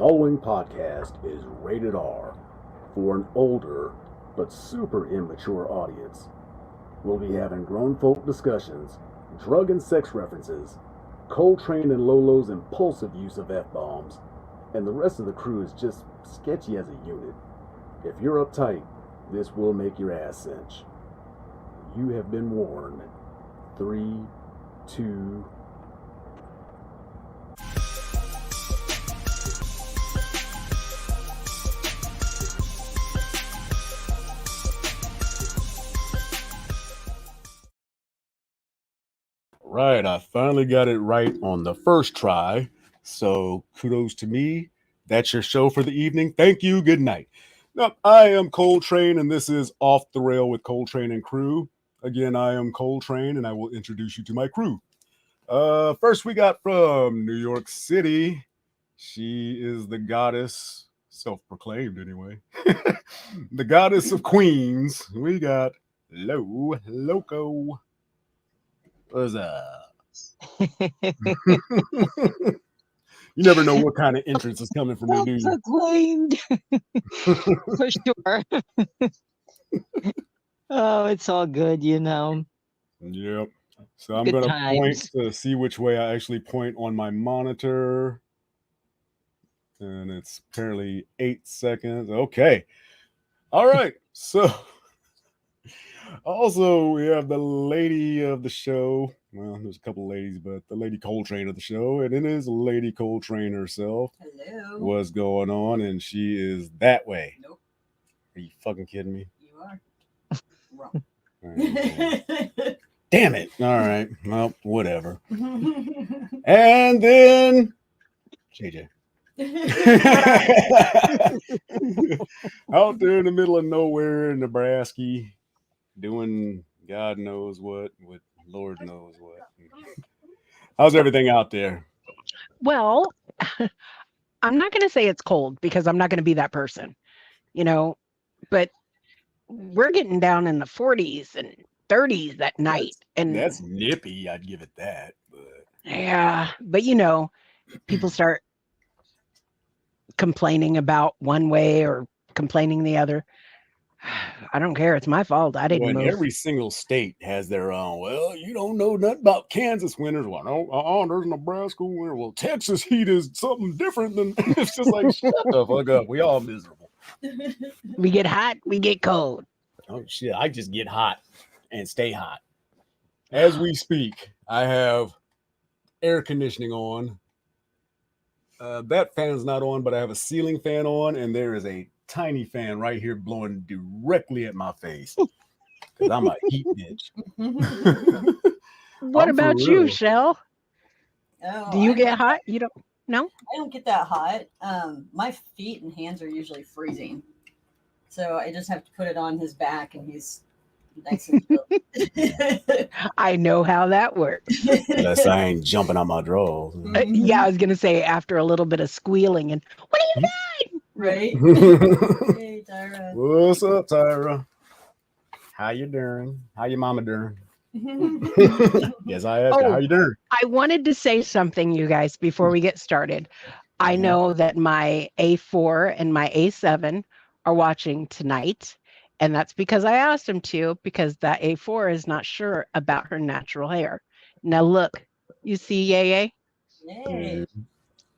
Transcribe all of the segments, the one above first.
following podcast is rated R for an older but super immature audience. We'll be having grown folk discussions, drug and sex references, Coletrane and Lolo's impulsive use of F-bombs, and the rest of the crew is just sketchy as a unit. If you're uptight, this will make your ass cinch. You have been warned. 3, 2... Right, I finally got it right on the first try. So kudos to me. That's your show for the evening. Thank you. Good night. Now, I am Coletrane, and this is Off the Rail with Coletrane and Crew. Again, I am Coletrane, and I will introduce you to my crew. First, we got from New York City. She is the goddess, self-proclaimed anyway. The goddess of Queens. We got Loco. What's up? You never know what kind of entrance is coming from me, do you? Acclaimed. For sure. Oh, it's all good, you know. Yep. So I'm Good going to times. point to see which way I actually point on my monitor. And it's apparently 8 seconds. Okay. All right. So also we have the lady of the show. Well, there's a couple of ladies, but the lady Coletrane of the show. And it is Lady Coletrane herself. Hello. What's going on? And she is that way. Nope. Are you fucking kidding me? You are wrong. All right. Damn it. All right. Well, whatever. And then JJ. Out there in the middle of nowhere in Nebraska, doing God knows what with Lord knows what. How's everything out there? Well, I'm not going to say it's cold because I'm not going to be that person, you know, but we're getting down in the 40s and 30s at night. And That's nippy. I'd give it that. But yeah, but you know, people start complaining about one way or complaining the other. I don't care. It's my fault. I didn't when move. every single state has their own. Well, you don't know nothing about Kansas winters. Well, no, there's Nebraska winter. Well, Texas heat is something different than. It's just like shut the fuck up. We all miserable. We get hot, we get cold. Oh shit! I just get hot and stay hot. As we speak, I have air conditioning on. That fan's not on, but I have a ceiling fan on, and there is a tiny fan right here blowing directly at my face because I'm a heat bitch. What I'm for about you, real. Shell? Oh, Do you I get hot? You don't? No? I don't get that hot. My feet and hands are usually freezing, so I just have to put it on his back, and he's nice and chill. I know how that works. Unless I ain't jumping on my drawers. Yeah, I was gonna say after a little bit of squealing and what are you doing? Right? Hey, Tyra. What's up, Tyra? How you doing? How your mama doing? Yes, I asked her, Oh. how you doing? I wanted to say something, you guys, before we get started. I know that my A4 and my A7 are watching tonight, and that's because I asked them to, because that A4 is not sure about her natural hair. Now look, you see Yay? Yay.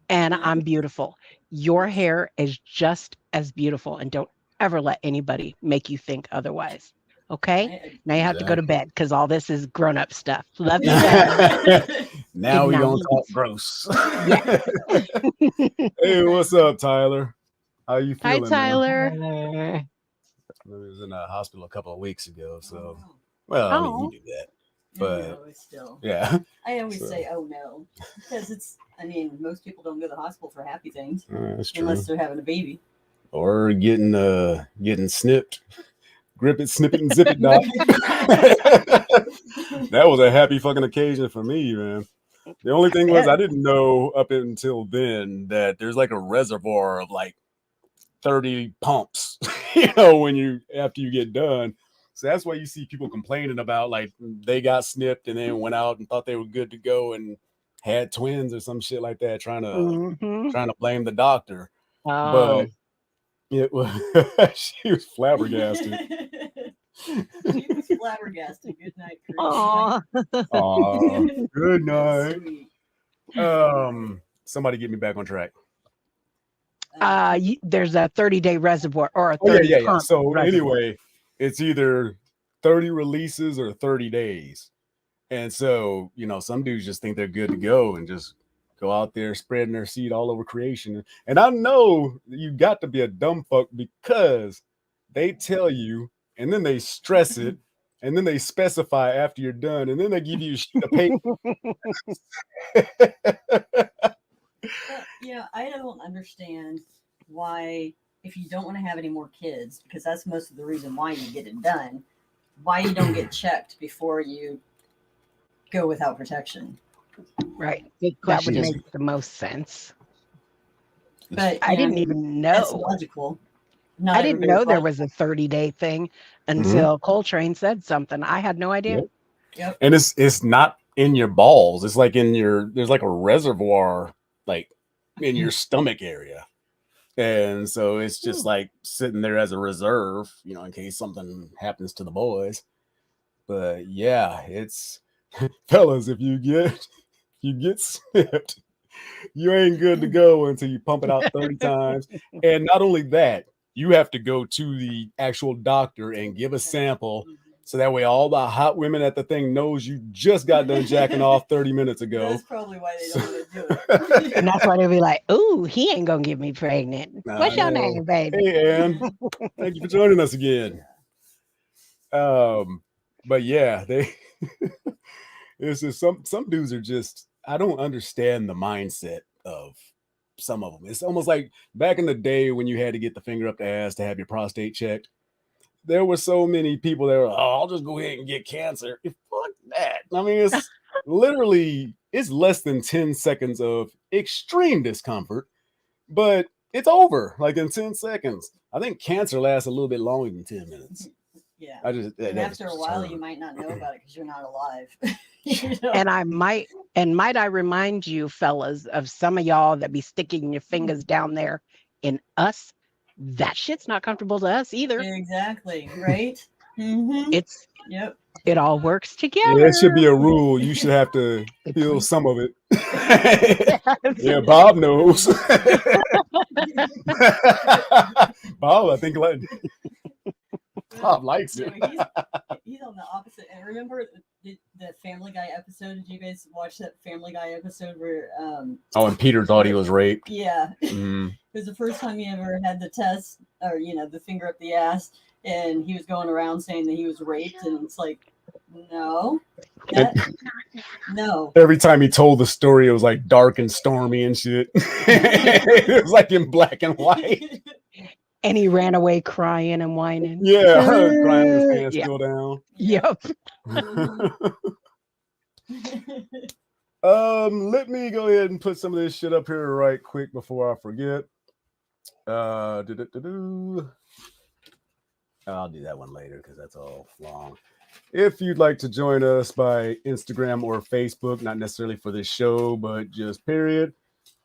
And I'm beautiful. Your hair is just as beautiful, and don't ever let anybody make you think otherwise. Okay? Now you have to go to bed because all this is grown-up stuff. Love you guys. Now Good we gonna night. talk gross. Yeah. Hey, what's up, Tyler? How you Hi, feeling, man? Tyler. I was in a hospital a couple of weeks ago, so well, I mean, Oh. you do that, but No, still. yeah, I always So- say, "Oh no," because it's. I mean, most people don't go to the hospital for happy things that's true. unless they're having a baby. Or getting snipped. Grip it, snip it, and zip it, doc. That was a happy fucking occasion for me, man. The only thing was I didn't know up until then that there's like a reservoir of like 30 pumps, after you get done. So that's why you see people complaining about like they got snipped and then went out and thought they were good to go and had twins or some shit like that, trying Mhm. to blame the doctor. Oh, But it was she was flabbergasted. She was flabbergasted. Good night, Chris. aw. Aw, good night. Sweet. Somebody get me back on track. There's a 30-day reservoir or a Oh 30 yeah. pump So reservoir. anyway, it's either 30 releases or 30 days. And so, some dudes just think they're good to go and just go out there spreading their seed all over creation. And I know you got to be a dumb fuck because they tell you and then they stress it and then they specify after you're done and then they give you a sheet of paper. I don't understand why, if you don't want to have any more kids, because that's most of the reason why you get it done, why you don't get checked before you go without protection. Right. That would make the most sense. But I didn't even that's know. logical. I didn't know there was a 30-day thing until Coletrane said something. I had no idea. Yep. And it's not in your balls. It's like there's like a reservoir like in your stomach area. And so it's just like sitting there as a reserve, in case something happens to the boys. But yeah, it's fellas, if you get snipped, you ain't good to go until you pump it out 30 times. And not only that, you have to go to the actual doctor and give a sample. So that way all the hot women at the thing knows you just got done jacking off 30 minutes ago. That's probably why they don't want to do it. And that's why they'll be like, "Ooh, he ain't gonna get me pregnant. What's your name, baby?" Hey, Ann. Thank you for joining us again. But yeah, it's just some dudes are just, I don't understand the mindset of some of them. It's almost like back in the day when you had to get the finger up the ass to have your prostate checked. There were so many people that were, I'll just go ahead and get cancer. Fuck that. I mean, it's literally, it's less than 10 seconds of extreme discomfort, but it's over like in 10 seconds. I think cancer lasts a little bit longer than 10 minutes. Yeah. And after a while, you might not know about it because you're not alive. And might I remind you, fellas, of some of y'all that be sticking your fingers down there in us. That shit's not comfortable to us either. Exactly. Right. It all works together. Yeah, it should be a rule. You should have to feel some of it. Yeah, Bob knows. Bob, I think Bob likes it. He's on the opposite. And remember the Family Guy episode? Did you guys watch that Family Guy episode where and Peter thought he was raped? Yeah. It was the first time he ever had the test, or the finger up the ass, and he was going around saying that he was raped, and it's like, no. No. Every time he told the story, it was like dark and stormy and shit. It was like in black and white. And he ran away crying and whining. Yeah, crying with his pants still down. Yep. Let me go ahead and put some of this shit up here right quick before I forget. I'll do that one later because that's all long. If you'd like to join us by Instagram or Facebook, not necessarily for this show, but just period,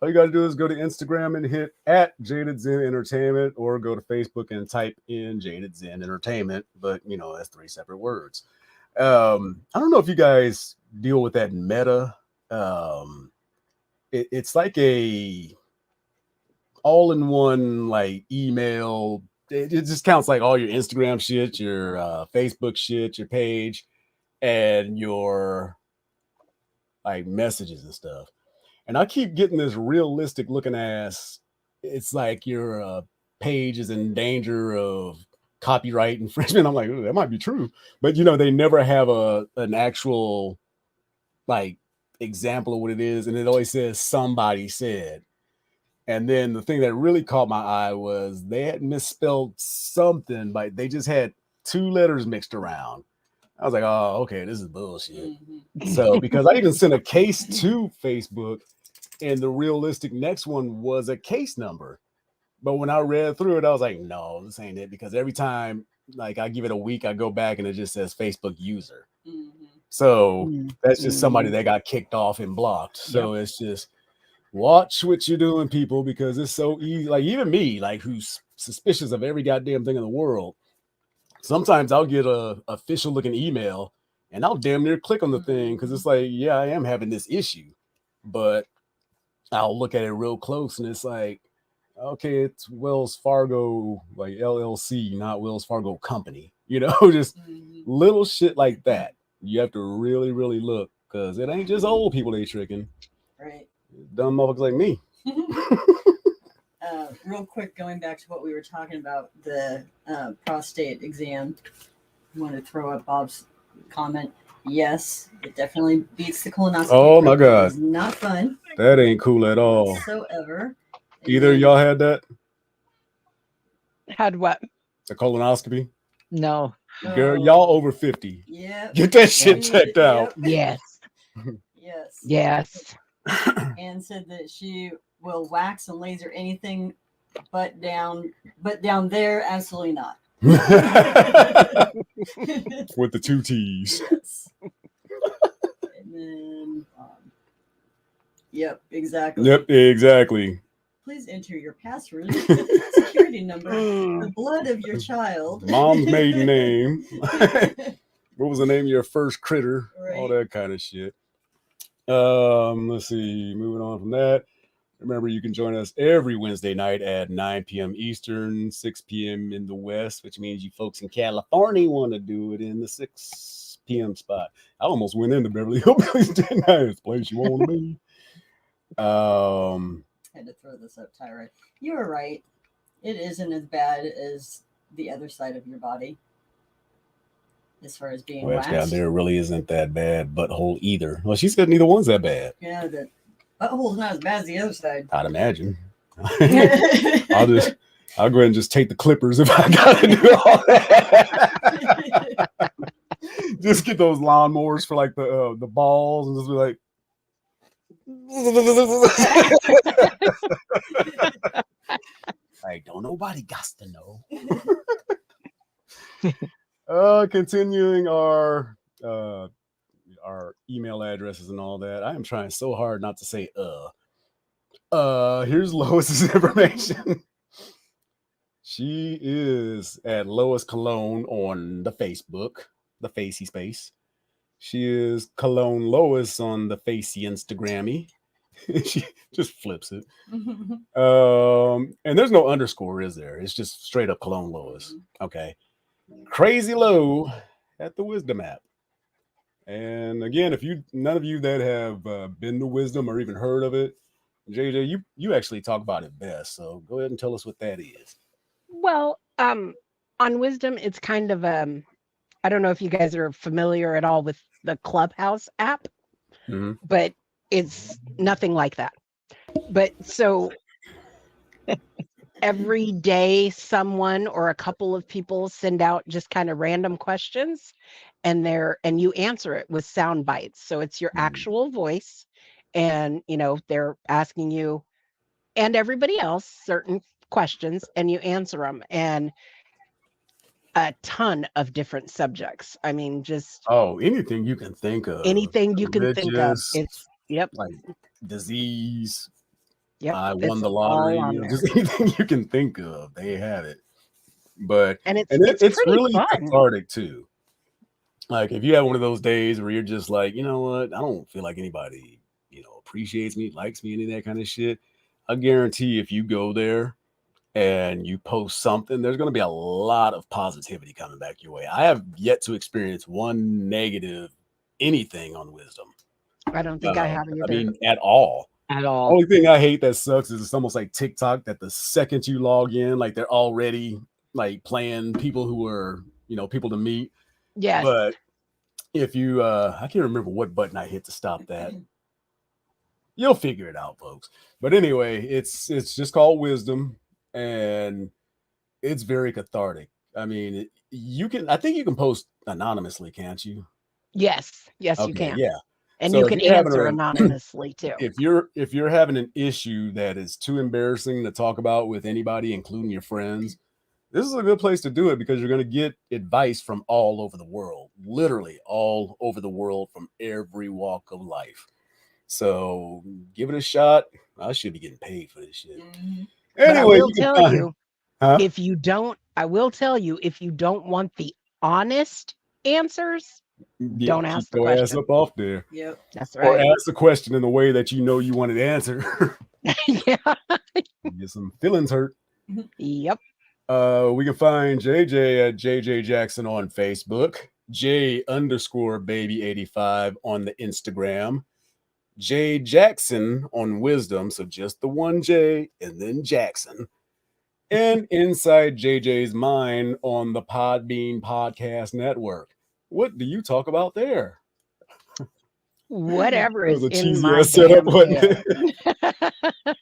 all you got to do is go to Instagram and hit @Jaded Zen Entertainment, or go to Facebook and type in Jaded Zen Entertainment. But that's 3 separate words. I don't know if you guys deal with that Meta. It's like a all-in-one like email. It just counts like all your Instagram shit, your Facebook shit, your page, and your like messages and stuff. And I keep getting this realistic looking ass. It's like your page is in danger of copyright infringement. I'm like, that might be true, but they never have an actual like example of what it is, and it always says somebody said. And then the thing that really caught my eye was they had misspelled something, but they just had 2 letters mixed around. I was like, oh, okay, this is bullshit. So because I even sent a case to Facebook, and the realistic next one was a case number. But when I read through it, I was like, no, this ain't it. Because every time like I give it a week, I go back and it just says Facebook user. So that's just somebody that got kicked off and blocked. So it's just watch what you're doing, people, because it's so easy. Like even me, like who's suspicious of every goddamn thing in the world. Sometimes I'll get a official looking email and I'll damn near click on the thing because it's like, yeah, I am having this issue, but I'll look at it real close and it's like, okay, it's Wells Fargo, like LLC, not Wells Fargo Company, you know, just little shit like that. You have to really, really look because it ain't just old people they tricking. Right. Dumb motherfuckers like me. Real quick, going back to what we were talking about, the prostate exam. I want to throw up Bob's comment. Yes, it definitely beats the colonoscopy. Oh my God. It's not fun. That ain't cool at all. Whatsoever. Either of y'all had that? Had what? The colonoscopy? No. Girl, y'all over 50. Yeah. Get that shit checked out. Yes. Yes. Yes. And said that she will wax and laser anything but down there, absolutely not. With the 2 T's. Yes. And then yep, exactly. Yep, exactly. Please enter your password, security number, the blood of your child, mom's maiden name. What was the name of your first critter? Right. All that kind of shit. Let's see. Moving on from that. Remember, you can join us every Wednesday night at 9 p.m. Eastern, 6 p.m. in the West, which means you folks in California want to do it in the 6 p.m. spot. I almost went into Beverly Hills, didn't I? It's the place you want to be. Had to throw this up, Tyra. You were right. It isn't as bad as the other side of your body. As far as being waxed. Down there really isn't that bad. Butthole either. Well, she said neither one's that bad. Yeah, the butthole's not as bad as the other side. I'd imagine. I'll go ahead and just take the clippers if I gotta do all that. Just get those lawnmowers for like the balls and just be like. Like, don't nobody got to know. Continuing our email addresses and all that. I am trying so hard not to say here's Lois's information. She is at Lois Cologne on the Facebook, the Facey Space. She is Cologne Lois on the Facey Instagrammy. She just flips it. And there's no underscore, is there? It's just straight up Cologne Lois. Okay. Crazy Low at the Wisdom app. And again, if none of you that have been to Wisdom or even heard of it, JJ, you actually talk about it best. So go ahead and tell us what that is. Well, on Wisdom, it's kind of I don't know if you guys are familiar at all with the Clubhouse app, but it's nothing like that. But so every day, someone or a couple of people send out just kind of random questions, and you answer it with sound bites. So it's your actual voice, and they're asking you and everybody else certain questions, and you answer them, and a ton of different subjects. I mean, just anything you can think of. Anything you can think of. It's like disease. Yep, I won the lottery. Just anything you can think of, they have it. But it's really fun. Cathartic too. Like if you have one of those days where you're just like, you know what, I don't feel like anybody, appreciates me, likes me, any of that kind of shit. I guarantee if you go there and you post something, there's going to be a lot of positivity coming back your way. I have yet to experience one negative anything on Wisdom. I don't think I have either. I mean, at all. At all. Only thing I hate that sucks is it's almost like TikTok that the second you log in, like they're already like playing people who are, people to meet. Yes. But if you, I can't remember what button I hit to stop that. You'll figure it out, folks. But anyway, it's just called Wisdom, and it's very cathartic. I mean, I think you can post anonymously, can't you? Yes, okay, you can. Yeah. And so you can answer anonymously too. If you're having an issue that is too embarrassing to talk about with anybody, including your friends, this is a good place to do it because you're going to get advice from all over the world, literally all over the world from every walk of life. So give it a shot. I should be getting paid for this shit. But I Anyway, will you can tell find, you, huh? if you don't, I will tell you, if you don't want the honest answers, don't Keep ask the your ass question. up off there. Yep. That's Or right. ask the question in the way that you know you want it answered. Yeah. Get some feelings hurt. Yep. We can find JJ at JJ Jackson on Facebook, J_baby85 on the Instagram, J Jackson on Wisdom, so just the one J and then Jackson, and Inside JJ's Mind on the Podbean Podcast Network. What do you talk about there? Whatever That is was a in cheesy my ass setup, damn wasn't head.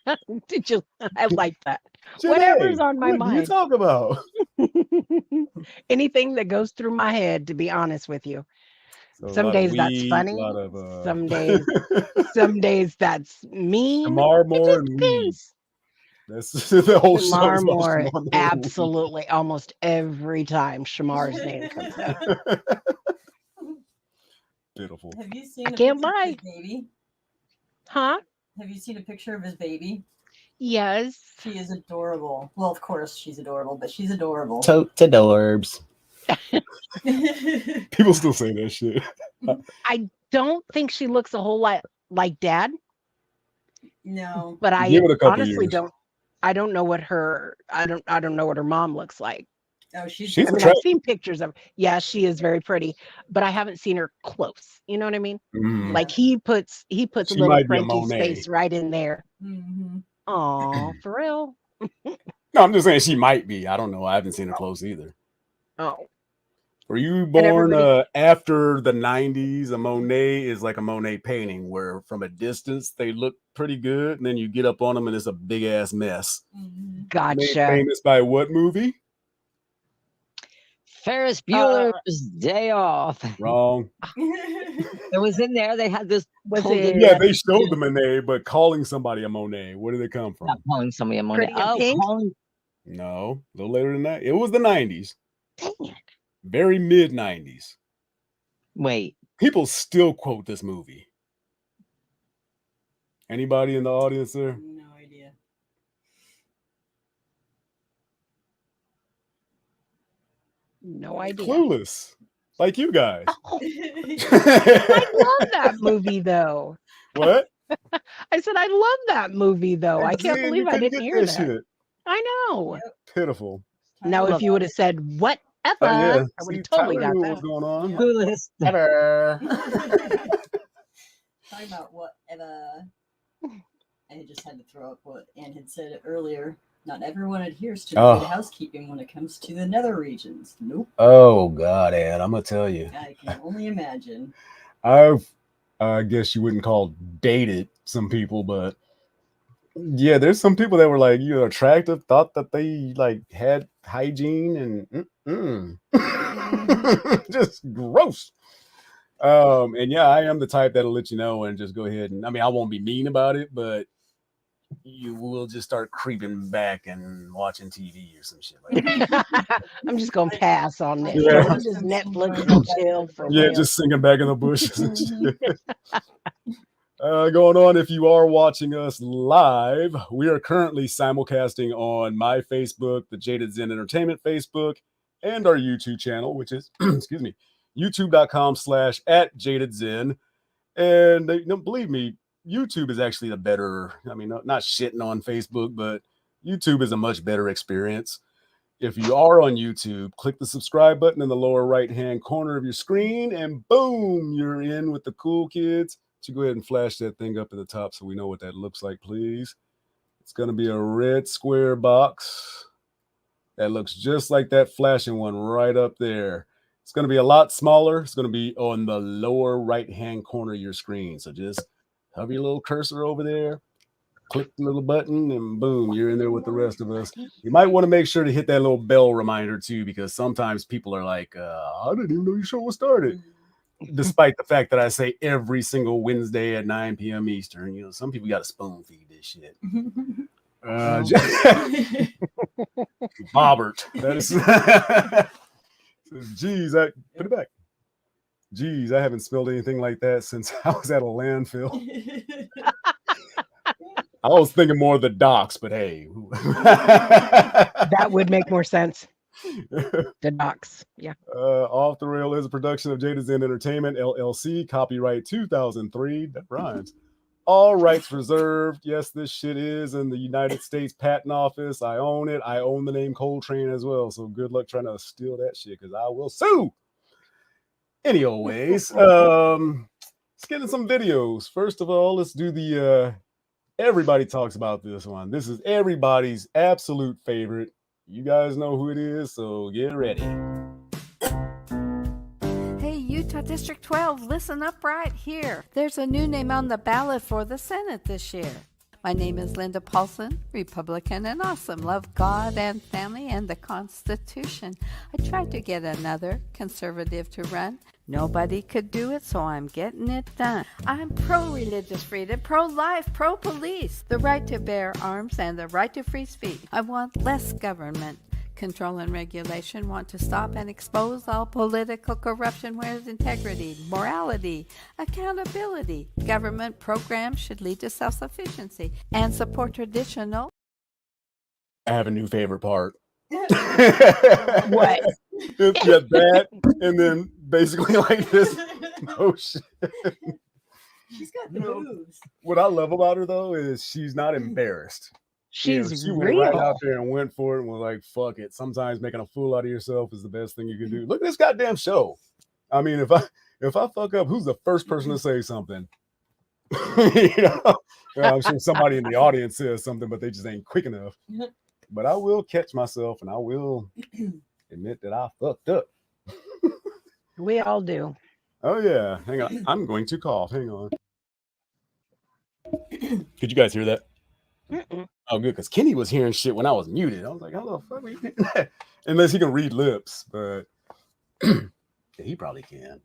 it? Did you? I like that. Janae, Whatever's on my what do you mind. talk about? Anything that goes through my head, to be honest with you. So a Some lot of days that's weed, funny. a lot of Some days that's mean. Shamar It more just and weed. depends. That's the whole show. Shamar is about Moore, Shamar Moore. absolutely. Almost every time Shamar's name comes up. Pitiful. Have you seen I a can't picture of lie. his baby? Huh? Have you seen a picture of his baby? Yes. She is adorable. Well, of course she's adorable, but she's adorable. Totes adorbs. People still say that shit. I don't think she looks a whole lot like Dad, No. but I Give it a couple honestly years. don't. I don't know what her. I don't know what her mom looks like. Oh, she's I mean, attractive. I've seen pictures of. Yeah, she is very pretty, but I haven't seen her close. You know what I mean? Mm. Like he puts She little might be a Frankie's Monet. face right in there. Mm-hmm. Oh, for real? No, I'm just saying she might be. I don't know. I haven't seen her close either. Oh, Were you born everybody- after the 90s? A Monet is like a Monet painting where from a distance they look pretty good, and then you get up on them and it's a big ass mess. Mm-hmm. Made gotcha. famous by what movie? Ferris Bueller's Day Off. Wrong. It was in there. They had this. Was coded- it Yeah, they showed the Monet, but calling somebody a Monet, where did it come Not from? calling somebody a Monet. Pretty in Pink? Calling. No, a little later than that. It was the 90s, Dang it. very mid 90s. Wait. People still quote this movie. Anybody in the audience there? No idea. No idea. Clueless, like you guys. Oh, I love that movie though. What? I said I love that movie though. I can't See, believe you I couldn't didn't get hear that. shit. I know. Pitiful. Now, if you would have said whatever, Oh yeah, I would see, have totally Tyler got knew that. what's going on. Yeah. Clueless. Ever. Talking about whatever. I just had to throw up what Ann had said earlier. Not everyone adheres to Oh. good housekeeping when it comes to the nether regions. Nope. Oh God, Ann, I'm gonna tell you. I can only imagine. I guess you wouldn't call dated some people, but yeah, there's some people that were like, you know, attractive, thought that they like had hygiene and just gross. And yeah, I am the type that'll let you know and just go ahead and I mean, I won't be mean about it, but you will just start creeping back and watching TV or some shit like that. I'm just gonna pass on this. Yeah. I'm just Netflix and chill for Yeah, real. just sinking back in the bushes and shit. Going on, if you are watching us live, we are currently simulcasting on my Facebook, the Jaded Zen Entertainment Facebook, and our YouTube channel, which is, excuse me, youtube.com/@JadedZen. And you know, believe me, YouTube is actually the better, I mean, not shitting on Facebook, but YouTube is a much better experience. If you are on YouTube, click the subscribe button in the lower right-hand corner of your screen, and boom, you're in with the cool kids. So go ahead and flash that thing up at the top so we know what that looks like, please. It's going to be a red square box that looks just like that flashing one right up there. It's going to be a lot smaller. It's going to be on the lower right-hand corner of your screen. So just hover your little cursor over there, click the little button, and boom, you're in there with the rest of us. You might want to make sure to hit that little bell reminder too, because sometimes people are like, I didn't even know your show was started. Despite the fact that I say every single Wednesday at 9 p.m. Eastern, you know, some people got to spoon feed this shit. Bobbert. That is. Geez, put it back. Geez, I haven't spelled anything like that since I was at a landfill. I was thinking more of the docks, but hey. That would make more sense. The docks, yeah. Off the Rail is a production of Jaded Entertainment, LLC, copyright 2003. That rhymes. All rights reserved. Yes, this shit is in the United States Patent Office. I own it. I own the name Coletrane as well. So good luck trying to steal that shit because I will sue. Anyways, let's get into some videos. First of all, let's do the everybody talks about this one. This is everybody's absolute favorite. You guys know who it is, so get ready. Hey, Utah District 12, listen up right here. There's a new name on the ballot for the Senate this year. My name is Linda Paulson, Republican and awesome. Love God and family and the Constitution. I tried to get another conservative to run. Nobody could do it, so I'm getting it done. I'm pro-religious freedom, pro-life, pro-police, the right to bear arms and the right to free speech. I want less government control and regulation, want to stop and expose all political corruption where there's integrity, morality, accountability. Government programs should lead to self-sufficiency and support traditional. I have a new favorite part. What? Yeah, that, and then basically like this motion. She's got the moves. What I love about her though is she's not embarrassed. She's she real. went right out there and went for it and was like, fuck it. Sometimes making a fool out of yourself is the best thing you can do. Look at this goddamn show. I mean, if I fuck up, who's the first person to say something? I'm sure somebody in the audience says something, but they just ain't quick enough. But I will catch myself and I will admit that I fucked up. We all do. Oh yeah. Hang on. I'm going to cough. Hang on. Could you guys hear that? Mm-mm. Oh, good, because Kenny was hearing shit when I was muted. I was like, how the fuck are you doing that? Unless he can read lips, but yeah, he probably can.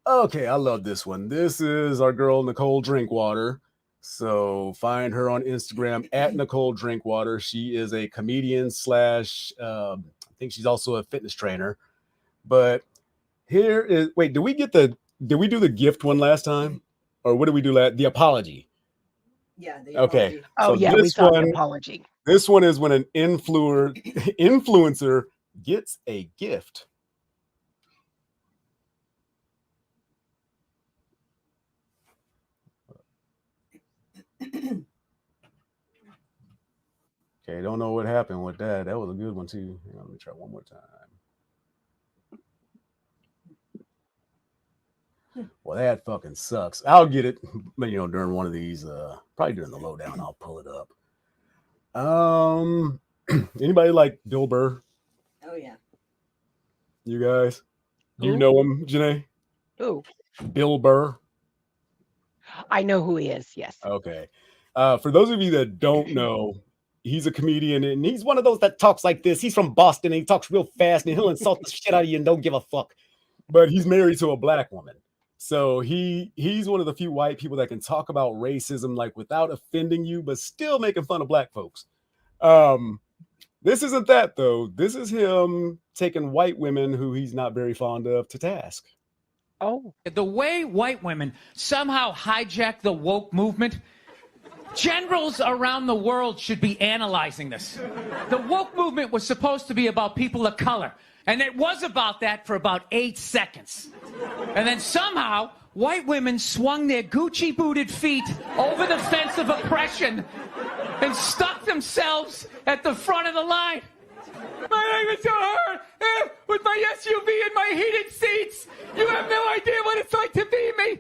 Okay, I love this one. This is our girl Nicole Drinkwater. So find her on Instagram at Nicole Drinkwater. She is a comedian slash I think she's also a fitness trainer. But here is did we do the gift one last time? Or what did we do the apology? Yeah. Okay. Oh, so yeah, we saw the apology. This one is when an influencer gets a gift. Okay, don't know what happened with that. That was a good one too. Hang on, let me try one more time. Well, that fucking sucks. I'll get it, during one of these, probably during the lowdown, I'll pull it up. Anybody like Bill Burr? Oh yeah. You guys? You Who? know him, Janae? Who? Bill Burr. I know who he is, yes. Okay. For those of you that don't know, he's a comedian and he's one of those that talks like this. He's from Boston and he talks real fast and he'll insult the shit out of you and don't give a fuck. But he's married to a black woman. So he's one of the few white people that can talk about racism like without offending you, but still making fun of black folks. This isn't that though. This is him taking white women who he's not very fond of to task. Oh. The way white women somehow hijack the woke movement, generals around the world should be analyzing this. The woke movement was supposed to be about people of color, and it was about that for about 8 seconds. And then somehow, white women swung their Gucci-booted feet over the fence of oppression and stuck themselves at the front of the line. My name is her with my SUV and my heated seats. You have no idea what it's like to be me.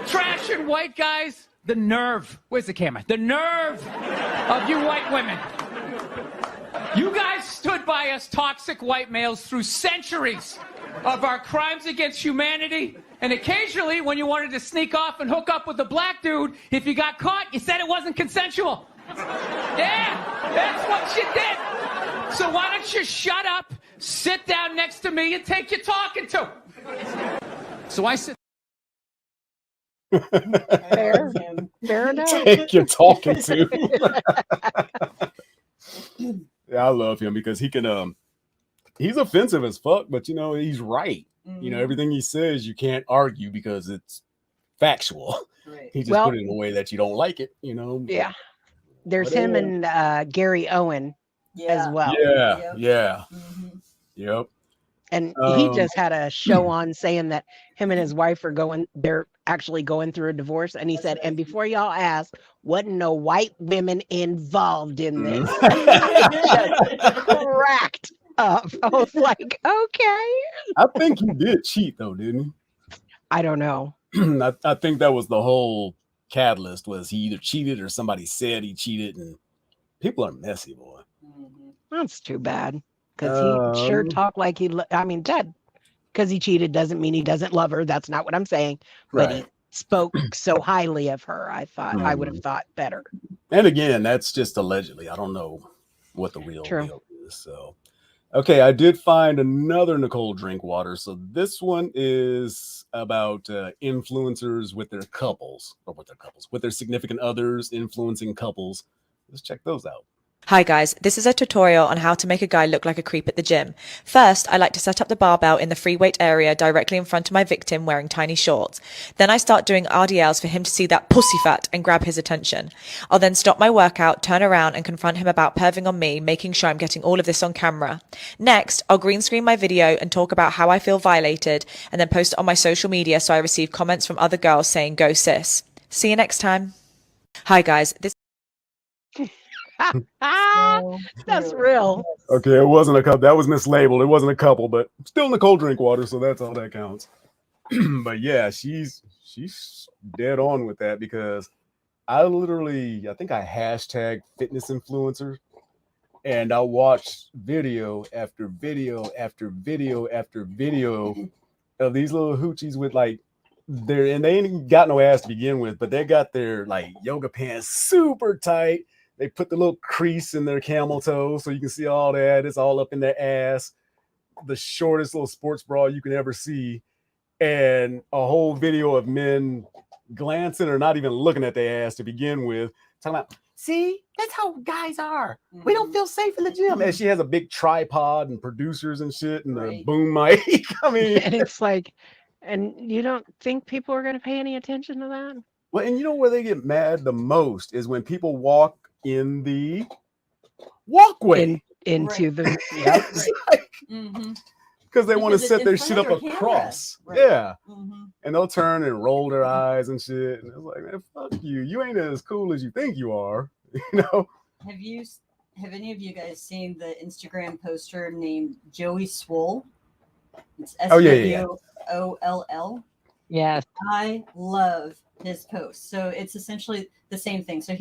Trash and white guys, the nerve. Where's the camera? The nerve of you white women. You guys stood by us toxic white males through centuries of our crimes against humanity. And occasionally, when you wanted to sneak off and hook up with a black dude, if you got caught, you said it wasn't consensual. Yeah, that's what you did. So why don't you shut up, sit down next to me, and take your talking to? So I sit. Fair. Him. Fair enough. Take your talking to. Yeah, I love him because he can he's offensive as fuck, but you know, he's right. You know, Mhm. everything he says you can't argue because it's factual. Right. He just Well- put it in a way that you don't like it, you know. Yeah. There's But, him and Gary Owen as well. Yeah, Yep. yeah, Mhm. yep. And he Um, just had a show on saying that him and his wife are they're actually going through a divorce. And he That's said, and amazing. before y'all ask, wasn't no white women involved in this. I Cracked up. I was like, okay. think he did cheat though, didn't I don't know. he? I think that was the whole catalyst, was he either cheated or somebody said he cheated, and people are messy, boy. Mhm. That's too bad. Because he sure Um, talked like Ted, because he cheated doesn't mean he doesn't love her. That's not what I'm saying. But he Right. spoke so highly of her. I thought I would have Mhm. thought better. And again, that's just allegedly. I don't know what the real True. deal is. So, okay, I did find another Nicole Drinkwater. So this one is about influencers with their couples, or with their significant others influencing couples. Let's check those out. Hi guys, this is a tutorial on how to make a guy look like a creep at the gym. First, I like to set up the barbell in the free weight area directly in front of my victim wearing tiny shorts. Then I start doing RDLs for him to see that pussy fat and grab his attention. I'll then stop my workout, turn around and confront him about perving on me, making sure I'm getting all of this on camera. Next, I'll green screen my video and talk about how I feel violated and then post it on my social media so I receive comments from other girls saying go sis. See you next time. Hi guys, this So That's true. real. Okay, it wasn't a couple. That was mislabeled. It wasn't a couple, but still Nicole Drinkwater, so that's all that counts. But yeah, she's dead on with that, because I think I hashtag fitness influencer, and I watched video after video after video after video of these little hoochies with like they ain't got no ass to begin with, but they got their like yoga pants super tight. They put the little crease in their camel toe so you can see all that. It's all up in their ass. The shortest little sports bra you can ever see. And a whole video of men glancing or not even looking at their ass to begin with. Talking about, see, that's how guys are. We don't feel safe in the gym. And she has a big tripod and producers and shit and a Right. boom mic. I mean, And it's like, and you don't think people are going to pay any attention to that? well, and you know where they get mad the most is when people walk in the walkway. Into Right. the yep. Mhm. Because they want to Because it's set in their front shit of up their camera. across. Right. Yeah. Mhm. And they'll turn and roll their eyes and shit. And it's like, man, fuck you. You ain't as cool as you think you are. You know? Have any of you guys seen the Instagram poster named Joey Swoll? It's Oh, yeah. SWOLL. Yes. I love his posts. So it's essentially the same thing. So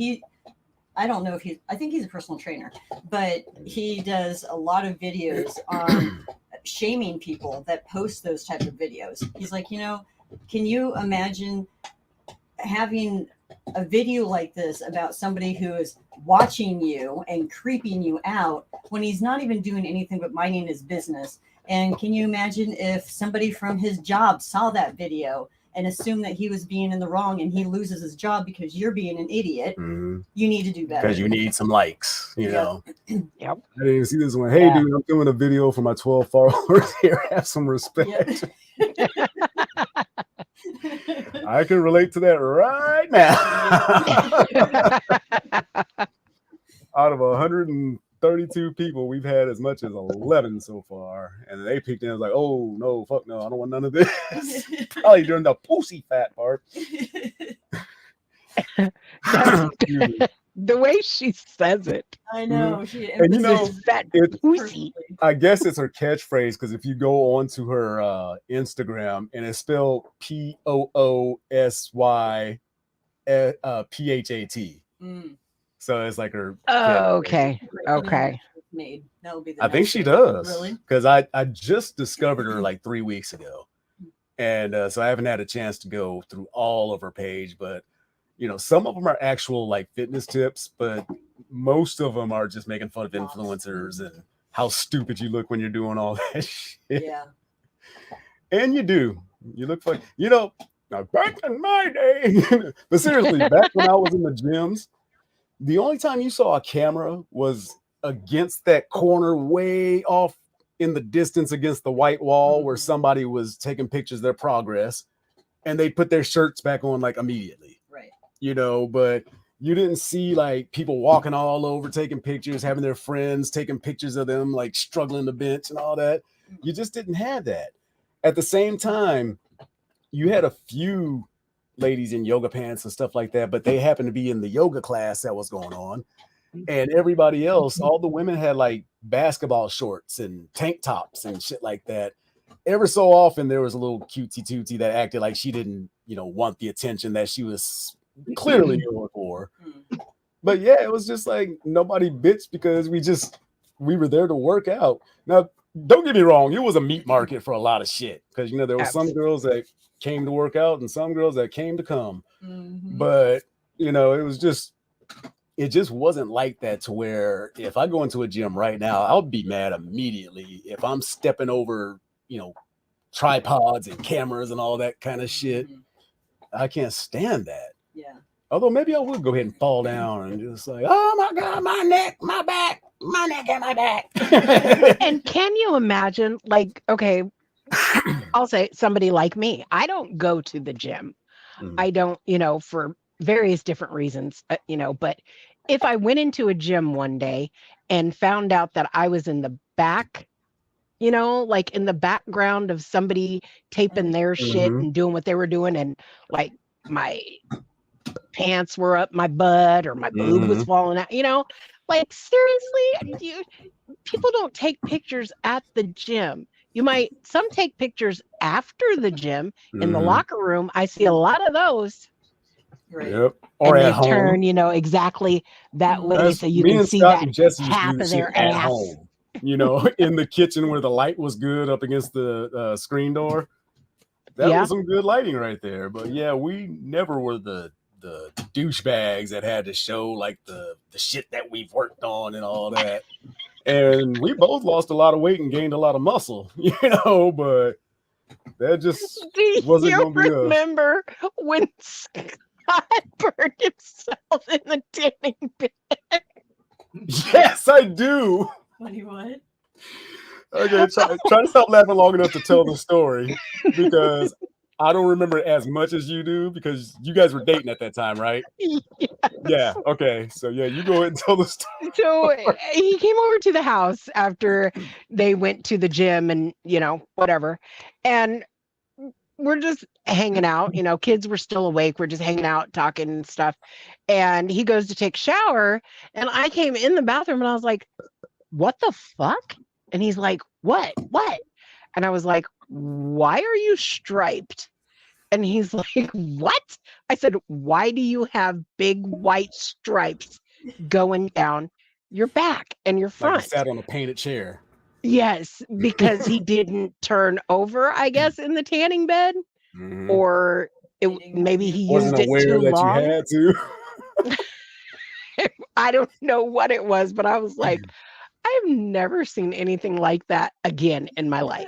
I don't know if I think he's a personal trainer, but he does a lot of videos on shaming people that post those type of videos. He's like, can you imagine having a video like this about somebody who is watching you and creeping you out when he's not even doing anything but minding his business? And can you imagine if somebody from his job saw that video and assumed that he was being in the wrong and he loses his job because you're being an idiot? Mm-hmm. You need to do better. Because you need some likes, you Yep. know? Yep. I didn't see this one. Hey, Yeah. dude, I'm doing a video for my 12 followers here. Have some respect. Yep. I can relate to that right now. Out of 132 people, we've had as much as 11 so far. And they peeked in and was like, oh, no, fuck no, I don't want none of this. Probably during the pussy fat part. That's- the way she says it. I know. She And you know, emphasizes That it's- pussy. perfectly. I guess it's her catchphrase, because if you go onto her Instagram, and it's spelled POOSY PHAT. Mm. So it's like her. Oh, catchphrase. okay. Okay. Made. That will be the I think next she one. does. Really? Because I just discovered her like 3 weeks ago. And so I haven't had a chance to go through all of her page, but some of them are actual like fitness tips, but most of them are just making fun of influencers and how stupid you look when you're doing all that shit. Yeah. And you do. You look funny. Now, back in my day, but seriously, back when I was in the gyms, the only time you saw a camera was against that corner way off in the distance against the white wall where somebody was taking pictures of their progress, and they put their shirts back on like immediately. Right. You know, but you didn't see like people walking all over taking pictures, having their friends taking pictures of them like struggling the bench and all that. You just didn't have that. At the same time, you had a few ladies in yoga pants and stuff like that, but they happened to be in the yoga class that was going on. And everybody else, all the women had like basketball shorts and tank tops and shit like that. Ever so often, there was a little cutesy tootie that acted like she didn't, you know, want the attention that she was clearly going for. But yeah, it was just like nobody bitched because we were there to work out. Now, don't get me wrong, it was a meat market for a lot of shit because, you know, there were some girls that came to work out and some girls that came to come. But, you know, it just wasn't like that to where if I go into a gym right now, I'll be mad immediately if I'm stepping over, you know, tripods and cameras and all that kind of shit. I can't stand that. Yeah. Although maybe I would go ahead and fall down and just like, oh my God, my neck, my back, my neck and my back. And can you imagine, like, okay, I'll say somebody like me, I don't go to the gym. I don't, you know, for various different reasons, you know, but if I went into a gym one day and found out that I was in the back, you know, like in the background of somebody taping their shit and doing what they were doing, and like my pants were up my butt or my boob was falling out, you know, like seriously, people don't take pictures at the gym. Some take pictures after the gym in the locker room. I see a lot of those. Right. Yep. Or and at they home. turn, you know, exactly that way so you me can and see Scott that and Jesse half used to of do their shit at ass. home. You know, in the kitchen where the light was good up against the screen door. That was some good lighting right there. But yeah, we never were the douchebags that had to show like the shit that we've worked on and all that. And we both lost a lot of weight and gained a lot of muscle, you know, but that just wasn't going to be us. Remember when Scott burned himself in the tanning bed? Yes, I do. Funny what? Okay, try to stop laughing long enough to tell the story because I don't remember it as much as you do because you guys were dating at that time, right? Yes. Yeah. Okay. So yeah, you go ahead and tell the story. So he came over to the house after they went to the gym and, you know, whatever. And we're just hanging out, you know, kids were still awake. We're just hanging out, talking and stuff. And he goes to take a shower. And I came in the bathroom and I was like, what the fuck? And he's like, what? And I was like, why are you striped? And he's like, what? I said, why do you have big white stripes going down your back and your front? Like he sat on a painted chair. Yes, because he didn't turn over, I guess, in the tanning bed. Or maybe he used it too long. You had to. I don't know what it was, but I was like, I have never seen anything like that again in my life.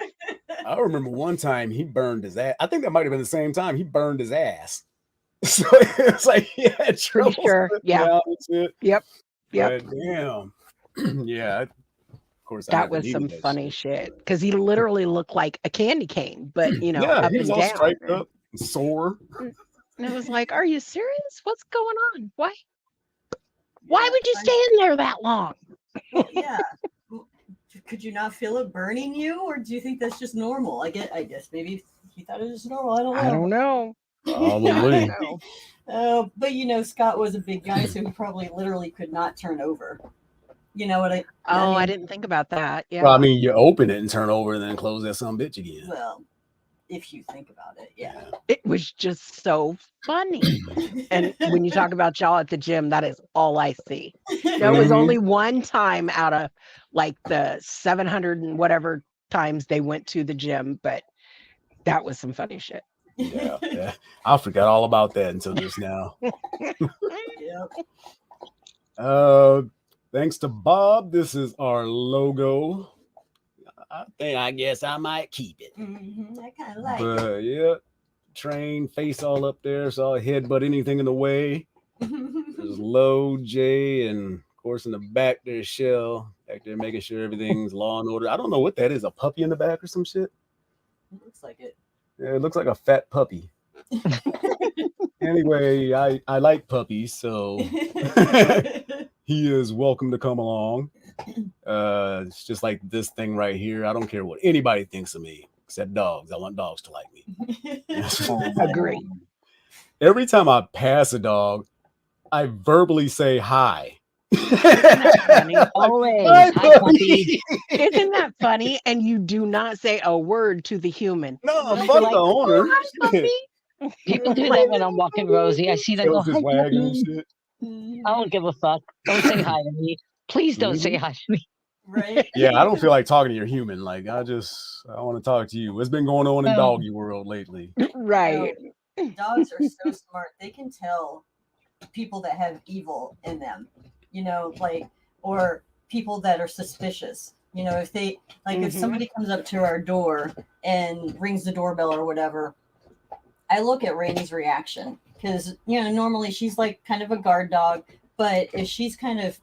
I remember one time he burned his ass. I think that might have been the same time he burned his ass. So it's like he had trouble. Sure. Yeah. Yep. But damn. Yeah. Of course. That was some funny shit because he literally looked like a candy cane, but you know, yeah, up he was and all down. striped up, and sore. And it was like, are you serious? What's going on? Why would you stay in there that long? Yeah. Could you not feel it burning you, or do you think that's just normal? I guess maybe he thought it was normal. I don't know. Probably. But you know, Scott was a big guy, so he probably literally could not turn over. You know what I mean? I didn't think about that. Yeah. Well, I mean, you open it and turn over and then close that some bitch again. Well, if you think about it, yeah. It was just so funny. And when you talk about y'all at the gym, that is all I see. There was only one time out of like the 700 and whatever times they went to the gym, but that was some funny shit. Yeah. I forgot all about that until just now. Yep. Thanks to Bob, this is our logo. I guess I might keep it. I kind of like it. But yeah, Train, face all up there, so I'll headbutt anything in the way. There's Low, Jay, and of course in the back there's Shell back there making sure everything's law and order. I don't know what that is, a puppy in the back or some shit? It looks like it. Yeah, it looks like a fat puppy. Anyway, I like puppies, so he is welcome to come along. It's just like this thing right here. I don't care what anybody thinks of me, except dogs. I want dogs to like me. Agree. Every time I pass a dog, I verbally say hi. Funny. Always. Hi, Hi, puppy. puppy. Isn't that funny? And you do not say a word to the human. No, Like, fuck like, the owner. Hi, puppy. People do that when I'm walking Rosie. I see them go, Tails hi, just wagging and puppy. shit. I don't give a fuck. Don't say hi to me. Please don't say hi to me. Right? Yeah, I don't feel like talking to your human. Like I want to talk to you. What's been going on in Oh. doggy world lately? Right. Dogs are so smart. They can tell people that have evil in them, you know, like, or people that are suspicious. You know, if they, like, if Mhm. somebody comes up to our door and rings the doorbell or whatever, I look at Rainey's reaction because, you know, normally she's like kind of a guard dog, but if she's kind of,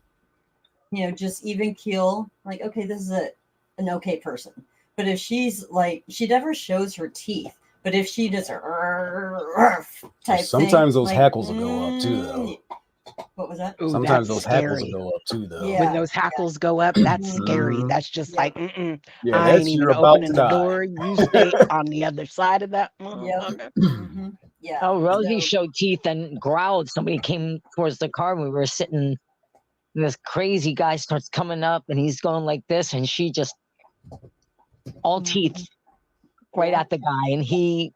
you know, just even keel, like, okay, this is an okay person. But if she's like, she never shows her teeth, but if she does a type Sometimes thing, those like, hackles will go up too, though. What was that? Ooh, Sometimes that's those hackles scary. will go up too, though. Yeah. When those hackles go up, that's scary. Mhm. That's just Yeah. like, Yeah, I ain't that's even you're about to opening the die. door. You stay on the other side of that. Yep. motherfucker. Mm-hmm. Yeah. Oh, Rosie So- showed teeth and growled. Somebody came towards the car. We were sitting. And this crazy guy starts coming up and he's going like this. And she just all teeth right Yeah. at the guy. And he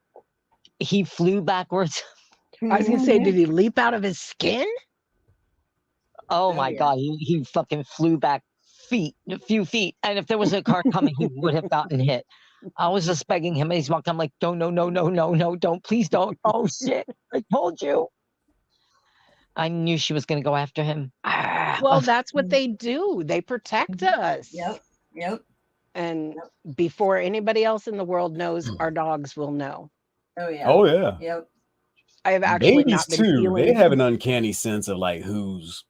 flew backwards. I was gonna say, did he leap out of his skin? Oh Oh, my yeah. God. He fucking flew back a few feet. And if there was a car coming, he would have gotten hit. I was just begging him. And he's walking. I'm like, no, don't. Please don't. Oh, shit. I told you. I knew she was going to go after him. Well, that's what they do. They protect us. Yep. Yep. And before anybody else in the world knows, our dogs will know. Oh yeah. Oh yeah. Yep. I have actually Babies not been too. feeling. They have an uncanny sense of like who's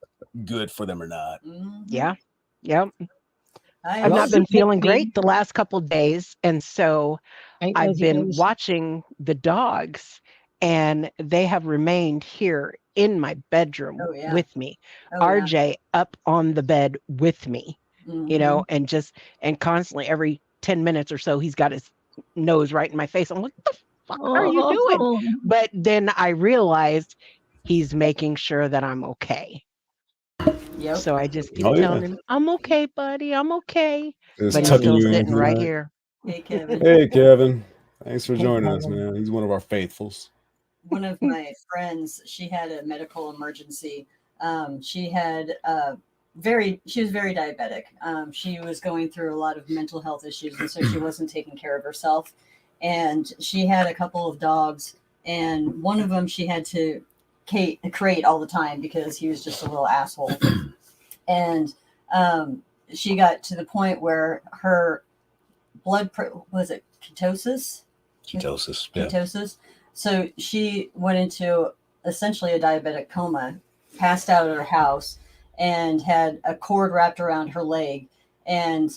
good for them or not. Mhm. Yeah. Yep. I I've not was- been feeling great the last couple days, and so Right, I've Rosie been goes, watching the dogs, and they have remained here in my bedroom Oh, yeah. with me. Oh, yeah. RJ up on the bed with me, you Mhm. know, and constantly every 10 minutes or so, he's got his nose right in my face. I'm like, what the fuck are you doing? "Oh." But then I realized he's making sure that I'm okay. Yep. So I just keep Oh, yeah. telling him, I'm okay, buddy. I'm okay. Just But he's tucking still you in sitting for the right night. here. Hey Kevin. Hey Kevin, thanks for Hey, joining us, Kevin. man. He's one of our faithfuls. One of my friends, she had a medical emergency. She had she was very diabetic. She was going through a lot of mental health issues, and so she wasn't taking care of herself. And she had a couple of dogs, and one of them she had to crate all the time because he was just a little asshole. And she got to the point where her was it ketosis? Ketosis. Yeah. Ketosis. So she went into essentially a diabetic coma, passed out at her house, and had a cord wrapped around her leg. And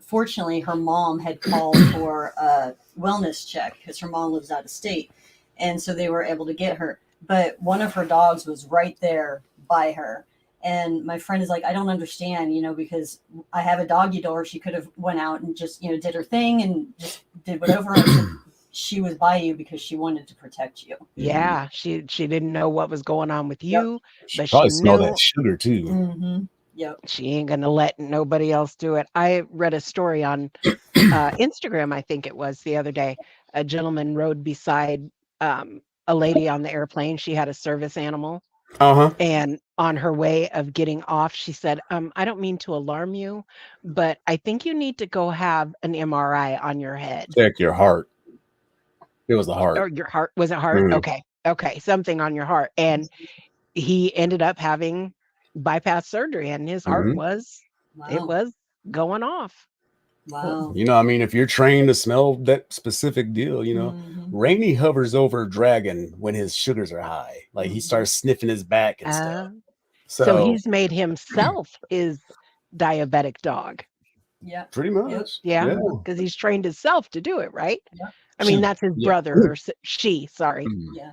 fortunately, her mom had called for a wellness check because her mom lives out of state. And so they were able to get her. But one of her dogs was right there by her. And my friend is like, I don't understand, you know, because I have a doggy door. She could have went out and just, you know, did her thing and just did whatever. She was by you because she wanted to protect you. Yeah, she didn't know what was going on with you, but Probably she smell knew that sugar too. Mm-hmm. Yep. she ain't gonna let nobody else do it. I read a story on Instagram, I think it was the other day. A gentleman rode beside a lady on the airplane. She had a service animal, Uh-huh. and on her way of getting off, she said, I don't mean to alarm you, but I think you need to go have an MRI on your head. Check your heart. It was the heart. Or your heart. Was it heart? Mhm. Okay, something on your heart. And he ended up having bypass surgery, and his heart Mhm. was it Wow. was going off. Wow. You know, I mean, if you're trained to smell that specific deal, you know, Mhm. Rainy hovers over Dragon when his sugars are high. Like he starts sniffing his back and stuff. So he's made himself his diabetic dog. Yeah. Pretty much. Yeah, because he's trained himself to do it, right? Yeah. I mean, that's his brother or she. Sorry. Yeah.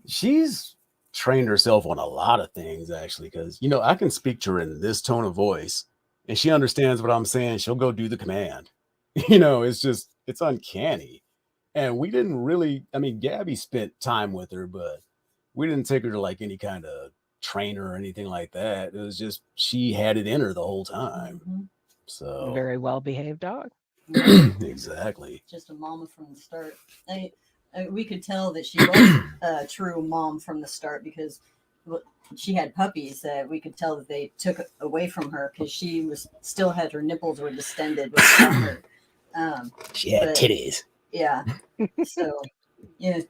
She's trained herself on a lot of things, actually, because, you know, I can speak to her in this tone of voice and she understands what I'm saying. She'll go do the command. You know, it's uncanny. And we didn't really, I mean, Gabby spent time with her, but we didn't take her to like any kind of trainer or anything like that. It was just, she had it in her the whole time. So Very well behaved dog. exactly. Just a mama from the start. We could tell that she was a true mom from the start because she had puppies that we could tell that they took away from her because she still had her nipples were distended with her. She had titties. Yeah. So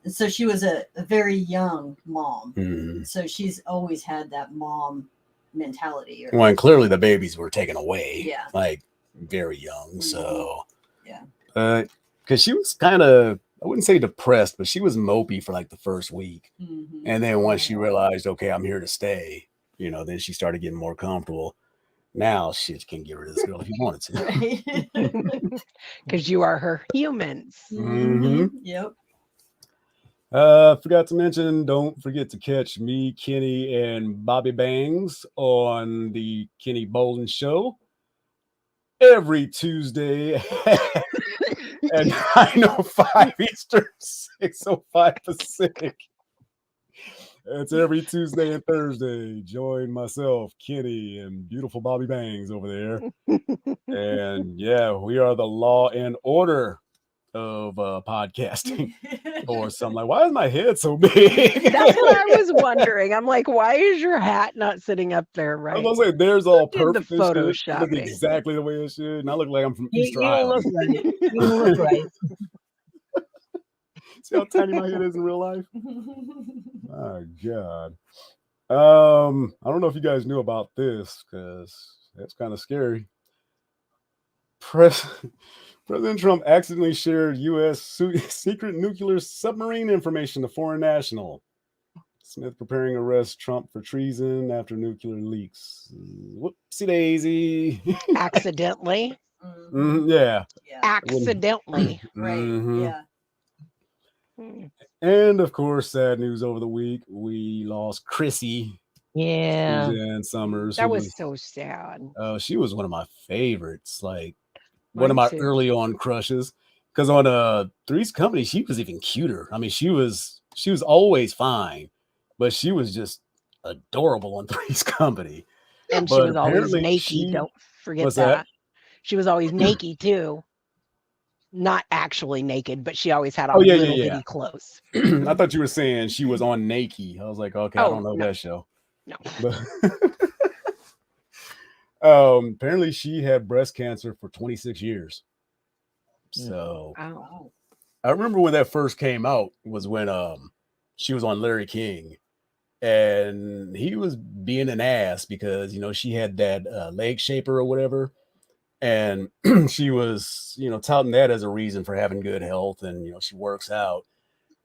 so she was a very young mom. So she's always had that mom mentality. Well, and clearly the babies were taken away. Yeah. Like very young. So yeah. Because she was kind of, I wouldn't say depressed, but she was mopey for like the first week. And then once she realized, okay, I'm here to stay, you know, then she started getting more comfortable. Now she can get rid of this girl if you wanted to. Because you are her humans. Yep. Forgot to mention, don't forget to catch me, Kenny, and Bobby Bangs on the Kenny Bolin Show every Tuesday at 9:05 Eastern, 6:05 Pacific. It's every Tuesday and Thursday. Join myself, Kenny, and beautiful Bobby Bangs over there. And yeah, we are the law and order of podcasting or something. Like, why is my head so big? That's what I was wondering. I'm like, why is your hat not sitting up there right? I was gonna say, there's all Who did perfect. the Look photoshopping? exactly the way it should. And I look like I'm from Easter You don't Island. look right. You don't look right. See how tiny my head is in real life? My God. I don't know if you guys knew about this because that's kind of scary. President Trump accidentally shared U.S. secret nuclear submarine information to foreign national. Smith preparing to arrest Trump for treason after nuclear leaks. Whoopsie daisy. Accidentally. Yeah. Accidentally. Right. Yeah. And of course, sad news over the week. We lost Chrissy. Yeah. Suzanne Summers. That was so sad. She was one of my favorites. Like Mine one of my too. early on crushes. Because on Three's Company, she was even cuter. I mean, she was always fine, but she was just adorable on Three's Company. And she But was always apparently naked. Don't forget what's that. that? She was always naked too. Not actually naked, but she always had Oh, on yeah, little yeah. bitty clothes. I thought you were saying she was on Naked. I was like, okay, I Oh, don't know no. that show. No. But apparently she had breast cancer for 26 years. So Wow. I remember when that first came out was when she was on Larry King and he was being an ass because, you know, she had that leg shaper or whatever. And she was, you know, touting that as a reason for having good health. And, you know, she works out.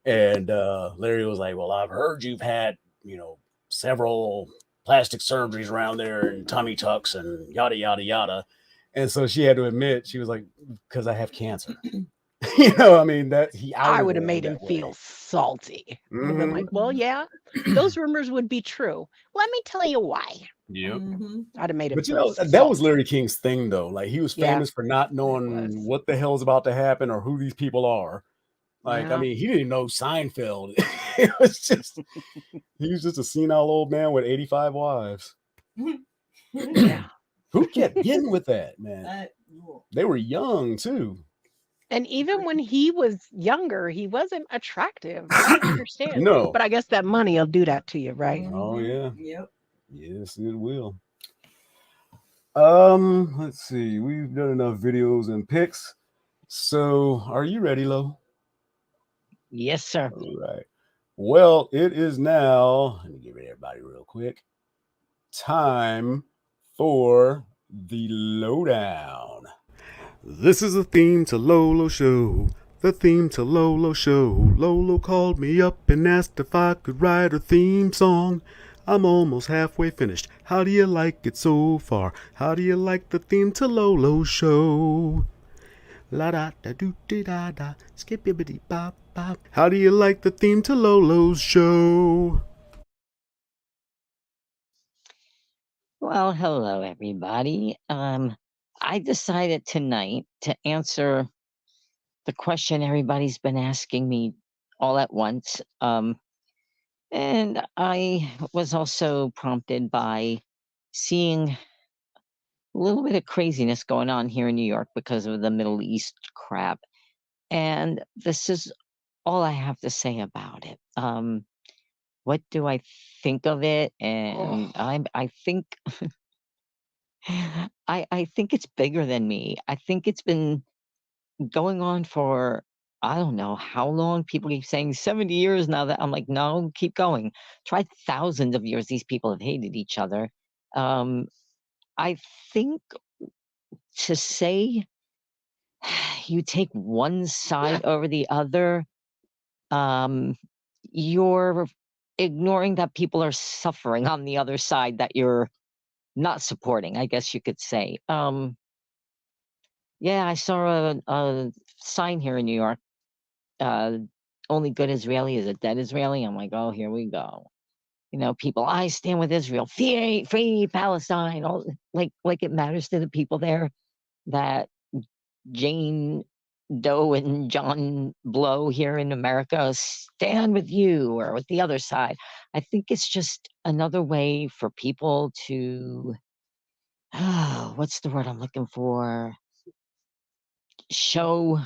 And Larry was like, well, I've heard you've had, you know, several plastic surgeries around there and tummy tucks and yada, yada, yada. And so she had to admit, she was like, because I have cancer. You know, I mean, I would have made him feel salty. Would have been like, well, yeah, those rumors would be true. Let me tell you why. Yep. I'd have made him But you feel know, that salty. was Larry King's thing, though. Like he was Yeah, famous for not was. knowing what the hell is about to happen or who these people are. Like, Yeah. I mean, he didn't know Seinfeld. It was just, he was just a senile old man with 85 wives. Yeah. Who kept getting with that, man? They were young too. And even when he was younger, he wasn't attractive. I don't understand. No. But I guess that money will do that to you, right? Oh yeah. Yep. Yes, it will. Let's see. We've done enough videos and pics. So, are you ready, Lo? Yes, sir. All right. Well, it is now. Let me get rid of everybody real quick. Time for the lowdown. This is a theme to Lolo Show. the theme to Lolo's show. Lolo called me up and asked if I could write a theme song. I'm almost halfway finished. How do you like it so far? How do you like the theme to Lolo's show? La da da doo dee da da, skippity bop bop. How do you like the theme to Lolo's show? Well, hello everybody. I decided tonight to answer the question everybody's been asking me all at once. And I was also prompted by seeing a little bit of craziness going on here in New York because of the Middle East crap. And this is all I have to say about it. What do I think of it? And I think I think it's bigger than me. I think it's been going on for I don't know how long. People keep saying 70 years now. That I'm like, no, keep going. Try thousands of years. These people have hated each other. I think to say you take one side over the other, you're ignoring that people are suffering on the other side that you're not supporting, I guess you could say. Yeah, I saw a sign here in New York. Only good Israeli is a dead Israeli. I'm like, oh, here we go. You know, people, I stand with Israel, free Palestine. All like it matters to the people there that Jane Doe and John Blow here in America stand with you or with the other side. I think it's just another way for people to, what's the word I'm looking for? Show,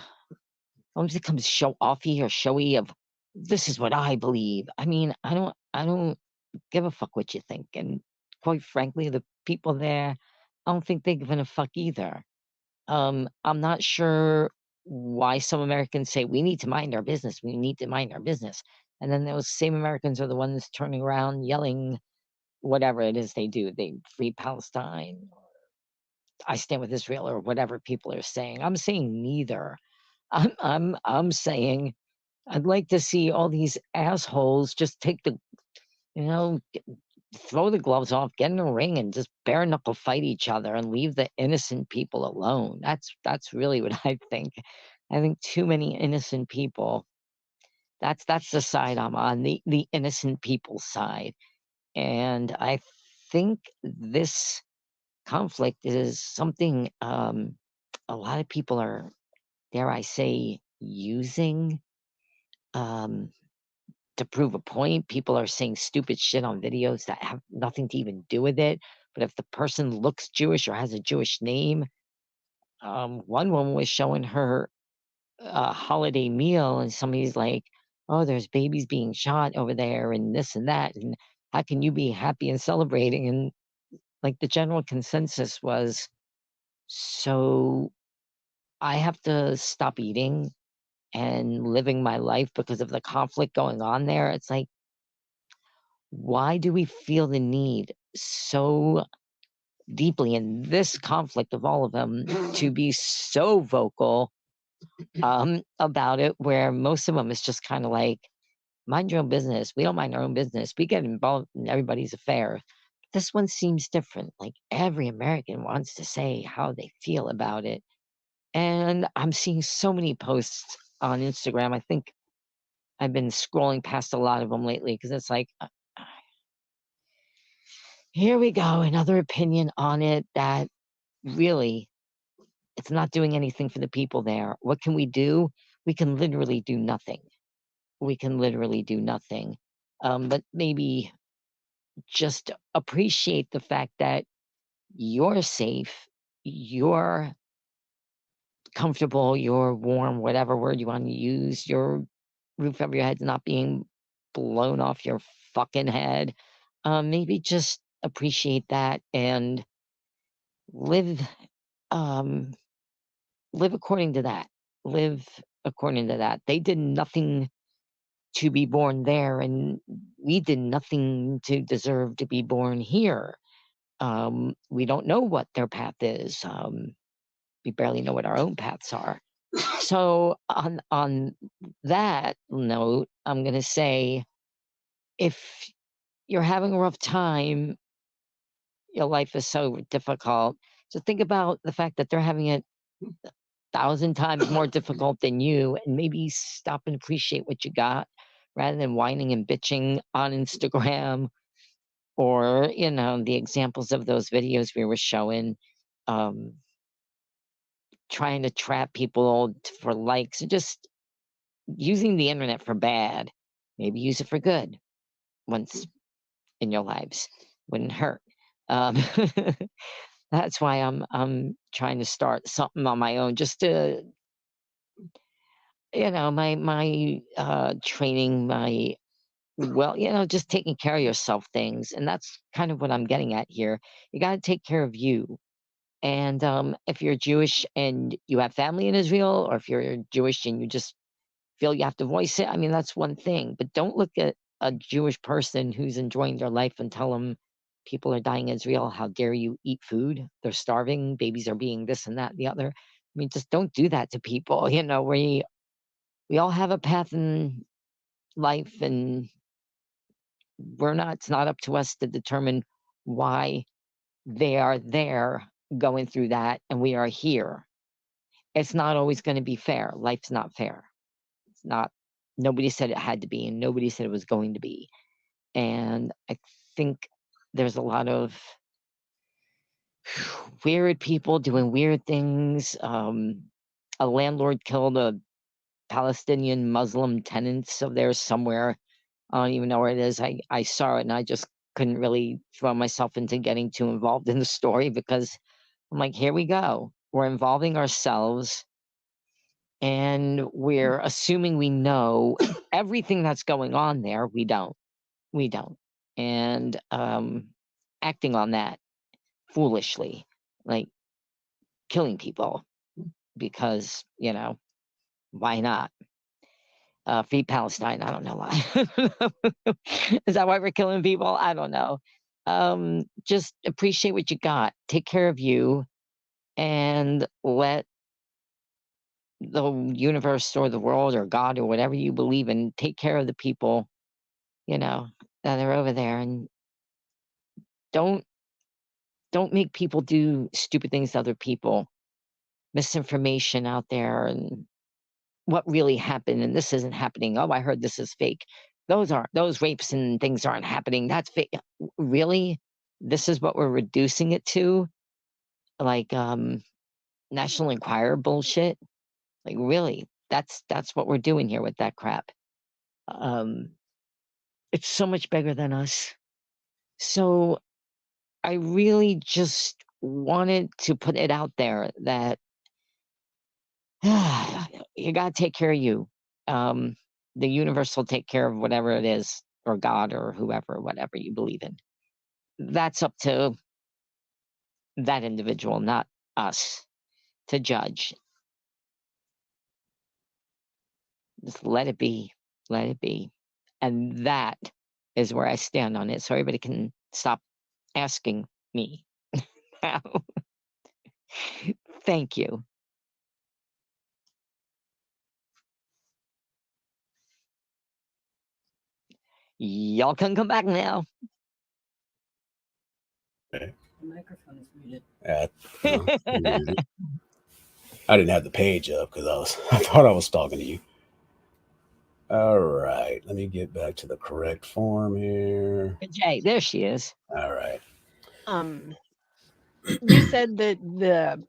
almost becomes show offy or showy of this is what I believe. I mean, I don't give a fuck what you think. And quite frankly, the people there, I don't think they give a fuck either. I'm not sure why some Americans say we need to mind our business. We need to mind our business. And then those same Americans are the ones turning around yelling whatever it is they do. They free Palestine, or I stand with Israel, or whatever people are saying. I'm saying neither. I'm saying I'd like to see all these assholes just take the, throw the gloves off, get in a ring, and just bare knuckle fight each other and leave the innocent people alone. That's really what I think. I think too many innocent people. That's the side I'm on, the innocent people side. And I think this conflict is something a lot of people are, dare I say, using to prove a point. People are saying stupid shit on videos that have nothing to even do with it. But if the person looks Jewish or has a Jewish name, one woman was showing her holiday meal, and somebody's like, "Oh, there's babies being shot over there, and this and that, and how can you be happy and celebrating?" And like the general consensus was, so I have to stop eating and living my life because of the conflict going on there. It's like, why do we feel the need so deeply in this conflict of all of them to be so vocal about it, where most of them is just kind of like, mind your own business. We don't mind our own business. We get involved in everybody's affairs. This one seems different. Like every American wants to say how they feel about it. And I'm seeing so many posts on Instagram. I think I've been scrolling past a lot of them lately because it's like, here we go, another opinion on it that really, it's not doing anything for the people there. What can we do? We can literally do nothing. We can literally do nothing. But maybe just appreciate the fact that you're safe, you're comfortable, you're warm, whatever word you want to use, your roof over your head's not being blown off your fucking head. Maybe just appreciate that and live live according to that. Live according to that. They did nothing to be born there, and we did nothing to deserve to be born here. We don't know what their path is. We barely know what our own paths are. So on that note, I'm gonna say, if you're having a rough time, your life is so difficult. So think about the fact that they're having it 1,000 times more difficult than you, and maybe stop and appreciate what you got rather than whining and bitching on Instagram, or the examples of those videos we were showing, trying to trap people for likes, just using the internet for bad. Maybe use it for good once in your lives. Wouldn't hurt. Um, that's why I'm trying to start something on my own, just to my training, my just taking care of yourself things. And that's kind of what I'm getting at here. You got to take care of you. And if you're Jewish and you have family in Israel, or if you're Jewish and you just feel you have to voice it, I mean, that's one thing. But don't look at a Jewish person who's enjoying their life and tell them people are dying in Israel. How dare you eat food? They're starving. Babies are being this and that and the other. I mean, just don't do that to people. We all have a path in life, and it's not up to us to determine why they are there going through that and we are here. It's not always going to be fair. Life's not fair. It's not. Nobody said it had to be, and nobody said it was going to be. And I think there's a lot of weird people doing weird things. A landlord killed a Palestinian Muslim tenants of theirs somewhere. I don't even know where it is. I saw it, and I just couldn't really throw myself into getting too involved in the story, because I'm like, here we go. We're involving ourselves, and we're assuming we know everything that's going on there. We don't. And acting on that foolishly, like killing people because, why not? Free Palestine. I don't know why. Is that why we're killing people? I don't know. Just appreciate what you got. Take care of you, and let the universe or the world or God or whatever you believe in take care of the people, that are over there. And don't make people do stupid things to other people. Misinformation out there, and what really happened, and this isn't happening. Oh, I heard this is fake. Those rapes and things aren't happening. That's fake. Really? This is what we're reducing it to? Like National Enquirer bullshit? Like, really? That's what we're doing here with that crap. It's so much bigger than us. So I really just wanted to put it out there that you got to take care of you. The universe will take care of whatever it is, or God, or whoever, whatever you believe in. That's up to that individual, not us, to judge. Just let it be. Let it be. And that is where I stand on it. So everybody can stop asking me. Thank you. Y'all can come back now. The microphone is muted. I didn't have the page up because I thought I was talking to you. All right, let me get back to the correct form here. Jay, there she is. All right. You said that the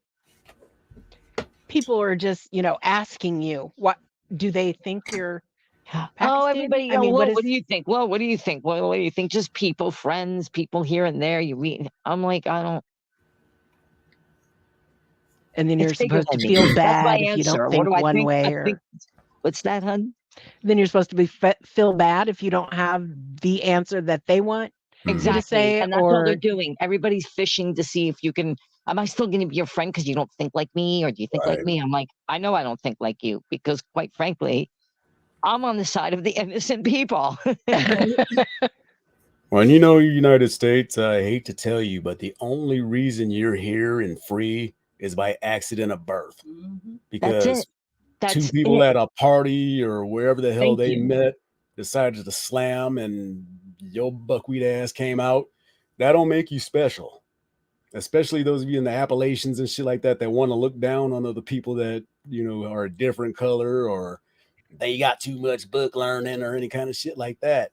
people are just, asking you, what do they think you're Pakistan? Oh, everybody, I mean, what do you think? Well, what do you think? What do you think? Just people, friends, people here and there. I'm like, I don't. And then you're supposed to feel bad if you don't think one way, or what's that, hun? Then you're supposed to feel bad if you don't have the answer that they want exactly you to say, and that's all they're doing. Everybody's fishing to see if you can. Am I still going to be your friend because you don't think like me, or do you think like me? I'm like, I know I don't think like you, because quite frankly, I'm on the side of the innocent people. Well, United States, I hate to tell you, but the only reason you're here and free is by accident of birth. Mm-hmm. Because That's two people it. at a party or wherever the hell Thank they you. met decided to slam and your buckwheat ass came out. That don't make you special. Especially those of you in the Appalachians and shit like that want to look down on other people that, are a different color or they got too much book learning or any kind of shit like that.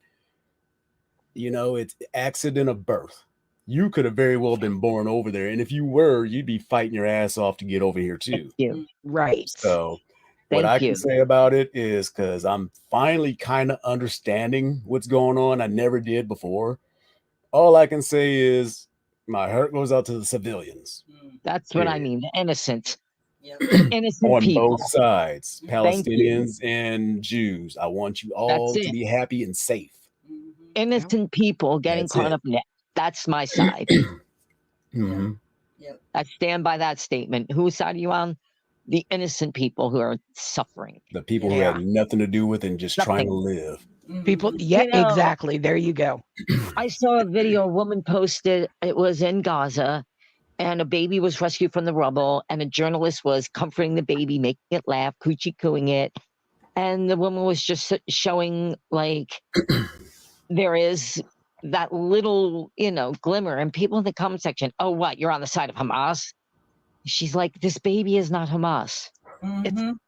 It's accident of birth. You could have very well been born over there. And if you were, you'd be fighting your ass off to get over here too. Thank you. Right. So what I Thank you. can say about it is because I'm finally kind of understanding what's going on. I never did before. All I can say is my heart goes out to the civilians. That's what I Period. mean. The innocent. Yep. Innocent On people. both sides, Thank you. Palestinians and Jews. I want you all That's to it. be happy and safe. Innocent people getting That's caught it. up in it. That's my side. Mhm. Yep. I stand by that statement. Whose side are you on? The innocent people who are suffering. The people who Yeah. had nothing to do with it and just trying to Nothing. live. People, yeah, You know- exactly. There you go. I saw a video a woman posted. It was in Gaza, and a baby was rescued from the rubble, and a journalist was comforting the baby, making it laugh, coochie cooing it. And the woman was just showing, like, there is that little, glimmer. And people in the comment section, oh, what? You're on the side of Hamas? She's like, this baby is not Hamas.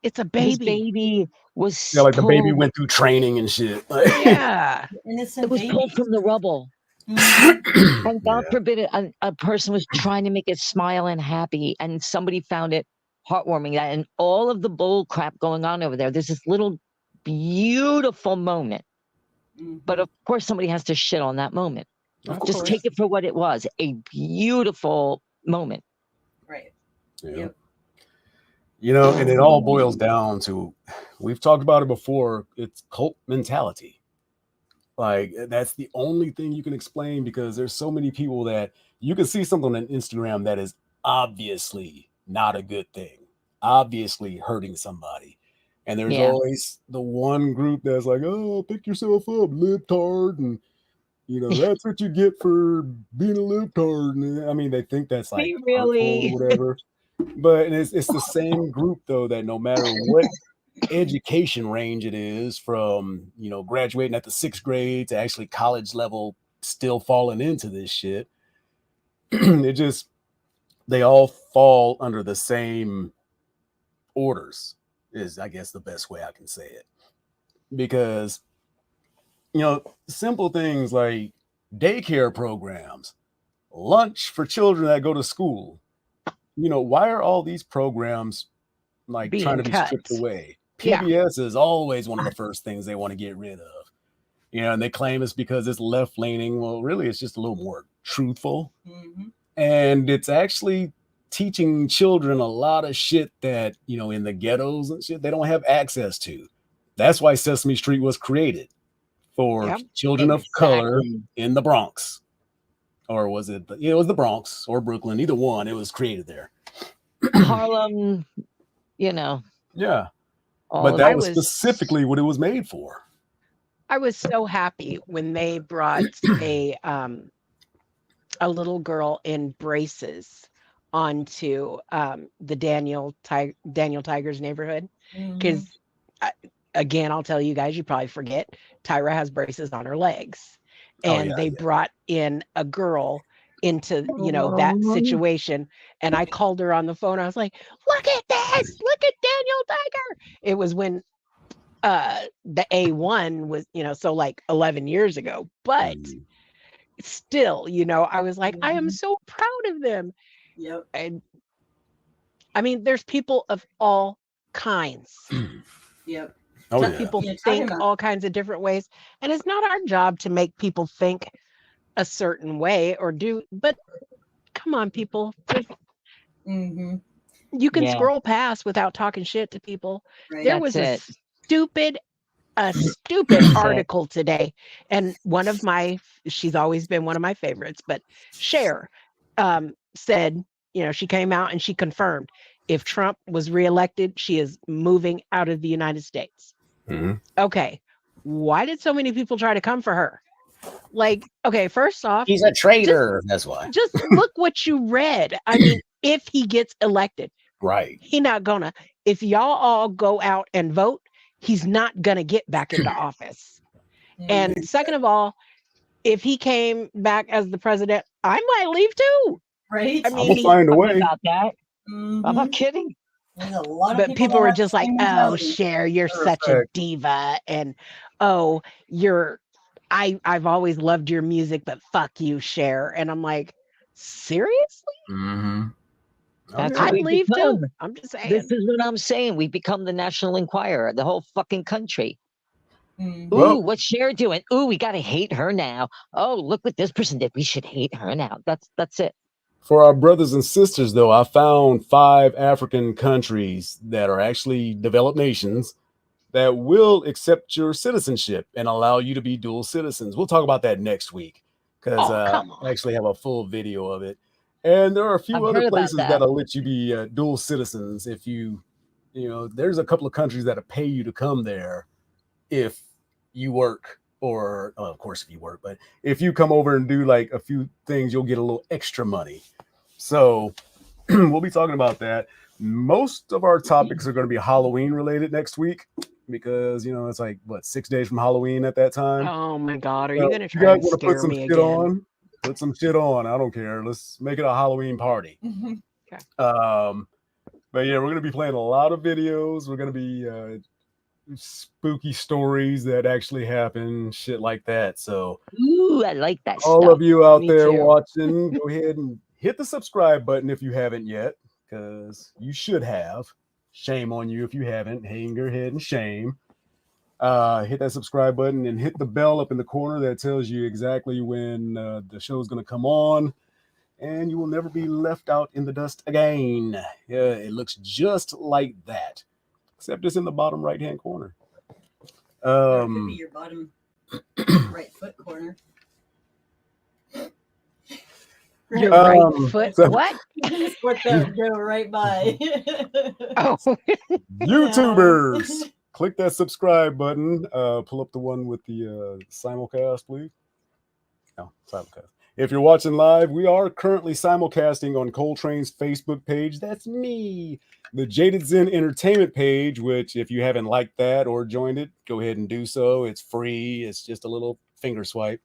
It's a This baby. baby was Yeah, like the baby pulled- went through training and shit. Yeah. Innocent It was pulled babies. from the rubble. Mhm. And God forbid a person was trying to make it smile and happy, and somebody found it heartwarming. That and all of the bull crap going on over there, there's this little beautiful moment. But of course, somebody has to shit on that moment. Of Just course. take it for what it was, a beautiful moment. Right. Yeah. Yep. And it all boils down to, we've talked about it before, it's cult mentality. Like, that's the only thing you can explain, because there's so many people that you can see something on Instagram that is obviously not a good thing, obviously hurting somebody. And there's Yeah. always the one group that's like, oh, pick yourself up, libtard. And, that's what you get for being a libtard. And I mean, they think that's like They really- hurtful or whatever. But it's the same group, though, that no matter what education range it is, from graduating at the 6th grade to actually college level, still falling into this shit, they all fall under the same orders, is I guess the best way I can say it. Because simple things like daycare programs, lunch for children that go to school, why are all these programs like Being trying to be cut. stripped away? Yeah. PBS is always one of the first things they want to get rid of. And they claim it's because it's left leaning. Well, really, it's just a little more truthful. And it's actually teaching children a lot of shit that, in the ghettos and shit, they don't have access to. That's why Sesame Street was created, for Yep. children of color Exactly. in the Bronx. Or was it? It was the Bronx or Brooklyn, either one. It was created there. Harlem, Yeah. all But of that I was was- specifically what it was made for. I was so happy when they brought a little girl in braces onto the Daniel Tiger's neighborhood, because again, I'll tell you guys, you probably forget, Tyra has braces on her legs, and they brought in a girl into that situation, and I called her on the phone. I was like, look at this, look at Daniel Tiger. It was when the A1 was, so like 11 years ago, but still, I was like, I am so proud of them. Yep. And I mean, there's people of all kinds. Yep. Oh, Some yeah. people Yeah, think talking about- all kinds of different ways, and it's not our job to make people think a certain way or do, but come on, people. Mm-hmm. You can Yeah. scroll past without talking shit to people. Right. There That's was it. a stupid That's it. article today, and she's always been one of my favorites, but Cher said, she came out and she confirmed, if Trump was reelected, she is moving out of the United States. Mhm. Okay, why did so many people try to come for her? Like, okay, first off, He's a traitor. That's why. just look what you read. I mean, if he gets elected, Right. He not gonna. If y'all all go out and vote, he's not gonna get back into office. And second of all, if he came back as the president, I might leave too. Right? I I mean, will find a Talking way. about that. I'm Mhm. not kidding. There's a lot of but people that were have just the like, same "Oh, mentality. Cher, you're Matter of such a fact, diva," and "Oh, you're I've always loved your music, but fuck you, Cher." And I'm like, seriously? mm-hmm. That's Okay. what I'd we've leave too. become. I'm just This saying. is what I'm saying. We've become the National Enquirer, the whole fucking country. Mhm. Ooh, Well, what's Cher doing? Ooh, we gotta hate her now. Oh, look what this person did. We should hate her now. That's it. for our brothers and sisters, though, I found 5 African countries that are actually developed nations that will accept your citizenship and allow you to be dual citizens. We'll talk about that next week because Oh, come I on. actually have a full video of it. And there are a few I've other heard about places that. that'll let you be dual citizens if there's a couple of countries that'll pay you to come there if you work, or of course if you work, but if you come over and do like a few things, you'll get a little extra money. So we'll be talking about that. Most of our topics are going to be Halloween related next week because it's like 6 days from Halloween at that time. Oh my God. Are So you going to if you try guys and want to put scare some me shit again? on, put some shit on. I don't care. Let's make it a Halloween party. Mhm. But yeah, we're going to be playing a lot of videos. We're going to be spooky stories that actually happen, shit like that. So Ooh, I like that all stuff. of you out Me there too. watching, go ahead and hit the subscribe button if you haven't yet, because you should have. Shame on you if you haven't. Hang your head in shame. Hit that subscribe button and hit the bell up in the corner that tells you exactly when the show is going to come on, and you will never be left out in the dust again. Yeah, it looks just like that, except it's in the bottom right hand corner. Or it could be your bottom right foot corner. Your Right. right foot. so- What? Just let that go right by. Oh, YouTubers, click that subscribe button. Pull up the one with the simulcast, please. No, simulcast. If you're watching live, we are currently simulcasting on Coletrane's Facebook page. That's me. The Jaded Zen Entertainment page, which if you haven't liked that or joined it, go ahead and do so. It's free. It's just a little finger swipe.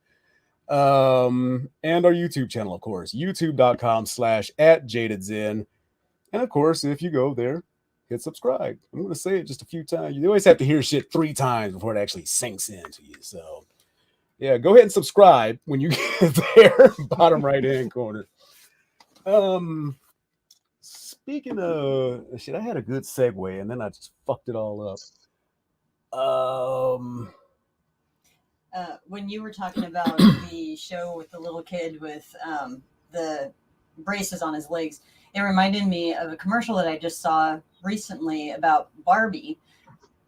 And our YouTube channel, of course, youtube.com/@JadedZen. And of course, if you go there, hit subscribe. I'm going to say it just a few times. You always have to hear shit 3 times before it actually sinks into you. So yeah, go ahead and subscribe when you get there, bottom right hand corner. Speaking of shit, I had a good segue and then I just fucked it all up. When you were talking about the show with the little kid with the braces on his legs, it reminded me of a commercial that I just saw recently about Barbie.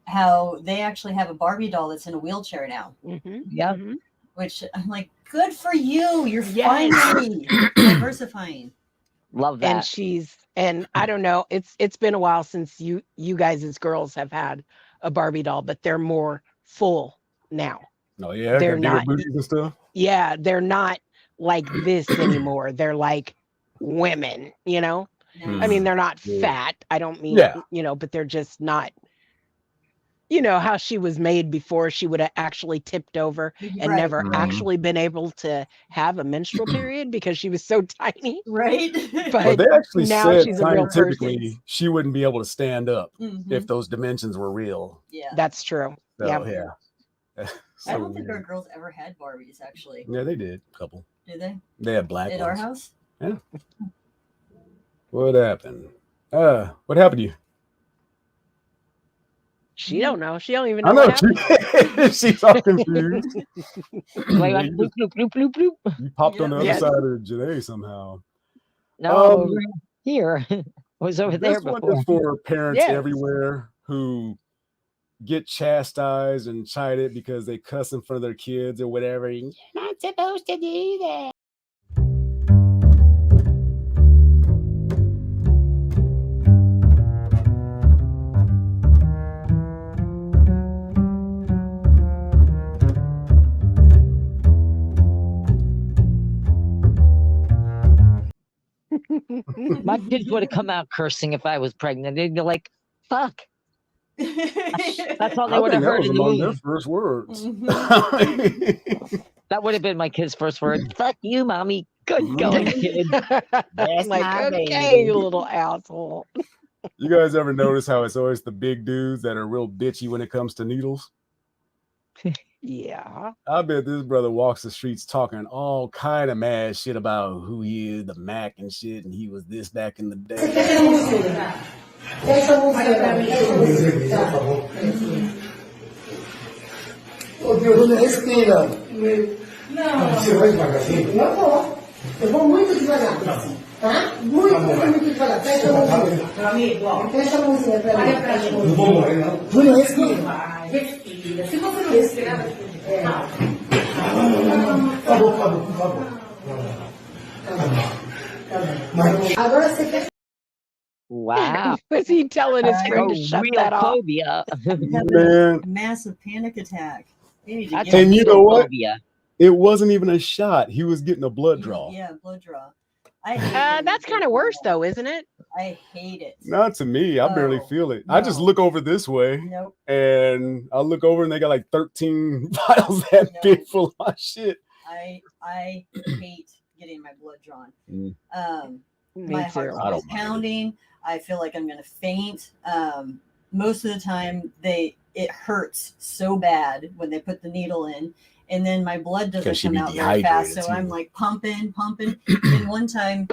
How they actually have a Barbie doll that's in a wheelchair now. mhm, Yep. mhm. Which I'm like, good for you. You're Yes. finally diversifying. Love And that. and I don't know, it's been a while since you guys as girls have had a Barbie doll, but they're more full now. Oh yeah, They're got bigger not booties and stuff. Yeah, they're not like this anymore. They're like women, you know? I mean, they're not Yeah. fat. I don't mean, Yeah. but they're just not, how she was made before. She would have actually tipped over and Right. never Mhm. actually been able to have a menstrual period because she was so tiny. Right? But Well, they actually now said she's a real person. scientifically she wouldn't be able to stand up Mhm. if those dimensions were real. Yeah. That's true. So Yeah. yeah. I don't So, think our girls ever had Barbies, actually. yeah, they did a couple. Did they? They had black At ones. our house? What happened? What happened to you? She don't know. She don't even I know know what happened. she's all confused. Like, Yeah, bloop, bloop, bloop, bloop, bloop. you popped on the other Yes. side of Janae somehow. No, Um, over here. Was over there This one before. is for parents Yes. everywhere who get chastised and chided because they cuss in front of their kids or whatever. You're not supposed to do that. My kids would have come out cursing if I was pregnant. They'd be like, fuck. That's all they I would think have that heard was in the among their womb. first words. That would have been my kid's first word. Fuck you, mommy. Good going, kid. I'm like, my okay, baby." you little asshole. You guys ever notice how it's always the big dudes that are real bitchy when it comes to needles? Yeah. I bet this brother walks the streets talking all kind of mad shit about who he is, the Mac and shit, and he was this back in the day. Wow. Was he telling his friend to shut real that off? phobia. Man, Massive panic attack. They need to That's get And a you know what? phobia. It wasn't even a shot. He was getting a blood draw. Yeah, blood draw. I hate That's kind of worse, though, isn't it? I hate it. Not to me. I barely Oh, feel it. I just no. look over this way Nope. and I look over and they got like 13 vials that No. big full of shit. I hate getting my blood drawn. Mm. Me My too. heart's I don't always mind it. pounding. I feel like I'm gonna faint. Most of the time, it hurts so bad when they put the needle in, and then my blood doesn't 'Cause she come be out very fast. dehydrated, So I'm too. like pumping. And one time,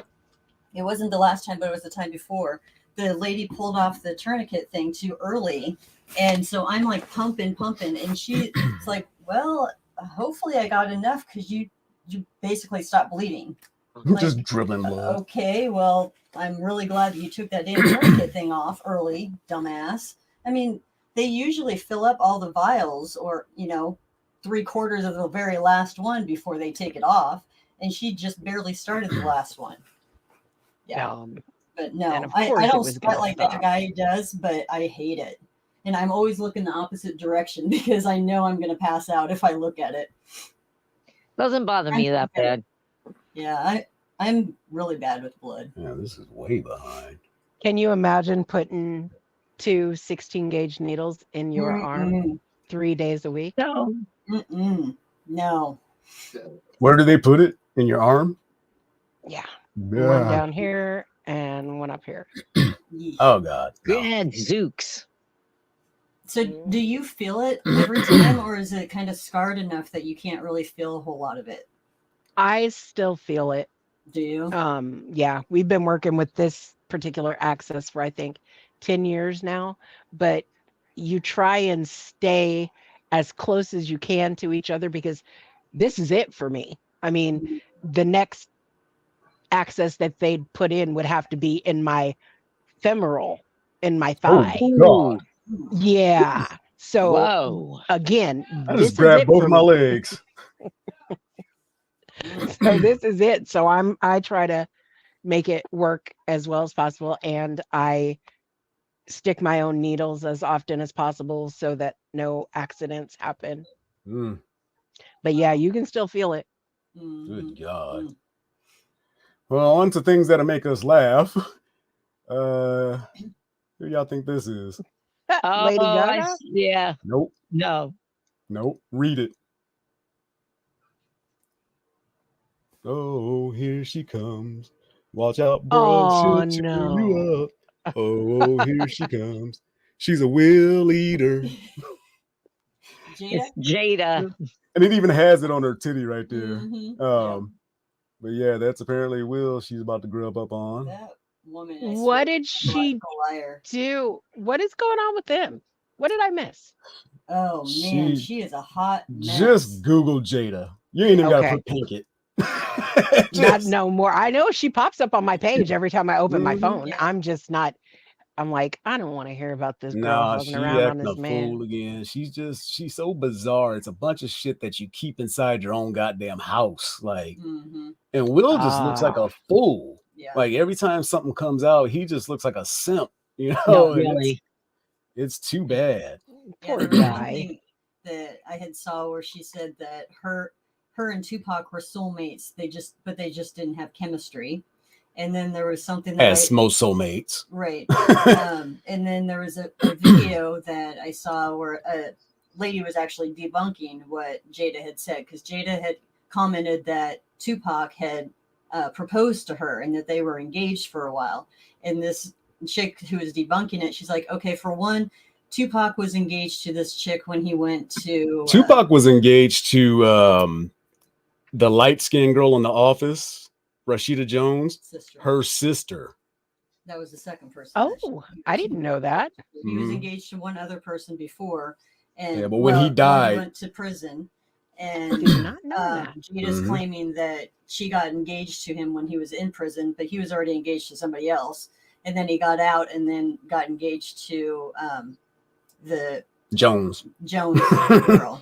it wasn't the last time, but it was the time before. The lady pulled off the tourniquet thing too early, and so I'm like pumping, and she's like, "Well, hopefully I got enough because you basically stopped bleeding." Like, Just dribbling blood. Okay, well, I'm really glad that you took that damn tourniquet thing off early, dumbass. I mean, they usually fill up all the vials or, 3/4 of the very last one before they take it off. And she just barely started the last one. Yeah. But no, and of I course it don't was sweat gonna like stop. that guy does, but I hate it. And I'm always looking the opposite direction because I know I'm going to pass out if I look at it. Doesn't bother me that bad. Yeah, I'm really bad with blood. Yeah, this is way behind. Can you imagine putting 2 16-gauge needles in your arm 3 days a week? No. No. Where do they put it? In your arm? Yeah. Yeah. One down here and one up here. Oh, God. No. Good Zooks. So do you feel it every time, or is it kind of scarred enough that you can't really feel a whole lot of it? I still feel it. Do you? Yeah, we've been working with this particular access for I think 10 years now, but you try and stay as close as you can to each other because this is it for me. I mean, the next access that they'd put in would have to be in my femoral, in my thigh. Oh, God. Yeah. So Whoa. again, I this just is grabbed it both for of my me. legs. So this is it. So I try to make it work as well as possible, and I stick my own needles as often as possible so that no accidents happen. Mm, But yeah, you can still feel it. good God. Well, on to things that'll make us laugh. Who y'all think this is? Lady Gaga? Yeah. Nope. No. Nope. Read it. Oh, here she comes. Watch out, bro. Oh, She'll chew no. you up. Oh, here she comes. She's a will eater. Jada? It's Jada. And it even has it on her titty right there. Mhm. But yeah, that's apparently Will she's about to grub up on. That woman. I swear, What did is a she liar. do? What is going on with them? What did I miss? Oh man, she is a hot mess. Just Google Jada. You ain't even Okay. gotta put Pinkett. Not Just- no more. I know she pops up on my page every time I open my Mhm. phone. Yeah. I'm just not. I'm like, I don't want to hear about this girl Nah, fucking she around on acting a this man. fool again. She's so bizarre. It's a bunch of shit that you keep inside your own goddamn house. Like, Mhm. and Will just looks like a fool. Yeah. Like every time something comes out, he just looks like a simp. You know, No, and really. it's too bad. Yeah, Poor there was guy. something that I had saw where she said that her and Tupac were soulmates. They just didn't have chemistry. And then there was something that As most soulmates. Right. And then there was a video that I saw where a lady was actually debunking what Jada had said, because Jada had commented that Tupac had proposed to her and that they were engaged for a while. And this chick who was debunking it, she's like, okay, for one, Tupac was engaged to this chick when he went to... Tupac was engaged to the light-skinned girl in The Office, Rashida Jones, her sister. That was the second person. Oh, I didn't know that. He was engaged to one other person before. And yeah, but when he died... he went to prison. And did not know that. Jada's claiming that she got engaged to him when he was in prison, but he was already engaged to somebody else. And then he got out and then got engaged to the Jones girl.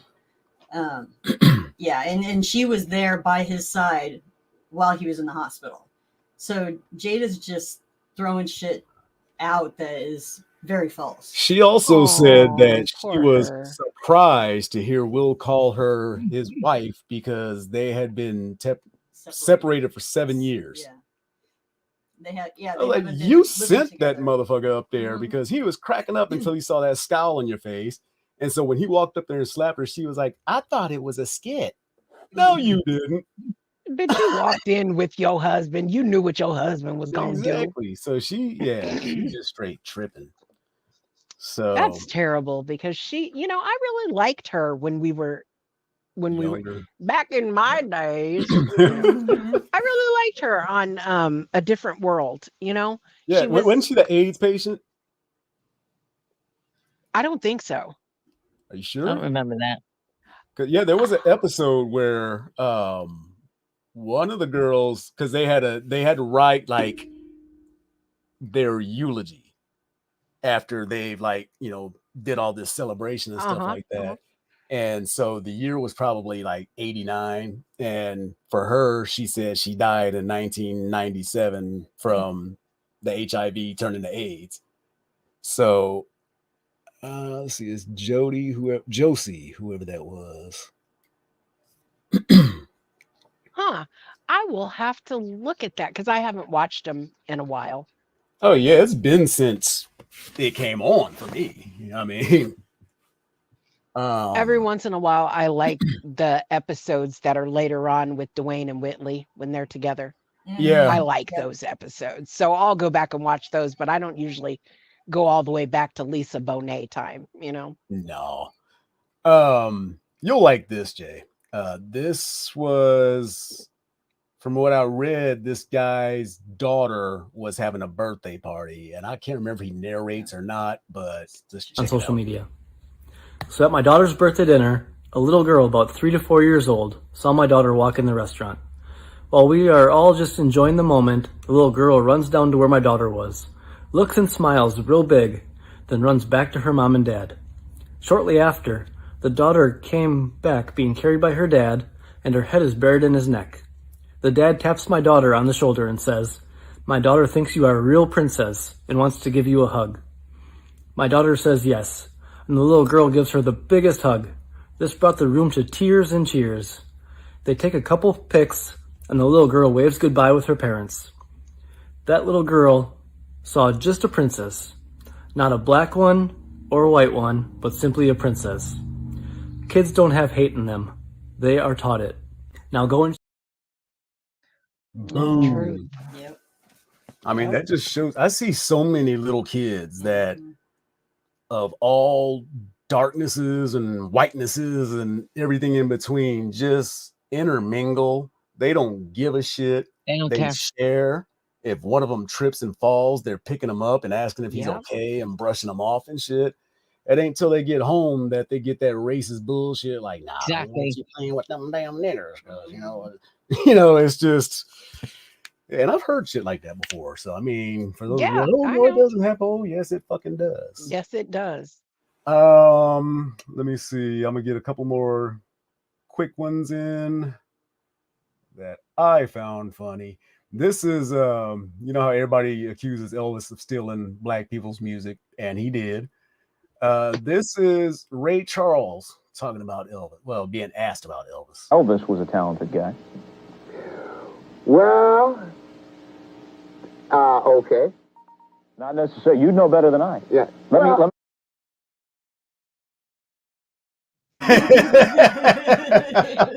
Yeah, and she was there by his side while he was in the hospital. So Jada's just throwing shit out that is very false. She also said that she was surprised to hear Will call her his wife because they had been separated for 7 years. Yeah. They had, yeah. Like, you sent that motherfucker up there because he was cracking up until he saw that scowl on your face. And so when he walked up there and slapped her, she was like, I thought it was a skit. No, you didn't. But you walked in with your husband. You knew what your husband was going to do. Exactly. So she's just straight tripping. So that's terrible because she, I really liked her when we were back in my days. I really liked her on A Different World, Yeah, wasn't she the AIDS patient? I don't think so. Are you sure? I don't remember that. Yeah, there was an episode where one of the girls, because they had to write like their eulogy after they've did all this celebration and stuff like that. And so the year was probably like 89. And for her, she said she died in 1997 from the HIV turning to AIDS. So let's see, it's Josie, whoever that was. I will have to look at that because I haven't watched them in a while. Oh yeah, it's been since it came on for me. You know what I mean? Every once in a while, I like the episodes that are later on with Dwayne and Whitley when they're together. Yeah, I like those episodes, so I'll go back and watch those. But I don't usually go all the way back to Lisa Bonet time. No. You'll like this, Jay. This was, from what I read, this guy's daughter was having a birthday party, and I can't remember if he narrates or not, but just check on it social out. media. So at my daughter's birthday dinner, a little girl about 3 to 4 years old saw my daughter walk in the restaurant. While we are all just enjoying the moment, the little girl runs down to where my daughter was, looks and smiles real big, then runs back to her mom and dad. Shortly after, the daughter came back being carried by her dad, and her head is buried in his neck. The dad taps my daughter on the shoulder and says, "My daughter thinks you are a real princess and wants to give you a hug." My daughter says yes, and the little girl gives her the biggest hug. This brought the room to tears and cheers. They take a couple pics, and the little girl waves goodbye with her parents. That little girl saw just a princess, not a black one or a white one, but simply a princess. Kids don't have hate in them. They are taught it. Now go and... Boom. Yep. I mean, that just shows, I see so many little kids that of all darknesses and whitenesses and everything in between just intermingle. They don't give a shit. They don't care. Share. If one of them trips and falls, they're picking him up and asking if he's okay and brushing him off and shit. It ain't till they get home that they get that racist bullshit. Like, nah, I don't want you playing with them damn niggers, it's just. And I've heard shit like that before. So I mean, for those it doesn't happen. Yes, it fucking does. Yes, it does. Let me see. I'm gonna get a couple more quick ones in that I found funny. This is how everybody accuses Elvis of stealing black people's music, and he did. This is Ray Charles talking about Elvis. Well, being asked about Elvis. Elvis was a talented guy. Well, Okay. Not necessarily. You know better than I. Yeah. Let me.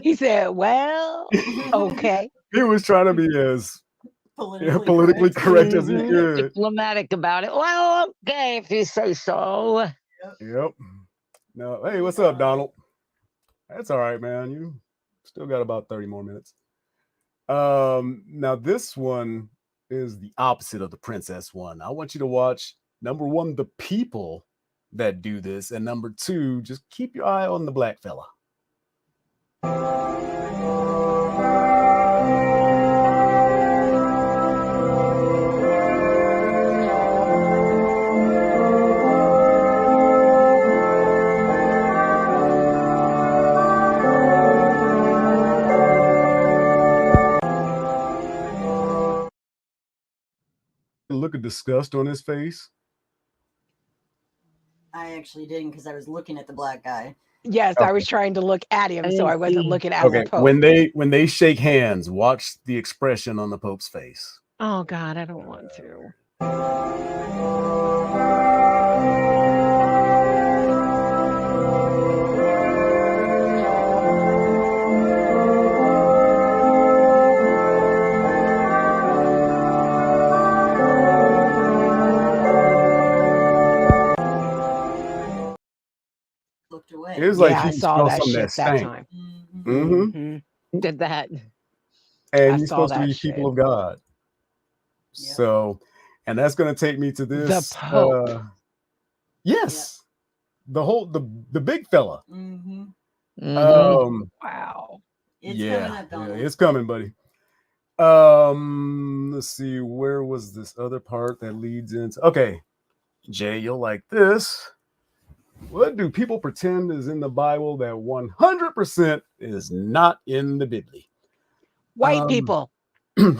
He said, well, okay. He was trying to be as politically correct as he could. Diplomatic about it. Well, okay, if you say so. Yep. No, hey, what's up, Donald? That's all right, man. You still got about 30 more minutes. Now this one is the opposite of the princess one. I want you to watch, number one, the people that do this, and number two, just keep your eye on the black fella. Look of disgust on his face. I actually didn't because I was looking at the black guy. Yes, Okay. I was trying to look at him, so I wasn't looking at Okay, the Pope. when they shake hands, watch the expression on the Pope's face. Oh God, I don't want to. Looked away. It was like Yeah, he I saw smelled that something shit that that stank. time. Mm-hmm. Did that. And I you're saw supposed to that be shit. people of God. Yep. So, and that's going to take me to this. The Pope. Yes, the big fella. Mm-hmm. Wow. It's yeah, coming up, Donald. it's coming, buddy. Let's see, where was this other part that leads into? Okay, Jay, you'll like this. What do people pretend is in the Bible that 100% is not in the Bible? White people. I'm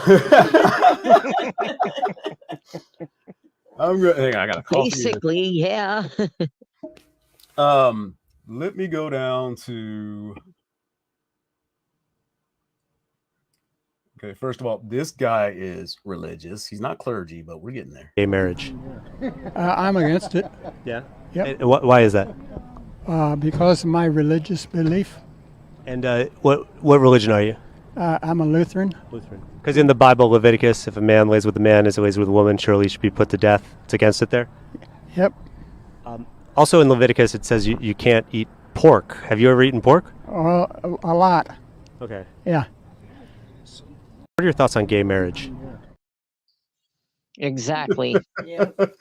good. Hang on, I got a coffee. Basically, yeah. Let me go down to. Okay, first of all, this guy is religious. He's not clergy, but we're getting there. Gay marriage. I'm against it. Yeah. Yep. And why is that? Because of my religious belief. And what religion are you? I'm a Lutheran. Lutheran. Because in the Bible, Leviticus, if a man lays with a man as he lays with a woman, surely he should be put to death. It's against it there. Yep. Also in Leviticus, it says you can't eat pork. Have you ever eaten pork? A lot. Okay. Yeah. What are your thoughts on gay marriage? Exactly. Yep.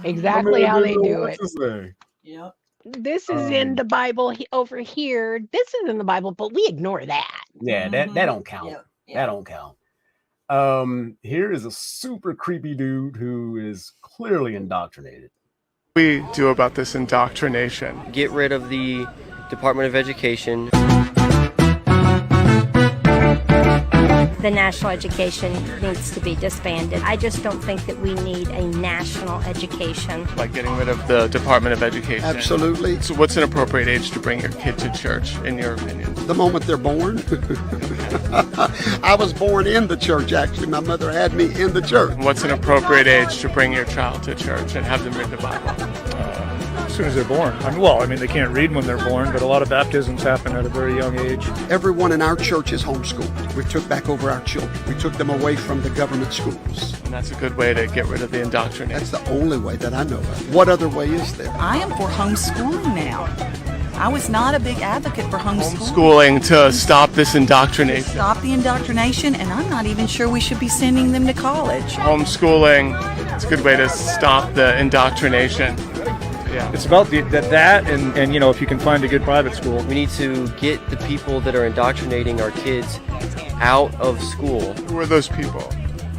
Exactly how they do What it. to say? Yep. This is in the Bible over here. This is in the Bible, but we ignore that. Yeah, that don't count. Yep. That don't count. Here is a super creepy dude who is clearly indoctrinated. We do about this indoctrination. Get rid of the Department of Education. The national education needs to be disbanded. I just don't think that we need a national education. Like getting rid of the Department of Education. Absolutely. So what's an appropriate age to bring your kid to church, in your opinion? The moment they're born. I was born in the church, actually. My mother had me in the church. What's an appropriate age to bring your child to church and have them read the Bible? As soon as they're born. I mean, they can't read when they're born, but a lot of baptisms happen at a very young age. Everyone in our church is homeschooled. We took back over our children. We took them away from the government schools. And that's a good way to get rid of the indoctrination. That's the only way that I know of. What other way is there? I am for homeschooling now. I was not a big advocate for homeschooling. Homeschooling to stop this indoctrination. Stop the indoctrination, and I'm not even sure we should be sending them to college. Homeschooling, it's a good way to stop the indoctrination. Yeah. It's about that and if you can find a good private school. We need to get the people that are indoctrinating our kids out of school. Who are those people?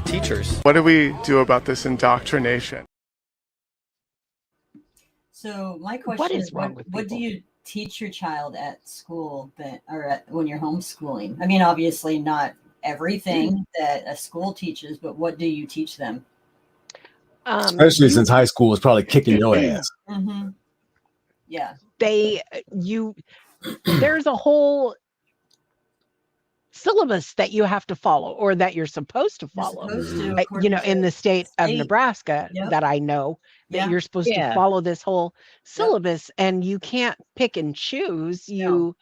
Teachers. What do we do about this indoctrination? So my question is, what do you teach your child at school when you're homeschooling? I mean, obviously not everything that a school teaches, but what do you teach them? Especially since high school is probably kicking your ass. Mm-hmm. Yeah. There's a whole syllabus that you have to follow or that you're supposed to follow. You know, in the state of Nebraska that I know that you're supposed to follow this whole syllabus and you can't pick and choose. You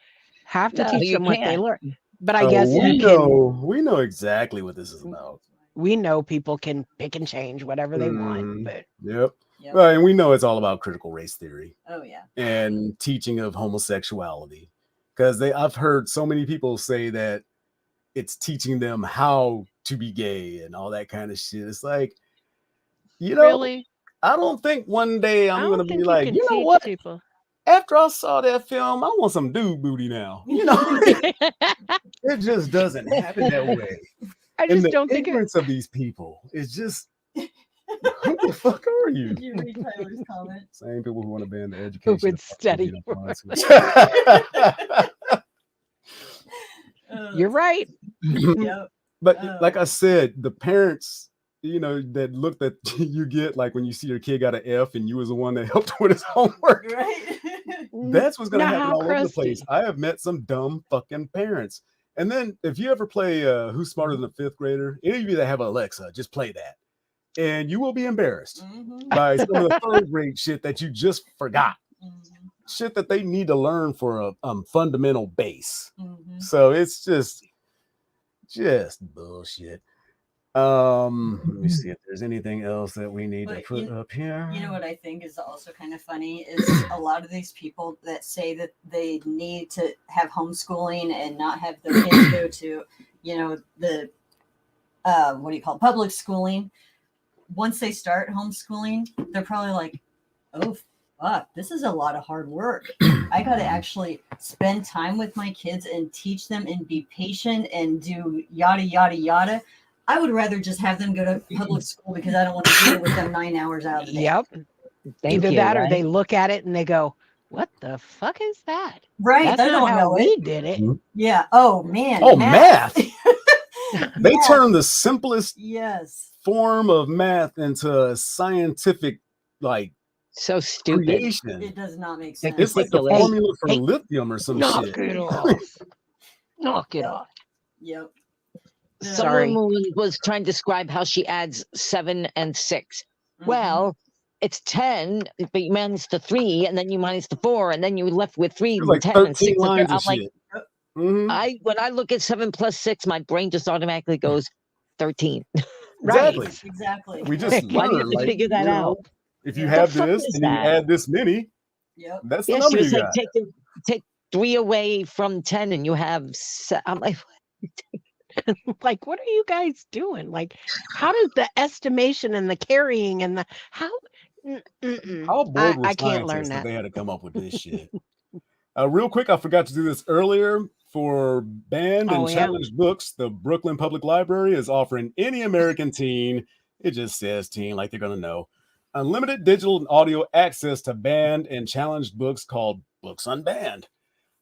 have to teach them what they learn. But I guess we know exactly what this is about. We know people can pick and change whatever they want. But Yep. Well, and we know it's all about critical race theory. Oh yeah. And teaching of homosexuality. Because I've heard so many people say that it's teaching them how to be gay and all that kind of shit. It's like, you know, really? I don't think one day I'm going to be like, you know teach what? People. After I saw that film, I want some dude booty now. You know, it just doesn't happen that way. I just don't think ignorance of these people is just, who the fuck are you? Did you read Tyler's comment? Same people who want to ban the education. Who would study. You're right. But like I said, the parents, you know, that look that you get, like when you see your kid got an F and you was the one that helped with his homework. Right. That's what's going to happen all over the crusty. place. I have met some dumb fucking parents. And then if you ever play Who's Smarter Than a Fifth Grader, any of you that have an Alexa, just play that. And you will be embarrassed by some of the third grade shit that you just forgot. Shit that they need to learn for a fundamental base. So it's just bullshit. Let me see if there's anything else that we need to put up here. You know what I think is also kind of funny is a lot of these people that say that they need to have homeschooling and not have their kids go to, you know, the public schooling. Once they start homeschooling, they're probably like, oh fuck, this is a lot of hard work. I got to actually spend time with my kids and teach them and be patient and do yada, yada, yada. I would rather just have them go to public school because I don't want to deal with them 9 hours out of the day. Yep. Either that or they look at it and they go, what the fuck is that? Right. That's They not don't how know we it. did it. Yeah. Oh, man. Oh, math. They turn the simplest form of math into a scientific, like, so stupid. creation. It does not make sense. It's like the formula for lithium or some knock shit. it off. Knock it off. Yep. Someone was trying to describe how she adds 7 and 6. Well, it's 10, but you minus the 3, and then you minus the 4, and then you're left with 3, Like 10, and 6. lines I'm of like, shit. when I look at 7 plus 6, my brain just automatically goes 13. Exactly. Exactly. We just Why do you learn, have to figure that out? If you What have the fuck this is and you that? add this many, that's the Yes, number you you say got. take 3 away from 10, and you have. I'm like, Like, what are you guys doing? Like, how does the estimation and the carrying and the how? How bored were I can't learn scientists that. they had to come up with this shit? Real quick, I forgot to do this earlier. For banned and challenged books, the Brooklyn Public Library is offering any American teen, it just says teen like they're going to know, unlimited digital and audio access to banned and challenged books called Books Unbanned.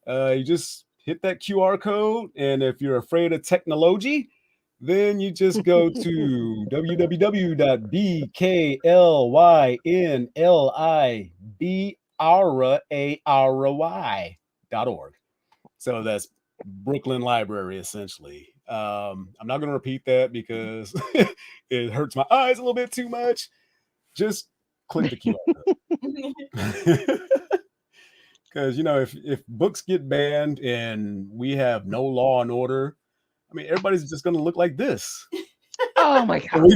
You just hit that QR code, and if you're afraid of technology, then you just go to www.bklibary.org. So that's Brooklyn Library, essentially. I'm not going to repeat that because it hurts my eyes a little bit too much. Just click the QR code. Because, you know, if books get banned and we have no law and order, I mean, everybody's just going to look like this. Oh, my God.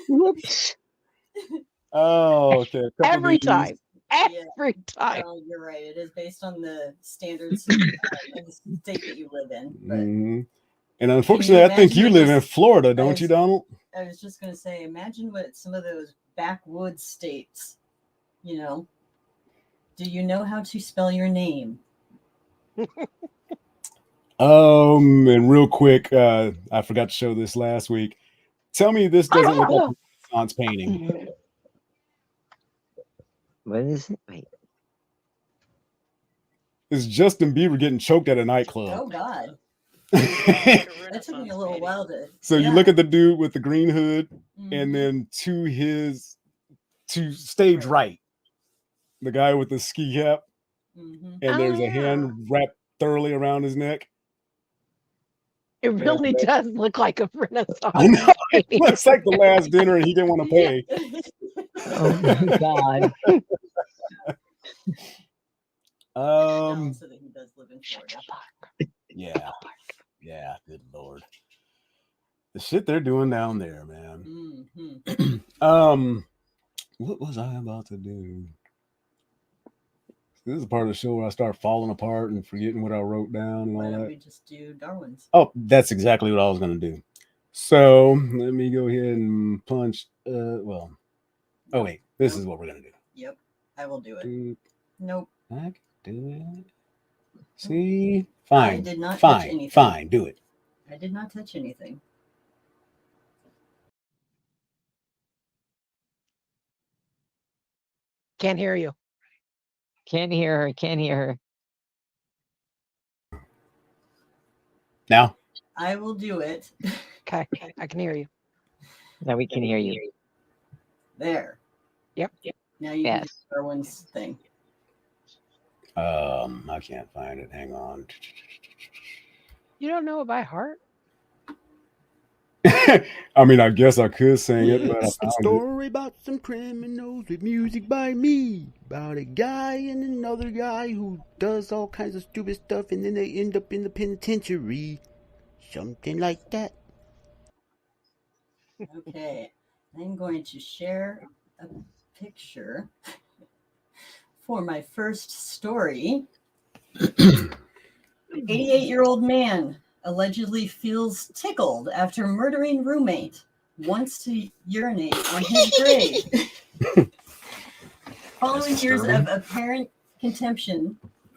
Whoops. Oh, okay. Every time. Every time. Oh, you're right. It is based on the standards in the state that you live in. But And unfortunately, I think you live in Florida, don't you, Donald? I was just going to say, imagine what some of those backwoods states, you know, do you know how to spell your name? And real quick, I forgot to show this last week. Tell me this doesn't look like a Renaissance painting. What is it? Wait. It's Justin Bieber getting choked at a nightclub. Oh, God. That took me a little while to. So you look at the dude with the green hood, and then to stage right, the guy with the ski cap, Mm-hmm. and there's a hand wrapped thoroughly around his neck. It really does look like a Renaissance. I know. It painting. looks like the last dinner, and he didn't want to pay. Oh my God. So that he does live in Florida. Yeah. Yeah, good Lord. The shit they're doing down there, man. Mm-hmm. What was I about to do? This is a part of the show where I start falling apart and forgetting what I wrote down and Why all don't that. we just do Darwin's? Oh, that's exactly what I was going to do. So let me go ahead and punch. Oh wait, this is what we're going to do. Yep, I will do it. Nope. I can do it. See? Fine. I did not touch anything. Fine. Do it. I did not touch anything. Can't hear you. Can't hear her. Can't hear her. Now? I will do it. Okay, I can hear you. Now we can hear you. There. Yep. Now you can do Darwin's thing. I can't find it. Hang on. You don't know it by heart? I mean, I guess I could sing it, but It's a story about some criminals with music by me. About a guy and another guy who does all kinds of stupid stuff and then they end up in the penitentiary. Something like that. Okay. I'm going to share a picture for my first story. 88-year-old man allegedly feels tickled after murdering roommate, wants to urinate on his grave. Following years of apparent contempt, an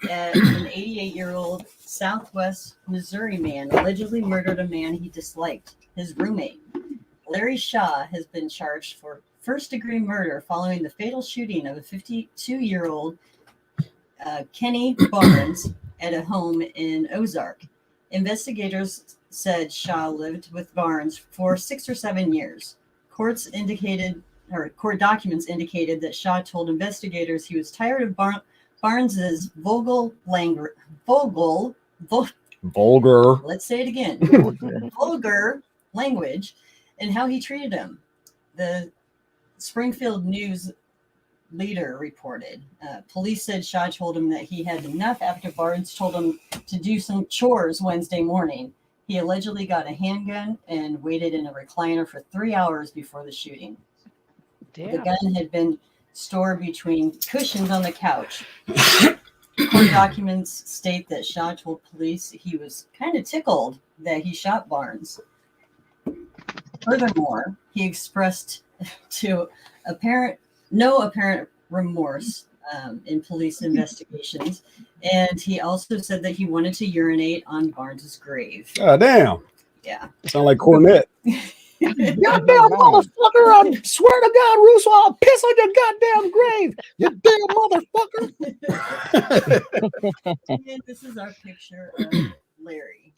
88-year-old Southwest Missouri man allegedly murdered a man he disliked, his roommate. Larry Shaw has been charged for first-degree murder following the fatal shooting of a 52-year-old Kenny Barnes at a home in Ozark. Investigators said Shaw lived with Barnes for 6 or 7 years. Court documents indicated that Shaw told investigators he was tired of Barnes's vulgar. Let's say it again. Vulgar language and how he treated him. The Springfield News Leader reported. Police said Shaw told him that he had enough after Barnes told him to do some chores Wednesday morning. He allegedly got a handgun and waited in a recliner for 3 hours before the shooting. Damn. The gun had been stored between cushions on the couch. Court documents state that Shaw told police he was kind of tickled that he shot Barnes. Furthermore, he expressed no apparent remorse in police investigations, and he also said that he wanted to urinate on Barnes's grave. God damn. Yeah. Sound like Cornette. Goddamn motherfucker, I swear to God, Russo, I'll piss on your goddamn grave. You damn motherfucker. And this is our picture of Larry.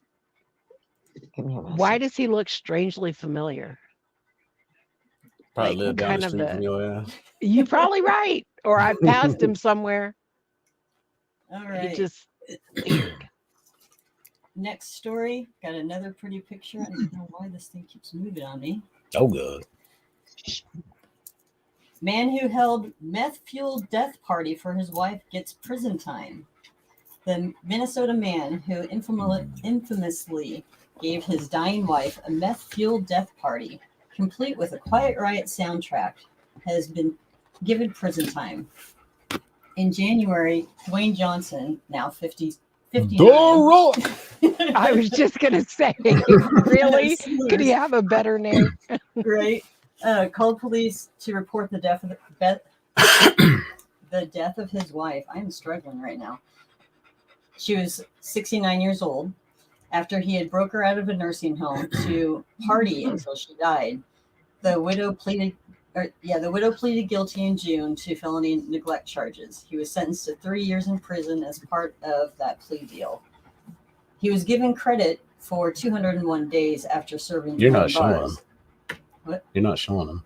Why does he look strangely familiar? Probably Like, live down kind the of street the- from your ass. You're probably right. Or I passed him somewhere. All right. He just Next story. Got another pretty picture. I don't know why this thing keeps moving on me. Oh, good. Man who held meth-fueled death party for his wife gets prison time. The Minnesota man who infamously gave his dying wife a meth-fueled death party, complete with a Quiet Riot soundtrack, has been given prison time. In January, Dwayne Johnson, now 59. I was just going to say, really? Could he have a better name? Right. Called police to report the death of his wife. I'm struggling right now. She was 69 years old. After he had broke her out of a nursing home to party until she died, the widow pleaded guilty in June to felony neglect charges. He was sentenced to 3 years in prison as part of that plea deal. He was given credit for 201 days after serving. You're not showing bars. them. What? You're not showing them.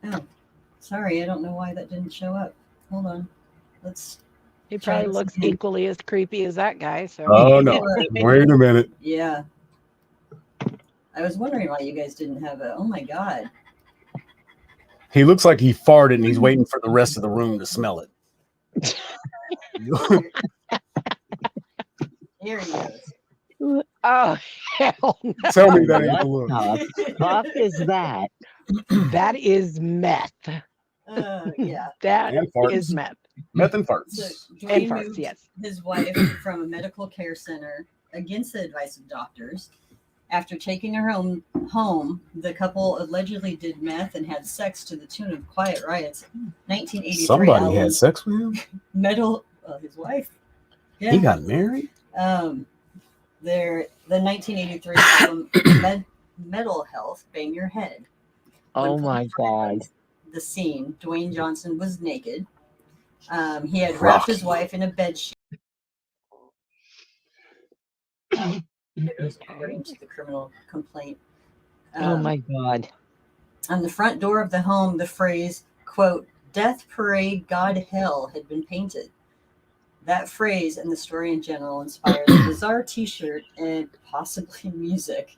Oh, sorry. I don't know why that didn't show up. Hold on. He probably looks equally as creepy as that guy. So. Oh no! Wait a minute. Yeah. I was wondering why you guys didn't have a. Oh my god. He looks like he farted and he's waiting for the rest of the room to smell it. Here he goes. Oh hell! No. Tell me that ain't the look. What the fuck is that? That is meth. Yeah. That And farts. is meth. Meth and farts. So And Dwayne farts, moved yes. his wife from a medical care center against the advice of doctors. After taking her home, the couple allegedly did meth and had sex to the tune of Quiet Riot's 1983 Somebody album, had sex with him. his wife. Yeah. He got married. The 1983 album Metal Health, Bang Your Head. Oh my god. The scene, Dwayne Johnson was naked. He had wrapped his wife in a bed sheet. According to the criminal complaint. Oh my god. On the front door of the home, the phrase, quote, "Death Parade, God Hell" had been painted. That phrase and the story in general inspired a bizarre t-shirt and possibly music.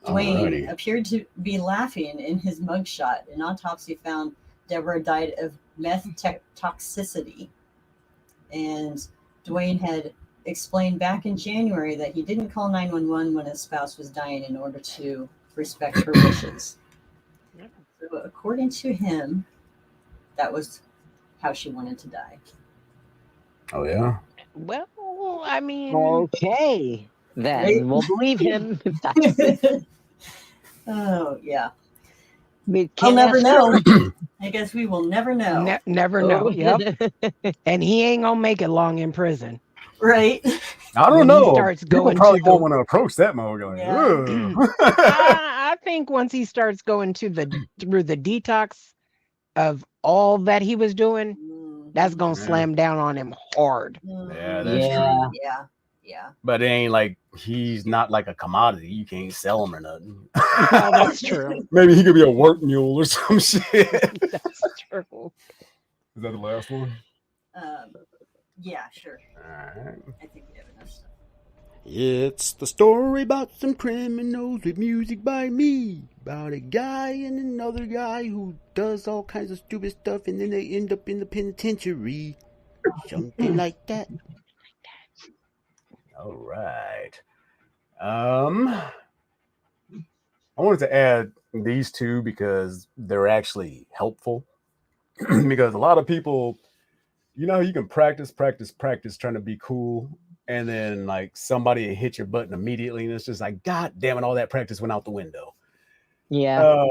Dwayne appeared to be laughing in his mugshot. An autopsy found Deborah died of meth toxicity. And Dwayne had explained back in January that he didn't call 911 when his spouse was dying in order to respect her wishes. So according to him, that was how she wanted to die. Oh yeah. Well, I mean. Okay. Then we'll believe him. Oh yeah. We'll never know. I guess we will never know. Never know. Yep. And he ain't gonna make it long in prison. Right. I don't When know. he starts People going probably to won't the- want to approach that mode. Going, I think once he starts going through the detox of all that he was doing, that's gonna slam down on him hard. Yeah, that's Yeah. true. Yeah. But it ain't like he's not like a commodity. You can't sell him or nothing. Oh, that's true. Maybe he could be a work mule or some shit. That's true. Is that the last one? Yeah, sure. Alright. I think we have enough stuff. It's the story about some criminals with music by me. About a guy and another guy who does all kinds of stupid stuff and then they end up in the penitentiary. Something like that. All right. I wanted to add these two because they're actually helpful. Because a lot of people, you know, you can practice trying to be cool, and then like somebody hit your button immediately, and it's just like, God damn it, all that practice went out the window. Yeah.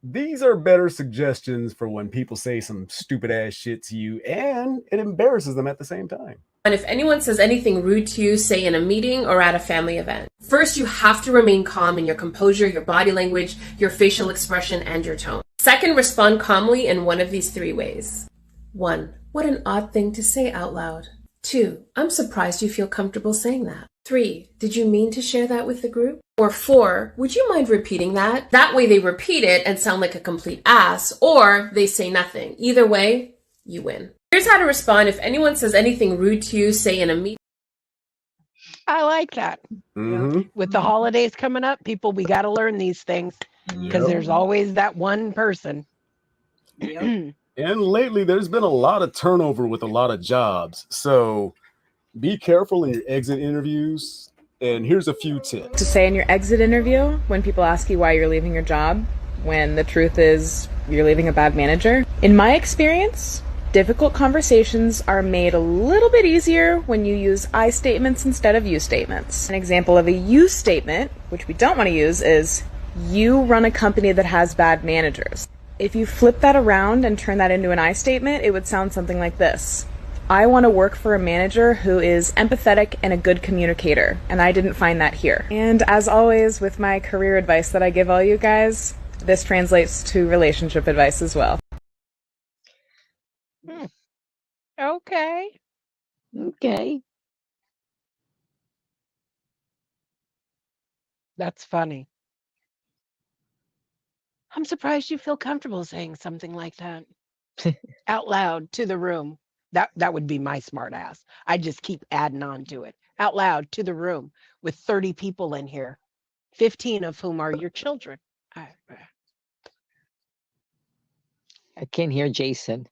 These are better suggestions for when people say some stupid ass shit to you, and it embarrasses them at the same time. And if anyone says anything rude to you, say in a meeting or at a family event, first you have to remain calm in your composure, your body language, your facial expression, and your tone. Second, respond calmly in one of these three ways. 1. What an odd thing to say out loud. 2. I'm surprised you feel comfortable saying that. 3. Did you mean to share that with the group? Or 4. Would you mind repeating that? That way they repeat it and sound like a complete ass, or they say nothing. Either way, you win. Here's how to respond if anyone says anything rude to you, say in a meeting. I like that. With the holidays coming up, people, we got to learn these things because there's always that one person. And lately, there's been a lot of turnover with a lot of jobs. So be careful in your exit interviews. And here's a few tips. To say in your exit interview, when people ask you why you're leaving your job, when the truth is you're leaving a bad manager. In my experience, difficult conversations are made a little bit easier when you use I statements instead of you statements. An example of a you statement, which we don't want to use, is you run a company that has bad managers. If you flip that around and turn that into an I statement, it would sound something like this. I want to work for a manager who is empathetic and a good communicator, and I didn't find that here. And as always, with my career advice that I give all you guys, this translates to relationship advice as well. Okay. That's funny. I'm surprised you feel comfortable saying something like that out loud to the room. That would be my smart ass. I just keep adding on to it out loud to the room with 30 people in here, 15 of whom are your children. I can't hear Jason.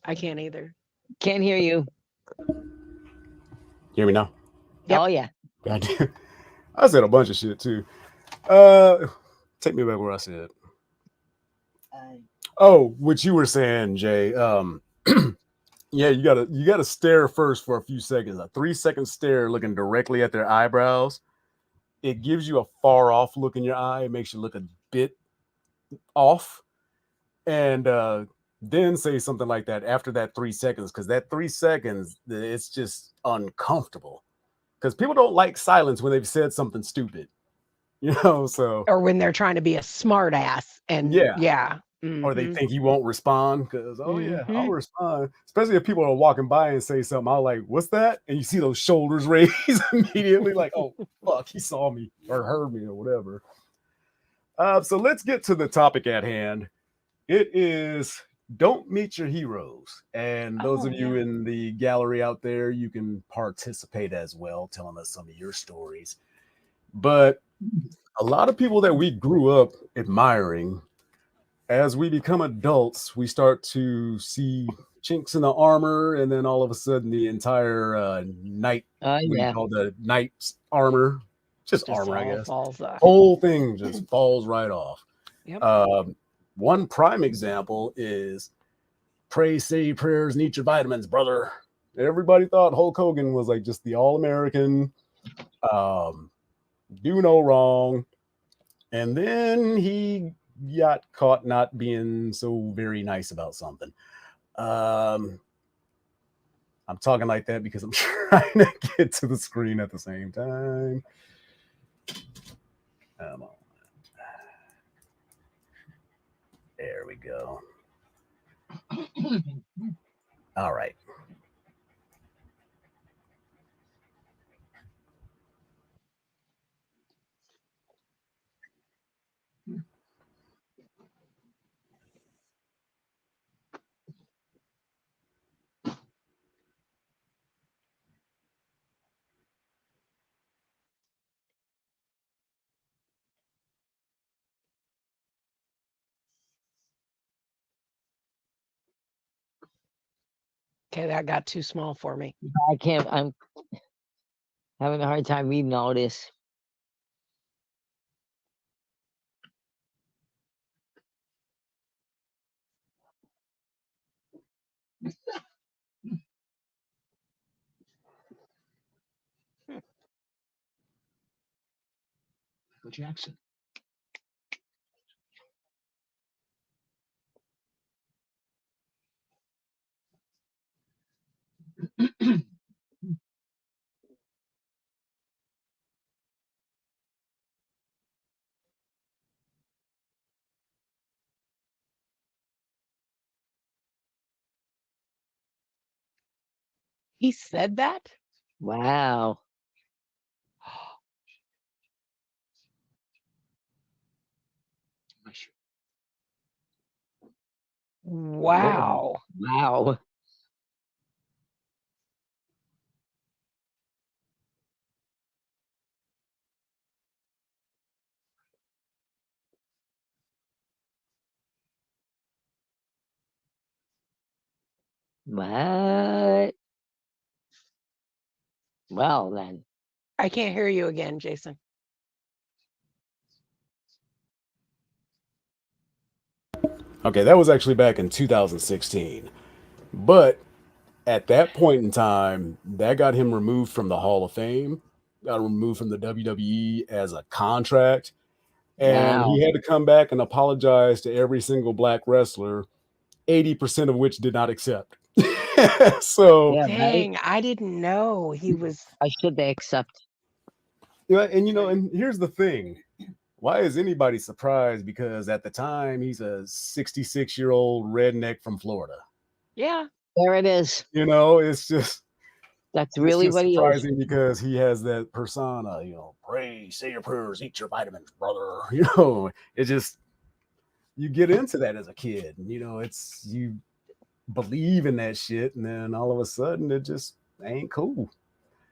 I can't either. Can't hear you. Hear me now? Yep. Oh yeah. I said a bunch of shit too. Take me back where I said. Oh, what you were saying, Jay. Yeah, you gotta stare first for a few seconds. A 3-second stare looking directly at their eyebrows. It gives you a far off look in your eye. It makes you look a bit off. And then say something like that after that 3 seconds, because that 3 seconds, it's just uncomfortable. Because people don't like silence when they've said something stupid. So or when they're trying to be a smart ass and yeah. Or they think you won't respond because, I'll respond. Especially if people are walking by and say something, I'll like, what's that? And you see those shoulders raised immediately, like, oh, fuck, he saw me or heard me or whatever. So let's get to the topic at hand. It is don't meet your heroes. And those of you in the gallery out there, you can participate as well, telling us some of your stories. But a lot of people that we grew up admiring, as we become adults, we start to see chinks in the armor, and then all of a sudden the entire knight, called the knight's armor, just armor, I guess. Falls off. Whole thing just falls right off. Yep. One prime example is pray, say your prayers, and eat your vitamins, brother. Everybody thought Hulk Hogan was like just the all-American, do no wrong. And then he got caught not being so very nice about something. I'm talking like that because I'm trying to get to the screen at the same time. Come on. There we go. All right. Okay, that got too small for me. I can't. I'm having a hard time reading all this. Michael Jackson. He said that? Wow. Wow. Wow. What? Well, then. I can't hear you again, Jason. Okay, that was actually back in 2016. But at that point in time, that got him removed from the Hall of Fame, got removed from the WWE as a contract. And he had to come back and apologize to every single black wrestler, 80% of which did not accept. So, dang, I didn't know he was. I should they accept? And here's the thing. Why is anybody surprised? Because at the time, he's a 66-year-old redneck from Florida. Yeah. There it is. It's just. That's really what he is. Surprising because he has that persona, pray, say your prayers, eat your vitamins, brother. It just, you get into that as a kid. It's you believe in that shit, and then all of a sudden it just ain't cool.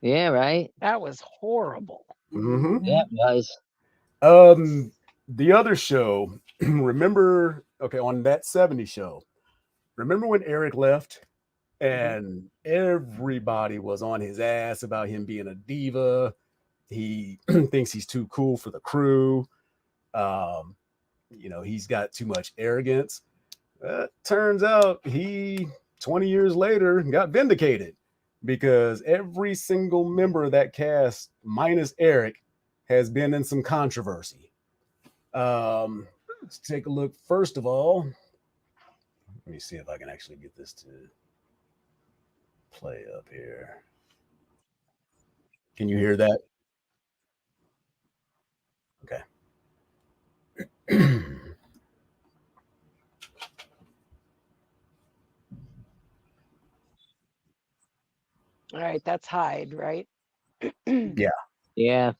Yeah, right. That was horrible. Mm-hmm. Yeah, it was. The other show, remember? Okay, on that '70s show, remember when Eric left, and everybody was on his ass about him being a diva. He thinks he's too cool for the crew. He's got too much arrogance. Turns out he, 20 years later, got vindicated because every single member of that cast, minus Eric, has been in some controversy. Let's take a look. First of all, let me see if I can actually get this to play up here. Can you hear that? Okay. All right, that's Hyde, right? Yeah. Yeah.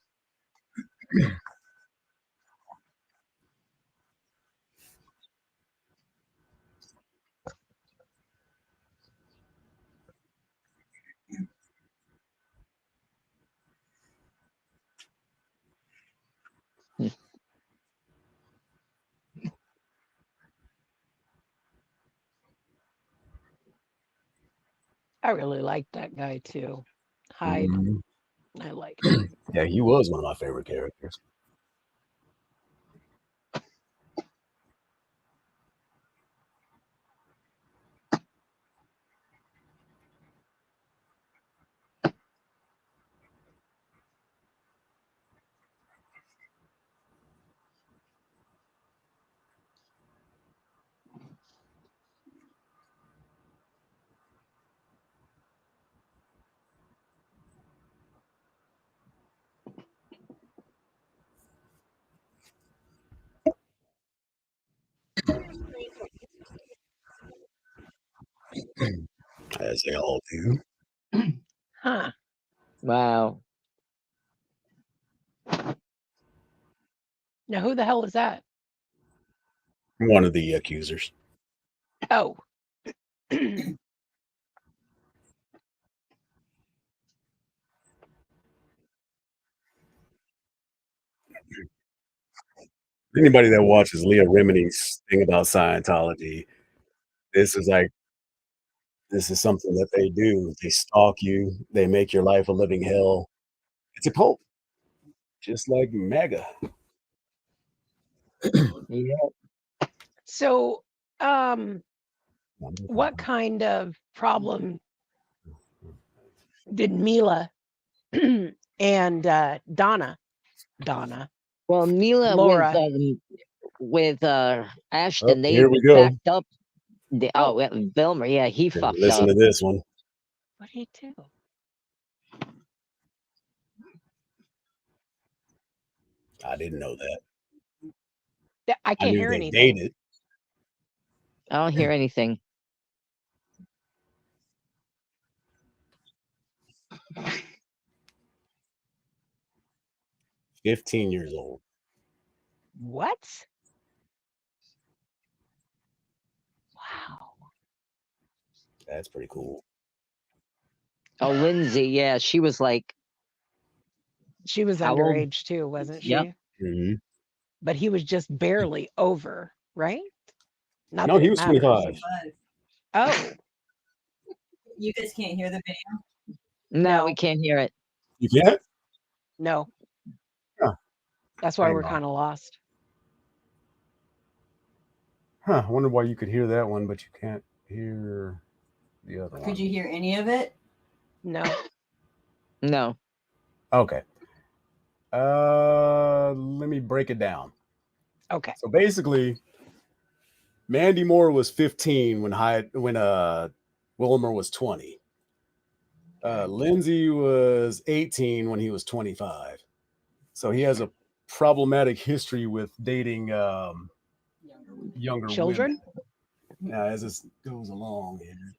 I really liked that guy too. Hyde. Mhm. I liked him. Yeah, he was one of my favorite characters. As they all do. Huh. Wow. Now, who the hell is that? One of the accusers. Oh. Anybody that watches Leah Remini's thing about Scientology, this is something that they do. They stalk you. They make your life a living hell. It's a cult, just like MAGA. Yeah. So, what kind of problem did Mila and Donna? Well, Mila Laura. with Ashton, they here we go. backed up. Vilmer, yeah, he fucked Listen up. to this one. What did he do? I didn't know that. I can't knew hear they anything. dated. I don't hear anything. "15 years old." What? Wow. That's pretty cool. Oh, Lindsay, yeah, she was like. She was How old? underage too, wasn't she? Yep. Mm-hmm. But he was just barely over, right? Not No, that he it was matters. 25. Oh, You guys can't hear the video? No, we can't hear it. You can't? no. Huh. That's why Hang we're on. kind of lost. Huh. I wonder why you could hear that one, but you can't hear the other one. Could you hear any of it? No. No. Okay. Let me break it down. Okay. So basically, Mandy Moore was 15 when Wilmer was 20. Lindsay was 18 when he was 25. So he has a problematic history with dating younger Children? women. Now, as this goes along here,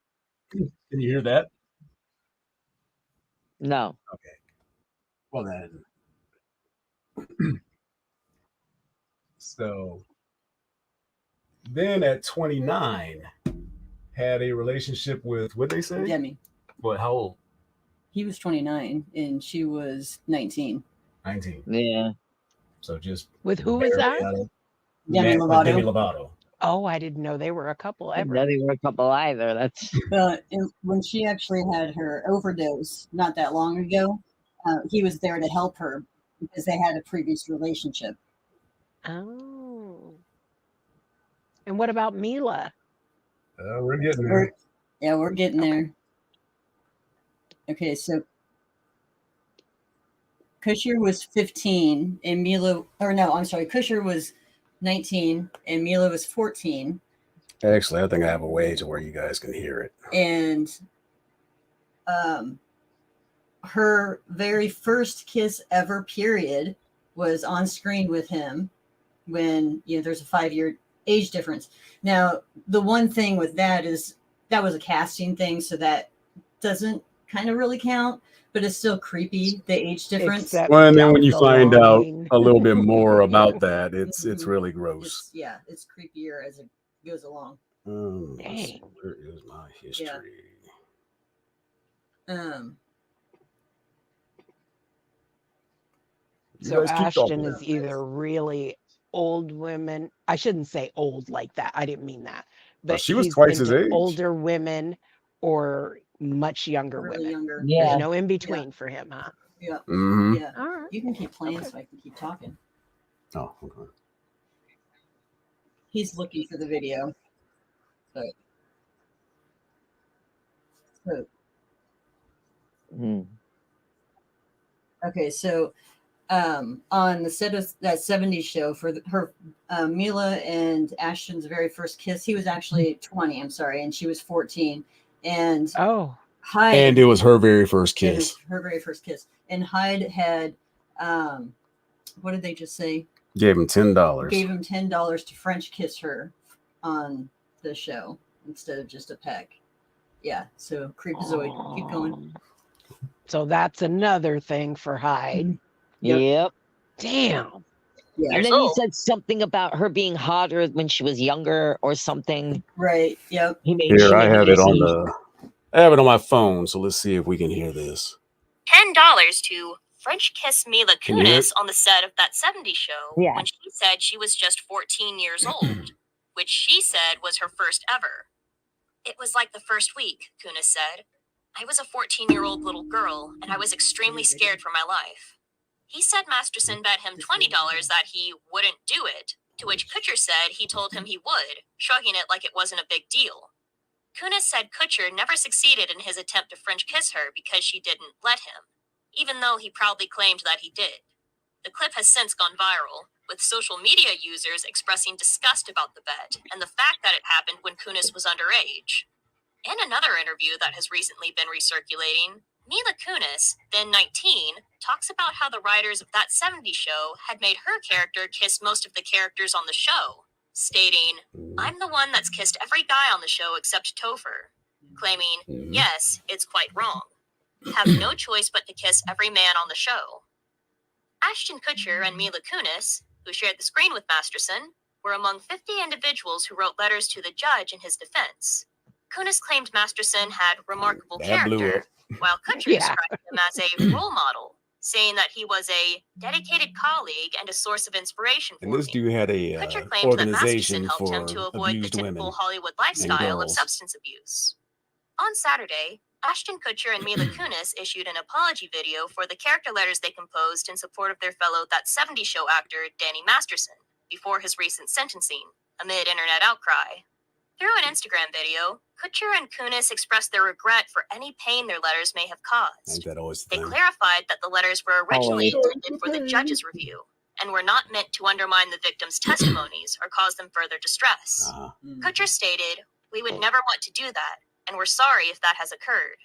can you hear that? No. Okay. Well then, so then at 29, had a relationship with, what'd they say? Demi. What, how old? He was 29 and she was 19. 19. Yeah. So just With who was that? Demi Lovato. Demi Lovato. Oh, I didn't know they were a couple I ever. didn't know they were a couple either. That's When she actually had her overdose not that long ago, he was there to help her because they had a previous relationship. Oh. And what about Mila? We're getting there. We're getting there. Okay, so Kusher was 15 and Kusher was 19 and Mila was 14. Actually, I think I have a way to where you guys can hear it. And her very first kiss ever, period, was on screen with him when, there's a 5-year age difference. Now, the one thing with that is that was a casting thing, so that doesn't kind of really count, but it's still creepy, the age difference. Well, and then when you find out a little bit more about that, it's really gross. It's creepier as it goes along. Dang. Where is my history? So Ashton is either really old women. I shouldn't say old like that. I didn't mean that. But she was he's twice his into age. older women or much younger women. Younger. Yeah. There's no in between for him, huh? Yeah. Mm-hmm. Yeah. All right. You can keep playing so I can keep talking. Oh, okay. He's looking for the video. Okay, so on the set of that 70s show for her, Mila and Ashton's very first kiss, he was actually 20, I'm sorry, and she was 14. And Hyde, and it was her very first it was kiss. her very first kiss. And Hyde had, what did they just say? Gave him $10. Gave him $10 to French kiss her on the show instead of just a peck. Yeah, so creepazoid. Keep going. So that's another thing for Hyde. Yep. Damn. Yeah. And then he said something about her being hotter when she was younger or something. Right. Yep. Here, I have it on my phone, so let's see if we can hear this. $10 to French kiss Mila Can you hear Kunis on the set of that 70s show when she said she was just 14 years old, which she said was her first ever. It was like the first week, Kunis said. I was a 14-year-old little girl, and I was extremely scared for my life. He said Masterson bet him $20 that he wouldn't do it, to which Kutcher said he told him he would, shrugging it like it wasn't a big deal. Kunis said Kutcher never succeeded in his attempt to French kiss her because she didn't let him, even though he proudly claimed that he did. The clip has since gone viral, with social media users expressing disgust about the bet and the fact that it happened when Kunis was underage. In another interview that has recently been recirculating, Mila Kunis, then 19, talks about how the writers of that 70s show had made her character kiss most of the characters on the show, stating, I'm the one that's kissed every guy on the show except Topher, claiming, yes, it's quite wrong. Have no choice but to kiss every man on the show. Ashton Kutcher and Mila Kunis, who shared the screen with Masterson, were among 50 individuals who wrote letters to the judge in his defense. Kunis claimed Masterson had remarkable character, while Kutcher described him as a role model, saying that he was a dedicated colleague and a source of inspiration for And this dude had a Kutcher claimed that Masterson organization helped for him to avoid the abused women typical Hollywood and lifestyle of girls. substance abuse. On Saturday, Ashton Kutcher and Mila Kunis issued an apology video for the character letters they composed in support of their fellow That 70s Show actor Danny Masterson before his recent sentencing, amid internet outcry. Through an Instagram video, Kutcher and Kunis expressed their regret for any pain their letters may have caused. Ain't that always the They thing? clarified that the letters were originally intended for the judge's review and were not meant to undermine the victims' testimonies or cause them further distress. Kutcher stated, "We would never want to do that, and we're sorry if that has occurred."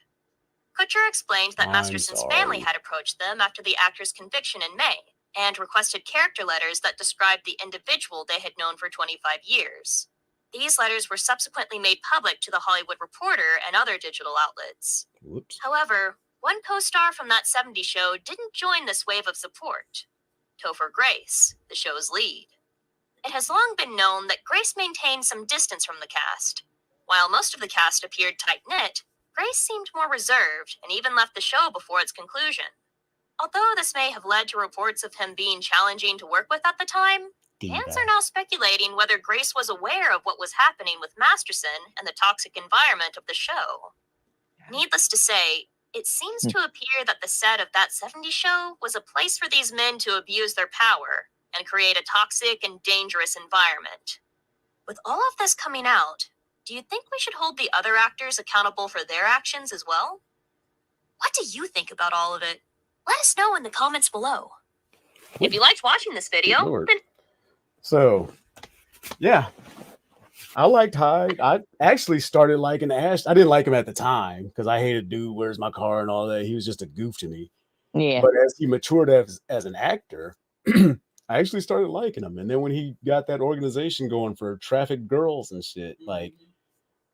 Kutcher explained that I'm Masterson's sorry. family had approached them after the actor's conviction in May and requested character letters that described the individual they had known for 25 years. These letters were subsequently made public to The Hollywood Reporter and other digital outlets. Whoops. However, one co-star from That 70s Show didn't join this wave of support. Topher Grace, the show's lead. It has long been known that Grace maintained some distance from the cast. While most of the cast appeared tight-knit, Grace seemed more reserved and even left the show before its conclusion. Although this may have led to reports of him being challenging to work with at the time, fans are now speculating whether Grace was aware of what was happening with Masterson and the toxic environment of the show. Needless to say, it seems to appear that the set of That 70s Show was a place for these men to abuse their power and create a toxic and dangerous environment. With all of this coming out, do you think we should hold the other actors accountable for their actions as well? What do you think about all of it? Let us know in the comments below. If you liked watching this video, then... So, yeah. I liked Hyde. I actually started liking Ash. I didn't like him at the time because I hated Dude, Where's My Car and all that. He was just a goof to me. Yeah. But as he matured as an actor, I actually started liking him. And then when he got that organization going for trafficked girls and shit, like,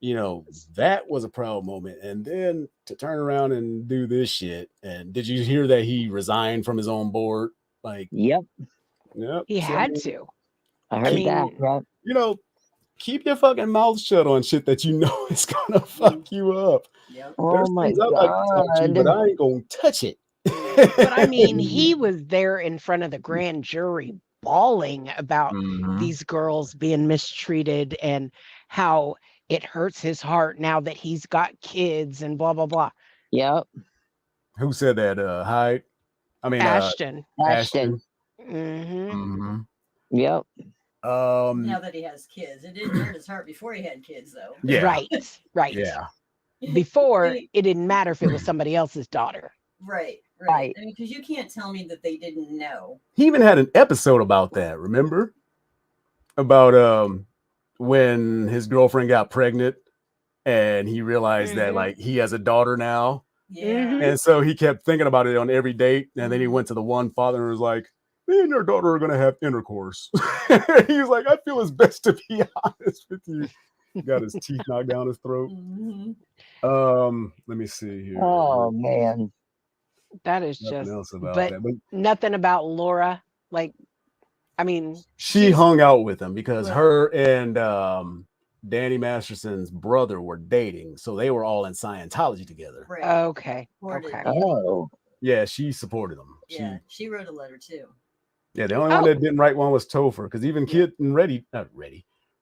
you know, that was a proud moment. And then to turn around and do this shit. And did you hear that he resigned from his own board? Like, yep. He had to. I heard that. Right? You know, keep your fucking mouth shut on shit that you know is gonna fuck you up. Oh my God. But I ain't gonna touch it. But I mean, he was there in front of the grand jury bawling about these girls being mistreated and how it hurts his heart now that he's got kids and blah, blah, blah. Yep. Who said that? Hyde? I mean, Ashton. Ashton. Yep. Now that he has kids, it didn't hurt his heart before he had kids, though. Yeah. Right. Yeah. Before, it didn't matter if it was somebody else's daughter. Right. Right. I mean, because you can't tell me that they didn't know. He even had an episode about that, remember? About when his girlfriend got pregnant and he realized that like he has a daughter now. Yeah. And so he kept thinking about it on every date. And then he went to the one father and was like, me and your daughter are gonna have intercourse. He was like, I feel it's best to be honest with you. He got his teeth knocked down his throat. Let me see here. Oh man. That is Nothing just else about but that, but nothing about Laura. Like, I mean, she hung out with him because her and Danny Masterson's brother were dating, so they were all in Scientology together. okay. Oh. Yeah, she supported them. Yeah, she wrote a letter too. Yeah, the only one that didn't write one was Topher, because even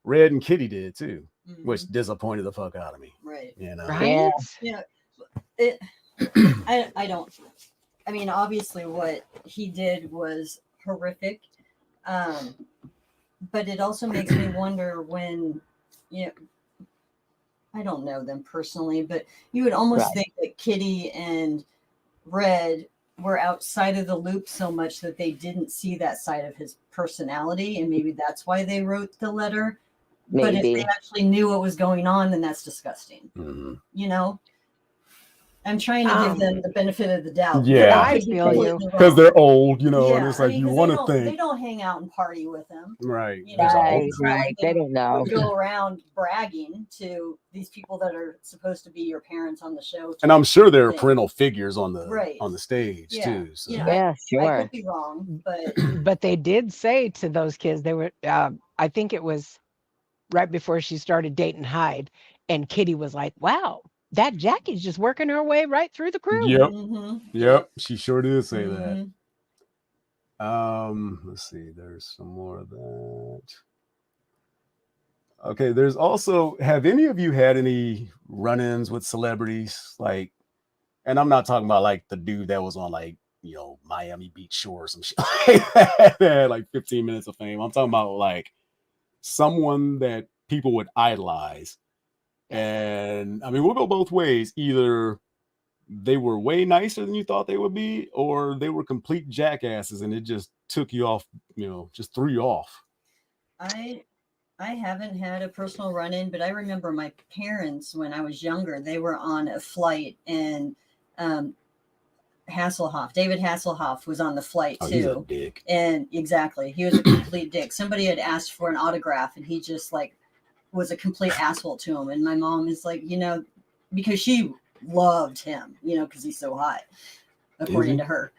Red and Kitty did too, which disappointed the fuck out of me. Right. You know. Right. Yeah. I don't. I mean, obviously, what he did was horrific, but it also makes me wonder when, you know, I don't know them personally, but you would almost think that Kitty and Red were outside of the loop so much that they didn't see that side of his personality, and maybe that's why they wrote the letter. But if they actually knew what was going on, then that's disgusting. You know, I'm trying to give them the benefit of the doubt. Yeah, I feel you because they're old, you know, Yeah, and it's I like mean, you 'cause want they to don't- they think, don't hang out and party with him. right? You know, Right. They don't know. go around bragging to these people that are supposed to be your parents on the show. And I'm sure there are Thing. parental figures on the Right. stage Yeah. too. So. You know, Yeah, I sure. could be wrong, but But they did say to those kids, they were, I think it was right before she started dating Hyde, and Kitty was like, wow, that Jackie's just working her way right through the crew. Yep. Mhm. Yep. She sure did say Mhm. that. Let's see. There's some more of that. Okay. There's also, have any of you had any run-ins with celebrities? Like, and I'm not talking about like the dude that was on like, you know, Miami Beach Shore or some shit like that, that had like 15 minutes of fame. I'm talking about like someone that people would idolize. And I mean, we'll go both ways. Either they were way nicer than you thought they would be, or they were complete jackasses and it just took you off, you know, just threw you off. I haven't had a personal run-in, but I remember my parents when I was younger, they were on a flight and Hasselhoff, David Hasselhoff was on the flight too. He's a dick. And exactly, he was a complete dick. Somebody had asked for an autograph and he just like was a complete asshole to him. And my mom is like, you know, because she loved him, you know, because he's so hot. according to her.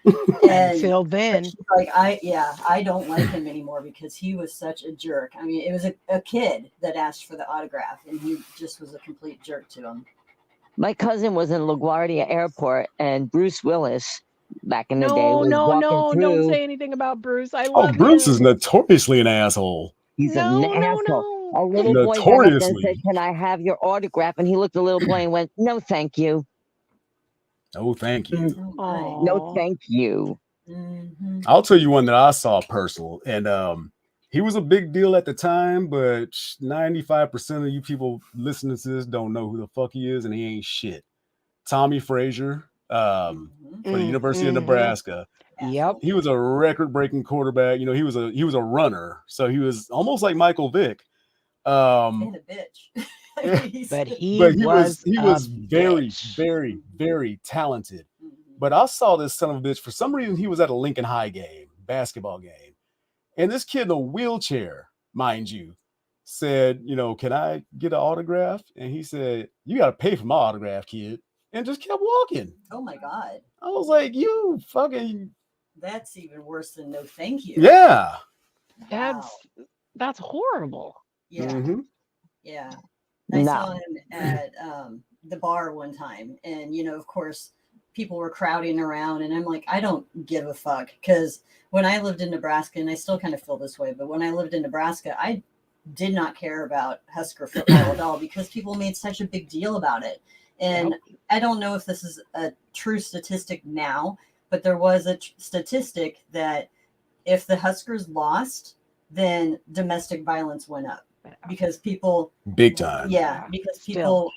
Until then, she's like, I don't like him anymore because he was such a jerk. I mean, it was a kid that asked for the autograph, and he just was a complete jerk to him. My cousin was in LaGuardia Airport, and Bruce Willis, back in the day, no, was walking don't through. say anything about Bruce. I Oh, love Bruce him. is notoriously an asshole. He's No, an no, asshole. no. A little boy ran up there and Notoriously. said, "Can I have your autograph?" And he looked at the little boy and went, "No, thank you. Oh, thank you. No, thank you." I'll tell you one that I saw personal, and he was a big deal at the time, but 95% of you people listening to this don't know who the fuck he is, and he ain't shit. Tommy Frazier, for the University of Nebraska. Yep. He was a record-breaking quarterback. You know, he was a runner, so he was almost like Michael Vick. And a bitch. But he was very, very, very talented. But I saw this son of a bitch. For some reason, he was at a Lincoln High game, basketball game. And this kid in a wheelchair, mind you, said, you know, can I get an autograph? And he said, you got to pay for my autograph, kid. And just kept walking. Oh, my God. I was like, you fucking... That's even worse than no thank you. Yeah. That's horrible. Yeah. Yeah. I saw him at the bar one time. And, you know, of course, people were crowding around. And I'm like, I don't give a fuck. Because when I lived in Nebraska, and I still kind of feel this way, but when I lived in Nebraska, I did not care about Husker football at all because people made such a big deal about it. And I don't know if this is a true statistic now, but there was a statistic that if the Huskers lost, then domestic violence went up because people big time. Yeah, because people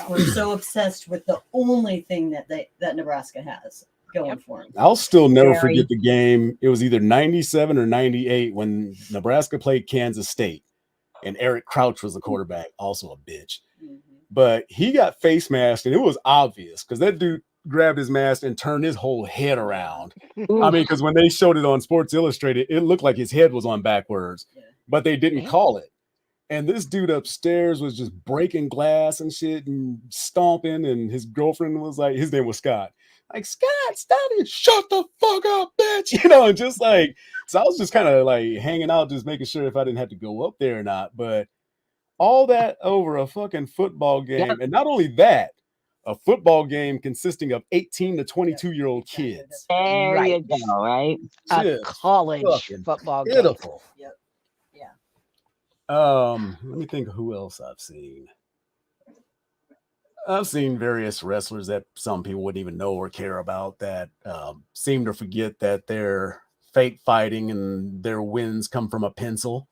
were so obsessed with the only thing that Nebraska has going for them. I'll still never forget the game. It was either 97 or 98 when Nebraska played Kansas State, and Eric Crouch was the quarterback, also a bitch. But he got face masked, and it was obvious because that dude grabbed his mask and turned his whole head around. I mean, because when they showed it on Sports Illustrated, it looked like his head was on backwards, but they didn't call it. And this dude upstairs was just breaking glass and shit and stomping. And his girlfriend was like, his name was Scott. Like, Scott, stop it. Shut the fuck up, bitch. You know, and just like, so I was just kind of like hanging out, just making sure if I didn't have to go up there or not. But all that over a fucking football game. Yep. And not only that, a football game consisting of 18 to 22-year-old kids. There you go, right? A college football game. Beautiful. Yep. Let me think of who else I've seen. I've seen various wrestlers that some people wouldn't even know or care about that seem to forget that they're fake fighting and their wins come from a pencil.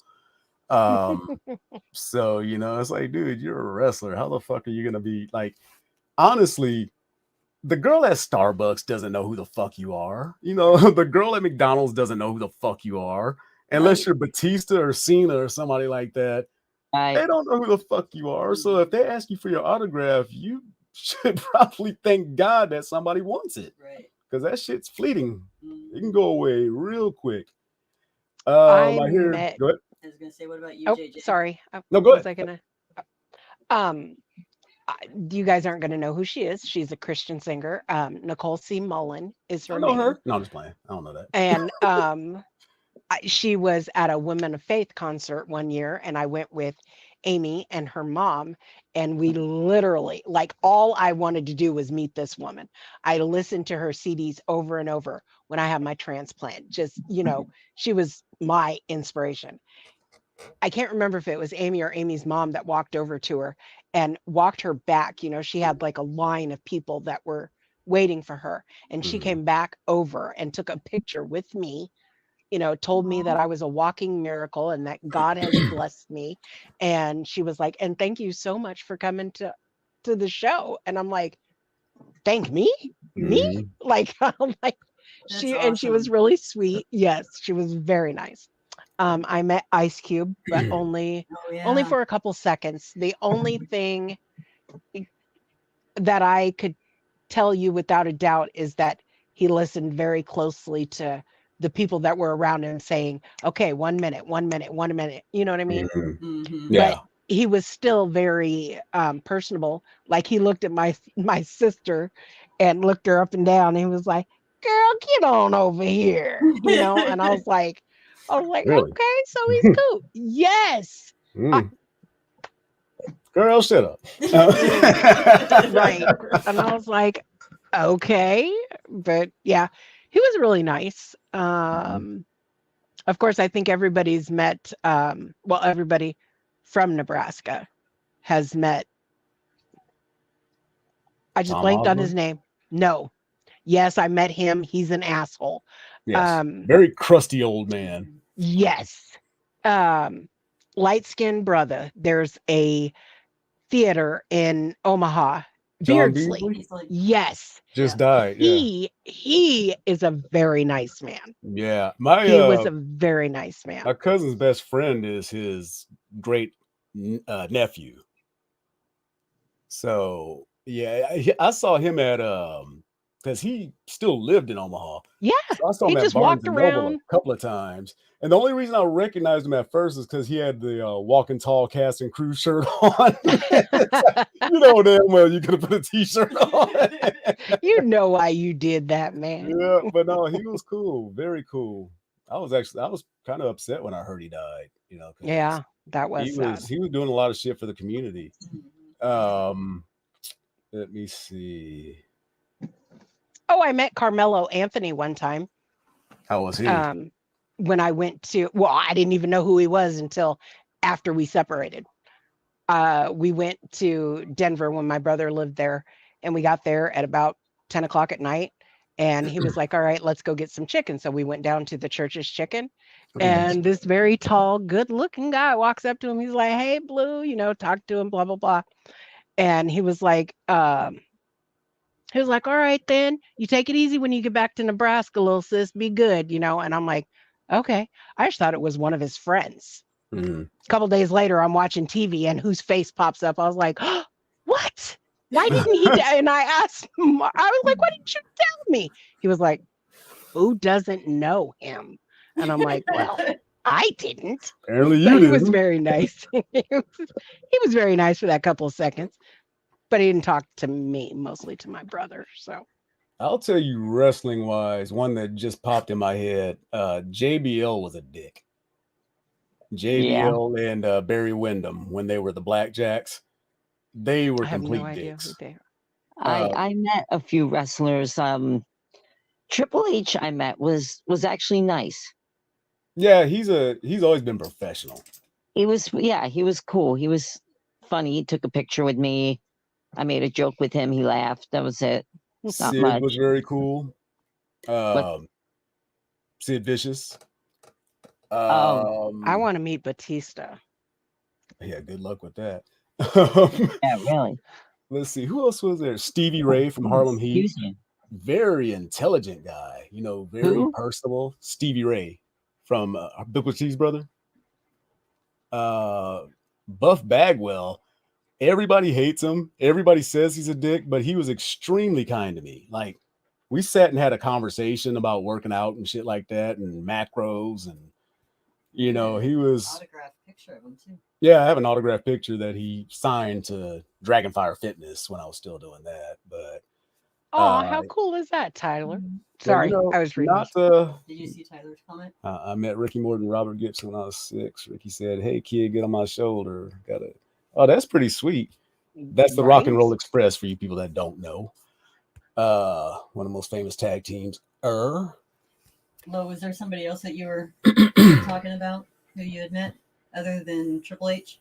So, you know, it's like, dude, you're a wrestler. How the fuck are you going to be like, honestly, the girl at Starbucks doesn't know who the fuck you are. You know, the girl at McDonald's doesn't know who the fuck you are. Unless you're Batista or Cena or somebody like that. They don't know who the fuck you are. So if they ask you for your autograph, you should probably thank God that somebody wants it. Right. Because that shit's fleeting. It can go away real quick. Go ahead. I was gonna say, what about you, JJ? Sorry. No, go ahead. Was I gonna? You guys aren't gonna know who she is. She's a Christian singer. Nicole C. Mullen is her name. Her? No, I'm just playing. I don't know that. And she was at a Women of Faith concert one year, and I went with Amy and her mom, and we literally, like, all I wanted to do was meet this woman. I listened to her CDs over and over when I had my transplant. Just, you know, she was my inspiration. I can't remember if it was Amy or Amy's mom that walked over to her and walked her back. You know, she had like a line of people that were waiting for her, and she came back over and took a picture with me. You know, told me that I was a walking miracle and that God has blessed me. And she was like, and thank you so much for coming to the show. And I'm like, thank me? Me? Like, I'm like, she was really sweet. Yes, she was very nice. I met Ice Cube, but only for a couple seconds. The only thing that I could tell you without a doubt is that he listened very closely to the people that were around him saying, okay, 1 minute. You know what I mean? Yeah. But he was still very personable. Like, he looked at my sister and looked her up and down. And he was like, girl, get on over here, and I was like, Really? okay, so he's cool. Yes. Girl, shut up. Right. And I was like, okay. But yeah, he was really nice. Of course, I think everybody's met, everybody from Nebraska has met. I just Tom blanked on his Osborne? name. No. Yes, I met him. He's an asshole. Yes. Very crusty old man. Yes. Light-skinned brother. There's a theater in Omaha. John Beardsley. Beardsley? Yes. Just died. Yeah. He is a very nice man. Yeah. He was a very nice man. My cousin's best friend is his great nephew. So yeah, I saw him at because he still lived in Omaha. Yeah. So I saw him He at just Barnes walked and Noble around. a couple of times. And the only reason I recognized him at first is because he had the Walking Tall Cast and Crew shirt on. You know damn well you could have put a t-shirt on. You know why you did that, man. Yeah, but no, he was cool. Very cool. I was kind of upset when I heard he died, 'cause Yeah, that was he sad. was doing a lot of shit for the community. Let me see. Oh, I met Carmelo Anthony one time. How was he? When I went to, I didn't even know who he was until after we separated. We went to Denver when my brother lived there, and we got there at about 10 o'clock at night. And he was like, all right, let's go get some chicken. So we went down to the Church's Chicken. And this very tall, good looking guy walks up to him. He's like, hey, Blue, talk to him, blah, blah, blah. And he was like, all right, then you take it easy when you get back to Nebraska, little sis, be good, And I'm like, okay. I just thought it was one of his friends. Mm-hmm. A couple days later, I'm watching TV and whose face pops up. I was like, oh, what? Why didn't he die? And I asked him, I was like, why didn't you tell me? He was like, who doesn't know him? And I'm like, well, I didn't. Apparently you But he was didn't. very nice. He was very nice for that couple of seconds. But he didn't talk to me, mostly to my brother. So I'll tell you, wrestling wise, one that just popped in my head. JBL was a dick. JBL and Barry Windham, when they were the Blackjacks, they were I have complete no idea dicks. who they I are. met a few wrestlers. Triple H I met was actually nice. Yeah, he's always been professional. He was cool. He was funny. He took a picture with me. I made a joke with him. He laughed. That was it. Not Sid much. was very cool. Sid Vicious. I want to meet Batista. Yeah, good luck with that. Yeah, really. Let's see, who else was there? Stevie Ray from Harlem Heat. Very intelligent guy, very personable. Stevie Ray from Bill Cheese Brother. Buff Bagwell. Everybody hates him. Everybody says he's a dick, but he was extremely kind to me. Like, we sat and had a conversation about working out and shit like that and macros, and he was Autographed picture of him too. Yeah, I have an autographed picture that he signed to Dragonfire Fitness when I was still doing that. But How cool is that, Tyler? Sorry, I was reading. Did you see Tyler's comment? I met Ricky Morton, Robert Gibson when I was 6. Ricky said, "Hey kid, get on my shoulder." Oh, that's pretty sweet. That's the Rock and Roll Express for you people that don't know. One of the most famous tag teams. Lo, was there somebody else that you were talking about who you had met other than Triple H?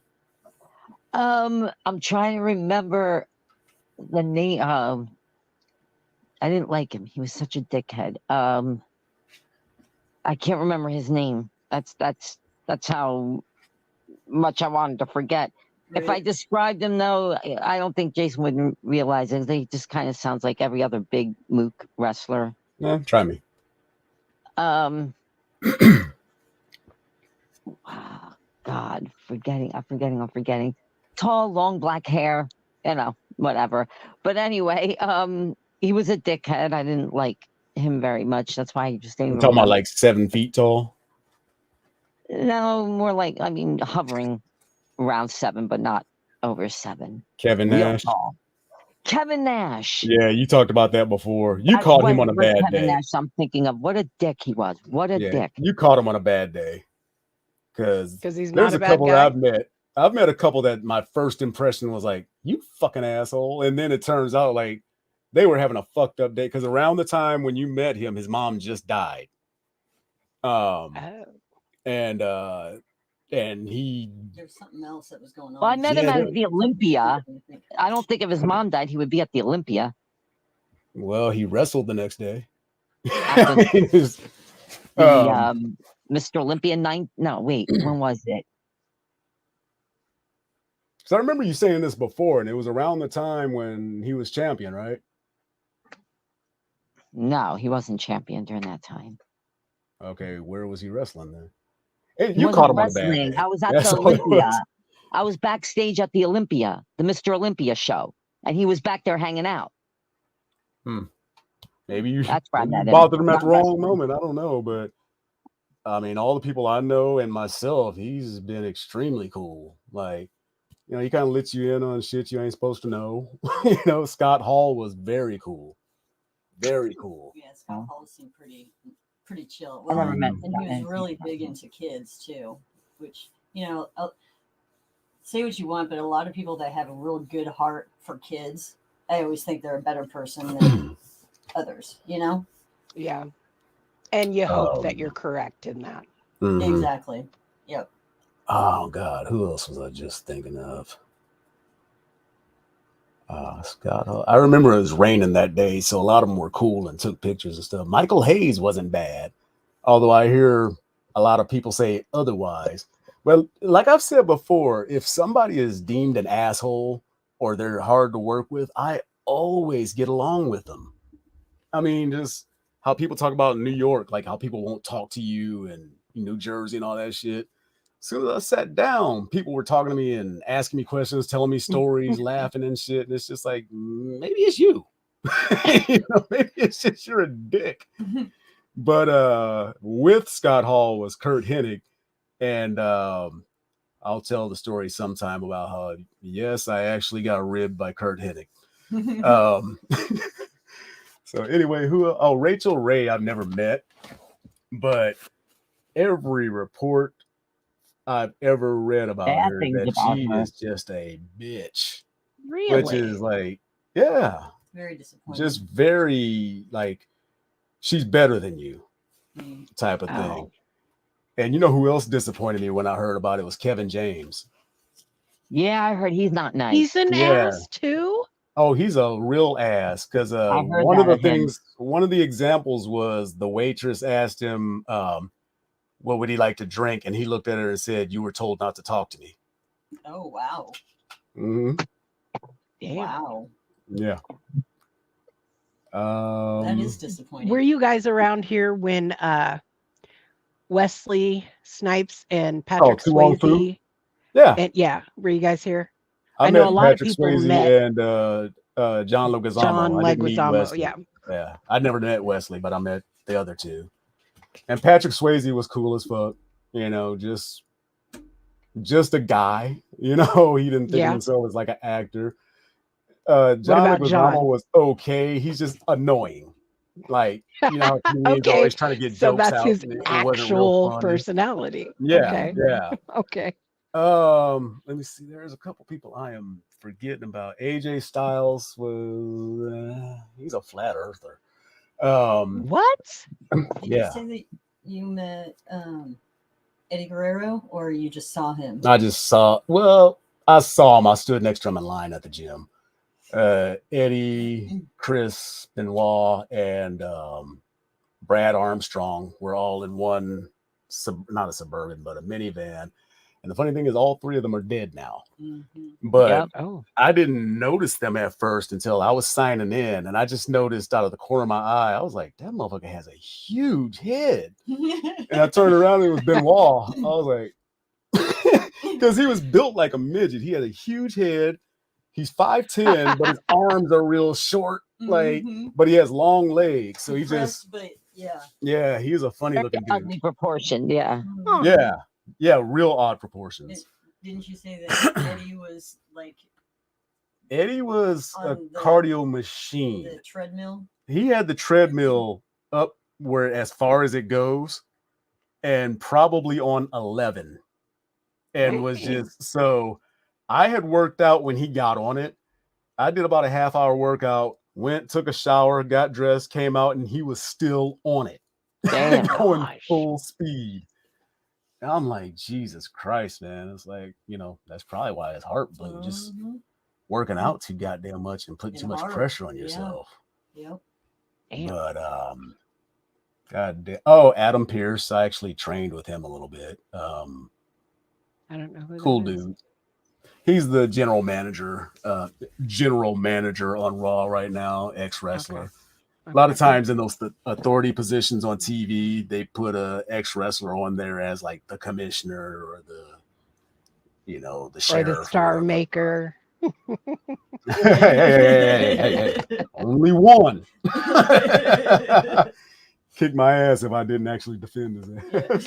I'm trying to remember the name. I didn't like him. He was such a dickhead. I can't remember his name. That's how much I wanted to forget. If I described him, though, I don't think Jason would realize it. He just kind of sounds like every other big mook wrestler. Yeah, try me. God, I'm forgetting. Tall, long black hair, whatever. But anyway, he was a dickhead. I didn't like him very much. That's why he just didn't. You're talking about like 7 feet tall? No, more like, hovering around 7, but not over 7. Kevin Real Nash. tall. Kevin Nash. Yeah, you talked about that before. You That's caught when him on a it was bad Kevin day. Nash I'm thinking of. What a dick he was. What a Yeah, dick. you caught him on a bad day. Because he's there's not a a bad couple that guy. I've met. I've met a couple that my first impression was like, you fucking asshole. And then it turns out like they were having a fucked up day. Because around the time when you met him, his mom just died. And he There's something else that was going on. Well, I met him Yeah, at the Olympia. I don't think if his mom died, he would be at the Olympia. well, he wrestled the next day. At I mean, it's- the Mr. Olympia night. No, wait, when was it? so I remember you saying this before, and it was around the time when he was champion, right? No, he wasn't champion during that time. Okay, where was he wrestling then? Hey, He you wasn't caught him on a bad wrestling. day. I was at That's the all it Olympia. was. I was backstage at the Olympia, the Mr. Olympia show, and he was back there hanging out. Maybe you That's where I met him. bothered him at the Not wrong wrestling. moment. I don't know, but I mean, all the people I know and myself, he's been extremely cool. Like, you know, he kind of lets you in on shit you ain't supposed to know. You know, Scott Hall was very cool. Very cool. Yeah, Scott Hall seemed pretty chill. I never met And he was really big into kids too, which, you know, say what you want, but a lot of people that have a real good heart for kids, I always think they're a better person than others, you know? Yeah. And you hope that you're correct in that. Mhm. Exactly. Yep. Oh God, who else was I just thinking of? Scott Hall. I remember it was raining that day, so a lot of them were cool and took pictures and stuff. Michael Hayes wasn't bad, although I hear a lot of people say otherwise. Well, like I've said before, if somebody is deemed an asshole or they're hard to work with, I always get along with them. I mean, just how people talk about New York, like how people won't talk to you, and New Jersey and all that shit. As soon as I sat down, people were talking to me and asking me questions, telling me stories, laughing and shit. And it's just like, maybe it's you. You know, maybe it's just you're a dick. But with Scott Hall was Kurt Hennig. And I'll tell the story sometime about how, yes, I actually got ribbed by Kurt Hennig. So anyway, Rachel Ray I've never met, but every report I've ever read about her that she is just a bitch. Really? Which is like, yeah. Very disappointing. Just very like she's better than you type of thing. And you know who else disappointed me when I heard about it was Kevin James. Yeah, I heard he's not nice. He's an ass too. Oh, he's a real ass. Because one of the examples was the waitress asked him, what would he like to drink? And he looked at her and said, "You were told not to talk to me." Oh, wow. Mm-hmm. Damn. Wow. Yeah. That is disappointing. Were you guys around here when Wesley Snipes and Patrick Swayze? Yeah. And yeah, were you guys here? I know met a lot Patrick of people Swayze met and John Leguizamo. John I didn't meet Leguizamo, Wesley. Yeah. I never met Wesley, but I met the other two. And Patrick Swayze was cool as fuck. You know, just a guy. You know, he didn't think of himself as like an actor. John Leguizamo was okay. He's just annoying. Like, you know, how comedians are always trying to get so jokes that's out. his And it wasn't real actual funny. personality. Yeah, Okay. yeah. Okay. Let me see. There's a couple people I am forgetting about. AJ Styles was he's a flat earther. What? Did Yeah. you say that you met Eddie Guerrero, or you just saw him? I saw him. I stood next to him in line at the gym. Eddie, Chris Benoit, and Brad Armstrong were all in one, not a Suburban, but a minivan. And the funny thing is, all three of them are dead now. But I didn't notice them at first until I was signing in, and I just noticed out of the corner of my eye, I was like, that motherfucker has a huge head. And I turned around and it was Benoit. I was like, because he was built like a midget. He had a huge head. He's 5'10", but his arms are real short, like, but he has long legs. So he just, yeah, he's a funny looking dude. Ugly proportioned, yeah. Yeah, real odd proportions. Didn't you say that Eddie was like Eddie was a On the- cardio machine. The treadmill. He had the treadmill up where as far as it goes, and probably on 11, and was just so. I had worked out when he got on it. I did about a half-hour workout, went, took a shower, got dressed, came out, and he was still on it, going full speed. And I'm like, Jesus Christ, man! It's like, that's probably why his heart blew. Just working out too goddamn much and putting too much pressure on yourself. Yep. But God damn. Oh, Adam Pierce. I actually trained with him a little bit. I don't know who Cool that is. dude. He's the general manager on Raw right now, ex-wrestler. Okay. A lot of times in those authority positions on TV, they put a ex-wrestler on there as like the commissioner or the sheriff. Or the star maker. Hey. Only one. Kick my ass if I didn't actually defend his ass.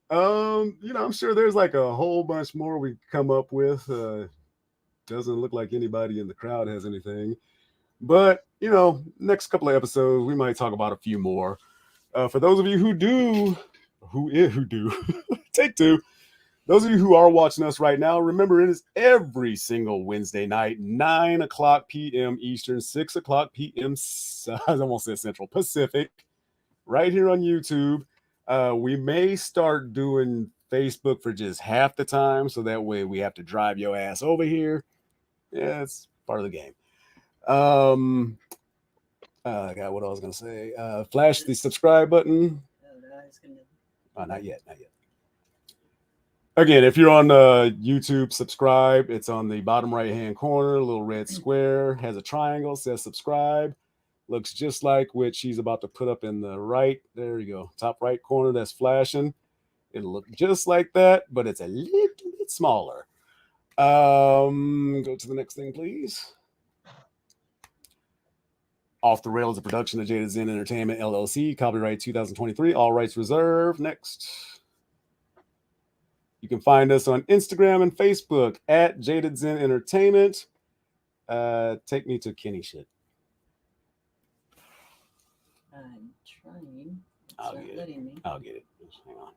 I'm sure there's like a whole bunch more we come up with. Doesn't look like anybody in the crowd has anything. But, next couple of episodes, we might talk about a few more. For those of you who do, take two. Those of you who are watching us right now, remember it is every single Wednesday night, 9:00 p.m. Eastern, 6:00 p.m. I almost said Central Pacific, right here on YouTube. We may start doing Facebook for just half the time, so that way we have to drive your ass over here. Yeah, it's part of the game. God, what I was gonna say. Flash the subscribe button. Not yet. Again, if you're on YouTube, subscribe. It's on the bottom right-hand corner, a little red square, has a triangle, says subscribe. Looks just like what she's about to put up in the right. There you go. Top right corner, that's flashing. It'll look just like that, but it's a little bit smaller. Go to the next thing, please. Off the Rails, a production of Jaded Zen Entertainment, LLC. Copyright 2023. All rights reserved. Next. You can find us on Instagram and Facebook at Jaded Zen Entertainment. Take me to Kenny shit. I'm trying. I'll get it. Just hang on.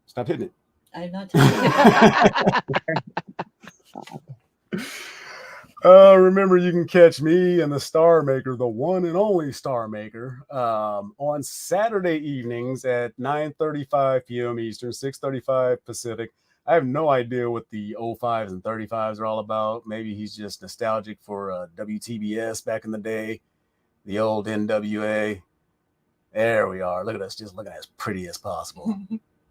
Stop hitting it. I'm not remember, you can catch me and the Star Maker, the one and only Star Maker, on Saturday evenings at 9:35 p.m. Eastern, 6:35 Pacific. I have no idea what the 05s and 35s are all about. Maybe he's just nostalgic for WTBS back in the day, the old NWA. There we are. Look at us, just looking as pretty as possible.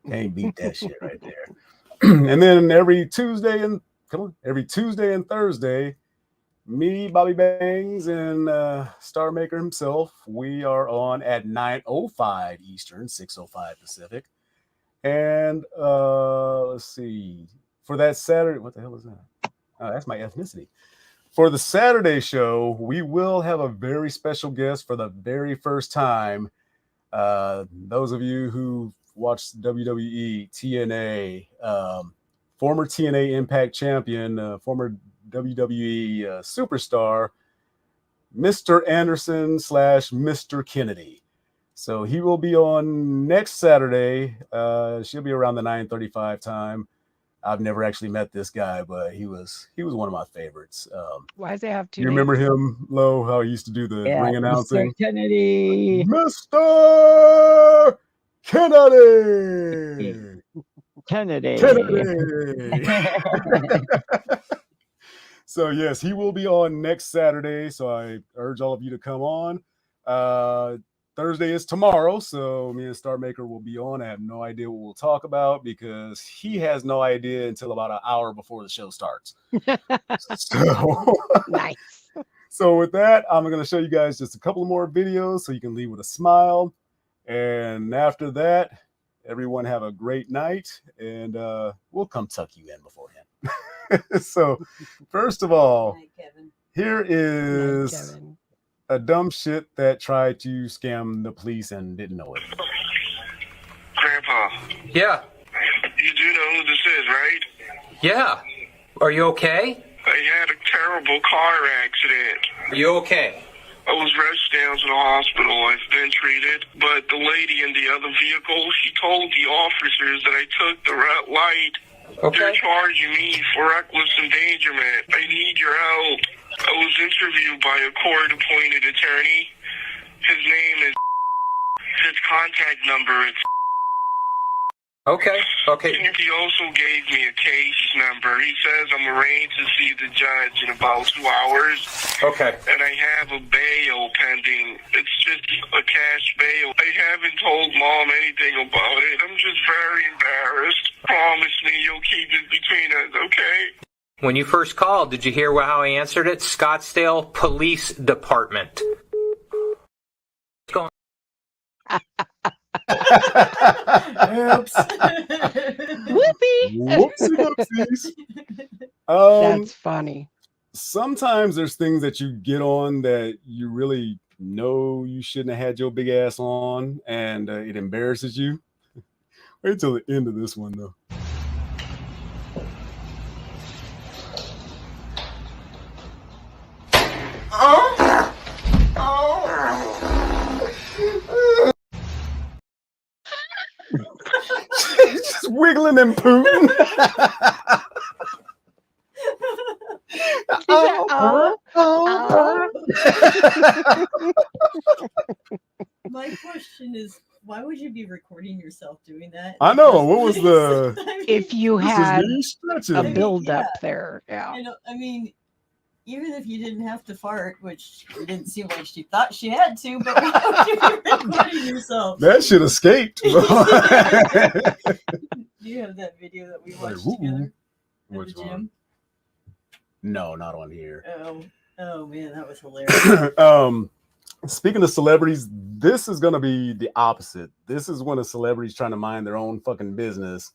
Can't beat that shit right there. And then every Tuesday and Thursday, me, Bobby Bangs, and Star Maker himself, we are on at 9:05 Eastern, 6:05 Pacific. And let's see, for that Saturday, what the hell is that? Oh, that's my ethnicity. For the Saturday show, we will have a very special guest for the very first time. Those of you who watched WWE, TNA, former TNA Impact champion, former WWE superstar, Mr. Anderson / Mr. Kennedy. So he will be on next Saturday. She'll be around the 9:35 time. I've never actually met this guy, but he was one of my favorites. Why does it have two? You remember him, Lo? How he used to do the ring announcing? Mr. Kennedy. Mr. Kennedy. Kennedy. So yes, he will be on next Saturday. So I urge all of you to come on. Thursday is tomorrow, so me and Star Maker will be on. I have no idea what we'll talk about because he has no idea until about an hour before the show starts. So nice. So with that, I'm going to show you guys just a couple more videos so you can leave with a smile. And after that, everyone have a great night, and we'll come tuck you in beforehand. So first of all, here is a dumb shit that tried to scam the police and didn't know it. Grandpa. Yeah. You do know who this is, right? Yeah. Are you okay? I had a terrible car accident. Are you okay? I was rushed down to the hospital. I've been treated, but the lady in the other vehicle, she told the officers that I took the red light. Okay. They're charging me for reckless endangerment. I need your help. I was interviewed by a court-appointed attorney. His name is... His contact number is... Okay. He also gave me a case number. He says I'm arranged to see the judge in about 2 hours. Okay. And I have a bail pending. It's just a cash bail. I haven't told Mom anything about it. I'm just very embarrassed. Promise me you'll keep it between us, okay? When you first called, did you hear how I answered it? Scottsdale Police Department. What's going Oops. Whoopee. Whoopsie. That's funny. Sometimes there's things that you get on that you really know you shouldn't have had your big ass on, and it embarrasses you. Wait till the end of this one, though. Just wiggling and pooting. My question is, why would you be recording yourself doing that? I know. What was the... If you This is had me stretching. a build up Yeah. there, yeah. I mean, even if you didn't have to fart, which it didn't seem like she thought she had to, but why would you be recording yourself? That shit escaped. Do you have that video that we watched together at Which the one? gym? No, not on here. Oh man, that was hilarious. Speaking of celebrities, this is going to be the opposite. This is when a celebrity's trying to mind their own fucking business,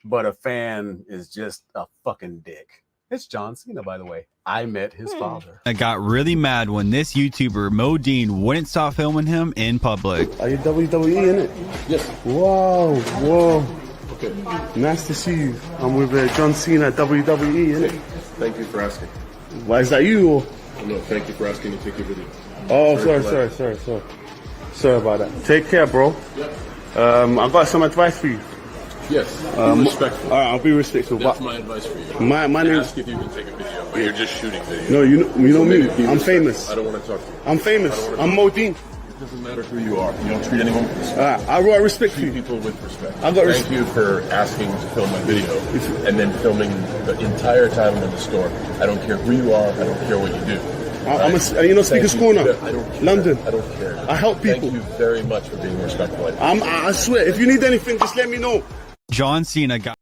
but a fan is just a fucking dick. It's John Cena, by the way. I met his father. I got really mad when this YouTuber, Mo Dean, wouldn't stop filming him in public. Are you WWE in it? Yes. Wow, whoa. Okay. Nice to see you. I'm with John Cena at WWE, in it? Thank you for asking. Why is that you? Or? No, thank you for asking to take your video. Oh, sorry. Sorry about that. Take care, bro. Yep. I've got some advice for you. Yes. Be respectful. All right, I'll be respectful. That's my advice for you. My name. Ask if you can take a video, but you're just shooting video. No, you know me. I'm respectful. famous. I don't want to talk to you. I'm famous. I'm Mo Dean. It doesn't matter who you are. You don't treat anyone with respect. I got respect for you. Treat people with respect. I got Thank you for asking to film my video and then filming the entire time I'm in the store. I don't care who you are. I don't care what you do. I'm a Speaker's Corner. I don't care. London. I don't care. I help people. Thank you very much for being respectful. I swear, if you need anything, just let me know. John Cena got...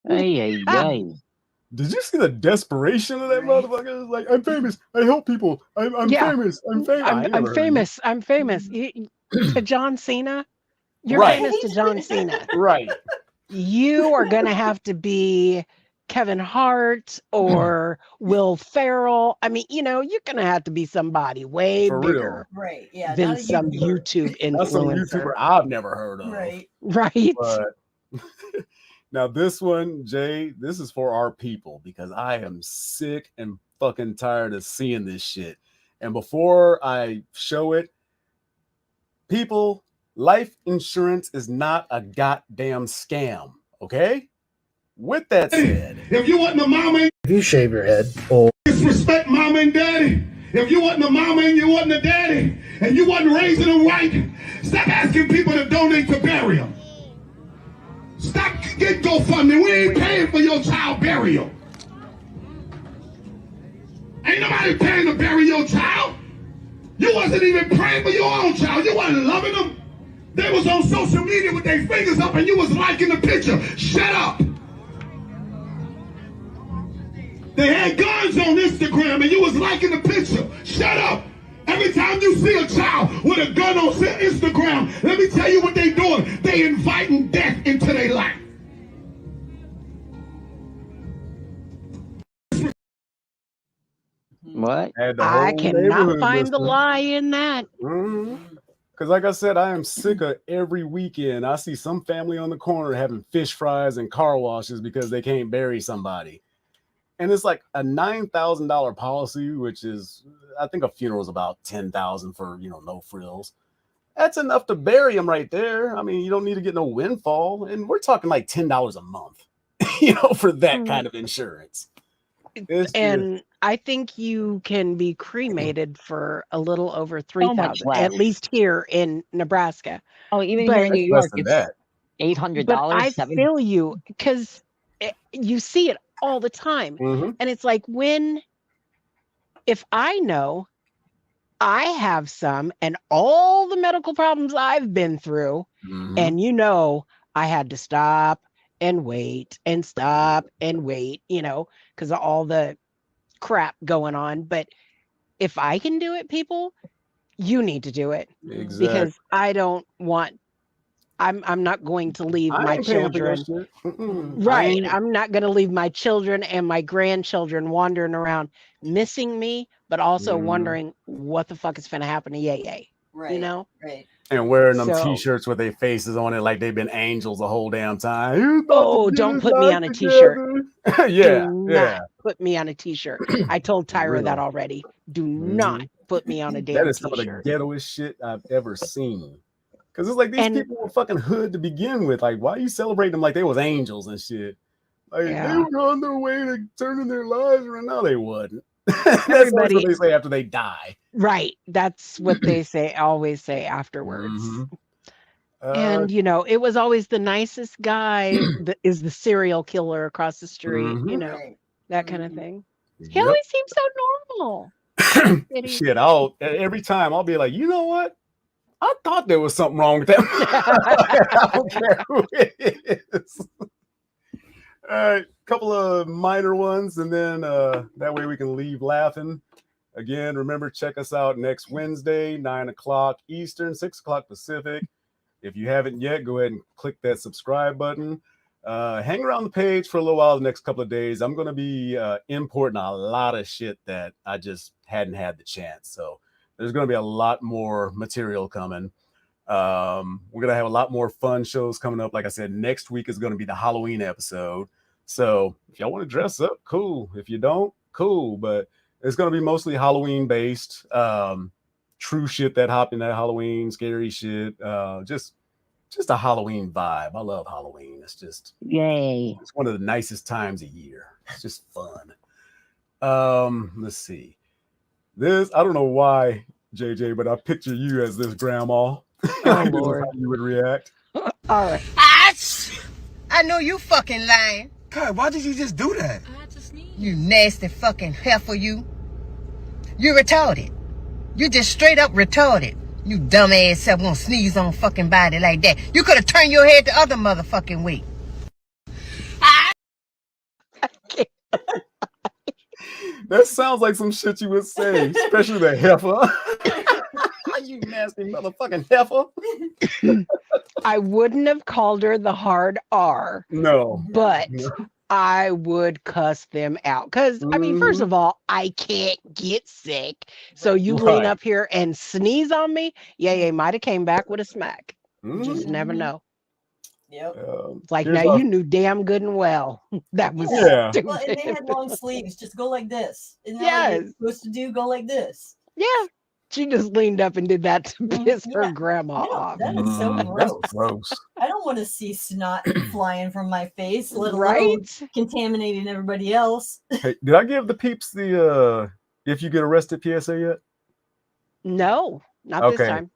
Did you see the desperation of that motherfucker? It's like, I'm famous. I help people. I'm Yeah. famous. I'm famous. I'm famous. To John Cena, you're Right. famous to John Cena. Right. You are going to have to be Kevin Hart or Will Ferrell. I mean, you're going to have to be somebody way For real. bigger Right, yeah. than not a some YouTuber. YouTube That's some influencer. YouTuber I've never heard of. Right. Right. But now this one, Jay, this is for our people because I am sick and fucking tired of seeing this shit. And before I show it, people, life insurance is not a goddamn scam, okay? With that said, if you wasn't a mama, you shave your head. Or disrespect mama and daddy. If you wasn't a mama and you wasn't a daddy, and you wasn't raising them right, stop asking people to donate to burial. Stop getting GoFundMe. We ain't paying for your child burial. Ain't nobody paying to bury your child. You wasn't even praying for your own child. You wasn't loving them. They was on social media with their fingers up and you was liking the picture. Shut up. They had guns on Instagram and you was liking the picture. Shut up. Every time you see a child with a gun on Instagram, let me tell you what they doing. They inviting death into their life. What? I cannot find the lie in that. Mm-hmm. Because like I said, I am sick of every weekend. I see some family on the corner having fish fries and car washes because they can't bury somebody. And it's like a $9,000 policy, which is, I think a funeral is about $10,000 for, no frills. That's enough to bury them right there. I mean, you don't need to get no windfall. And we're talking like $10 a month, for that kind of insurance. And I think you can be cremated for a little over $3,000, at least here in Nebraska. Oh, even here in New York, it's $800. But I feel you, because you see it all the time. And it's like, if I know I have some and all the medical problems I've been through, and I had to stop and wait and stop and wait, because of all the crap going on. But if I can do it, people, you need to do it. Exactly. Because I don't want, I'm not going to leave my children. Right. I'm not going to leave my children and my grandchildren wandering around missing me, but also wondering what the fuck is going to happen to Yay. Right. Right. And wearing them t-shirts with their faces on it like they've been angels the whole damn time. Oh, don't put me on a t-shirt. Yeah. Put me on a t-shirt. I told Tyra that already. Do not put me on a damn t-shirt. That is some of the ghettoest shit I've ever seen. Because it's like these people were fucking hood to begin with. Like, why are you celebrating them like they was angels and shit? Like, they were on their way to turning their lives around. No, they wasn't. That's what they say after they die. Right. That's what they always say afterwards. And, it was always the nicest guy that is the serial killer across the street, that kind of thing. He always seems so normal. Shit, every time I'll be like, you know what? I thought there was something wrong with that. I don't care who it is. All right, couple of minor ones, and then that way we can leave laughing. Again, remember, check us out next Wednesday, 9 o'clock Eastern, 6 o'clock Pacific. If you haven't yet, go ahead and click that subscribe button. Hang around the page for a little while the next couple of days. I'm going to be importing a lot of shit that I just hadn't had the chance. So there's going to be a lot more material coming. We're going to have a lot more fun shows coming up. Like I said, next week is going to be the Halloween episode. So if y'all want to dress up, cool. If you don't, cool. But it's going to be mostly Halloween based. True shit that happened at Halloween, scary shit. Just a Halloween vibe. I love Halloween. It's just yay. It's one of the nicest times a year. It's just fun. Let's see. This, I don't know why, JJ, but I picture you as this grandma. Oh, Lord. How you would react. All right. I know you fucking lying. God, why did you just do that? I had to sneeze. You nasty fucking heifer, you. You retarded. You just straight up retarded. You dumbass self won't sneeze on fucking body like that. You could have turned your head the other motherfucking way. That sounds like some shit you would say, especially the heifer. You nasty motherfucking heifer. I wouldn't have called her the hard R. No. But I would cuss them out. Because, I mean, first of all, I can't get sick. So you lean up here and sneeze on me? Yeah, might have came back with a smack. Just never know. Yep. It's like, now you knew damn good and well that was stupid. Well, and they had long sleeves. Just go like this. Isn't that what you're supposed to do? Go like this. Yeah. She just leaned up and did that to piss her grandma off. That is so gross. That's gross. I don't want to see snot flying from my face, let alone contaminating everybody else. Hey, did I give the peeps the if you get arrested PSA yet? No, not this time.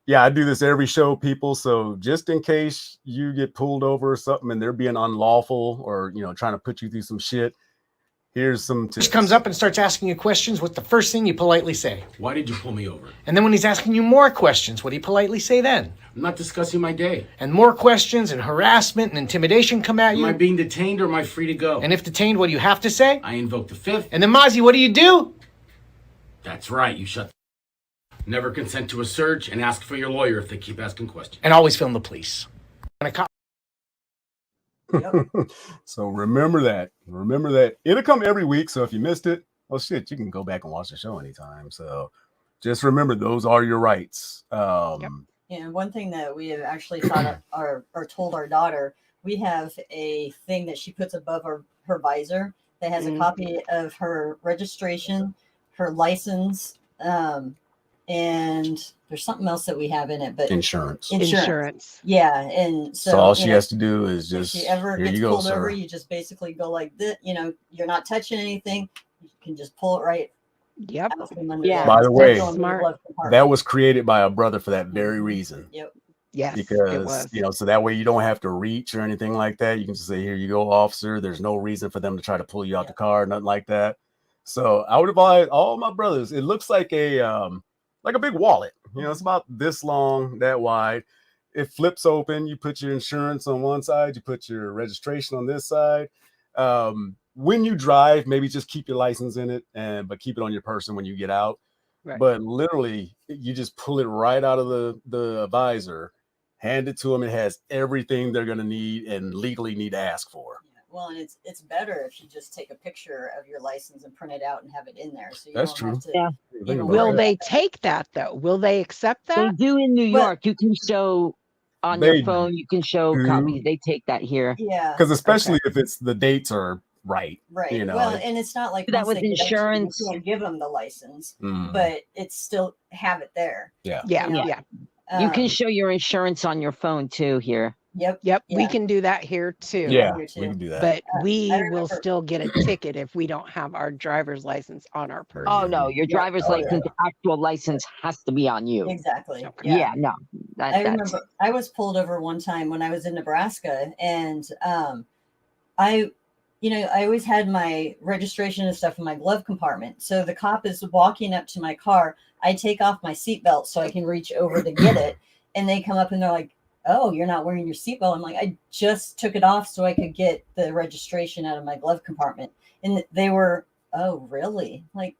Yeah, I do this every show, people. So just in case you get pulled over or something and they're being unlawful or, trying to put you through some shit, here's some tips. He comes up and starts asking you questions. What's the first thing you politely say? Why did you pull me over? And then when he's asking you more questions, what do you politely say then? I'm not discussing my day. And more questions and harassment and intimidation come at you. Am I being detained or am I free to go? And if detained, what do you have to say? I invoke the fifth. And then Mozzie, what do? That's right, you shut the never consent to a search and ask for your lawyer if they keep asking questions. And always film the police. So remember that. It'll come every week. So if you missed it, well, shit, you can go back and watch the show anytime. So just remember those are your rights. And one thing that we have actually taught or told our daughter, we have a thing that she puts above her visor that has a copy of her registration, her license, and there's something else that we have in it, but Insurance. Yeah, and so all she has to do is just, if she ever here gets you go, pulled sir. over, you just basically go like this. You're not touching anything. You can just pull it right. Yep. By the way, smart. that was created by a brother for that very reason. Yep. Yes, because it was. so that way you don't have to reach or anything like that. You can just say, here you go, officer. There's no reason for them to try to pull you out the car, nothing like that. So I would advise all my brothers. It looks like a big wallet. It's about this long, that wide. It flips open. You put your insurance on one side. You put your registration on this side. When you drive, maybe just keep your license in it, but keep it on your person when you get out. Right. But literally, you just pull it right out of the visor, hand it to them. It has everything they're going to need and legally need to ask for. Well, and it's better if you just take a picture of your license and print it out and have it in there. So that's true. Will they take that though? Will they accept that? They do in New York. You can show on your phone. You can show copies. They take that here. Yeah. Because especially if it's the dates are right. Right. Well, and it's not like that with insurance. You can't give them the license, but it's still have it there. Yeah. You can show your insurance on your phone too here. Yep. We can do that here too. Yeah, we can do that. But we will still get a ticket if we don't have our driver's license on our person. Oh no, your driver's license, actual license has to be on you. Exactly. Yeah, no. I remember I was pulled over one time when I was in Nebraska, and I always had my registration and stuff in my glove compartment. So the cop is walking up to my car. I take off my seatbelt so I can reach over to get it, and they come up and they're like, "Oh, you're not wearing your seatbelt." I'm like, "I just took it off so I could get the registration out of my glove compartment." And they were, "Oh, really?" Like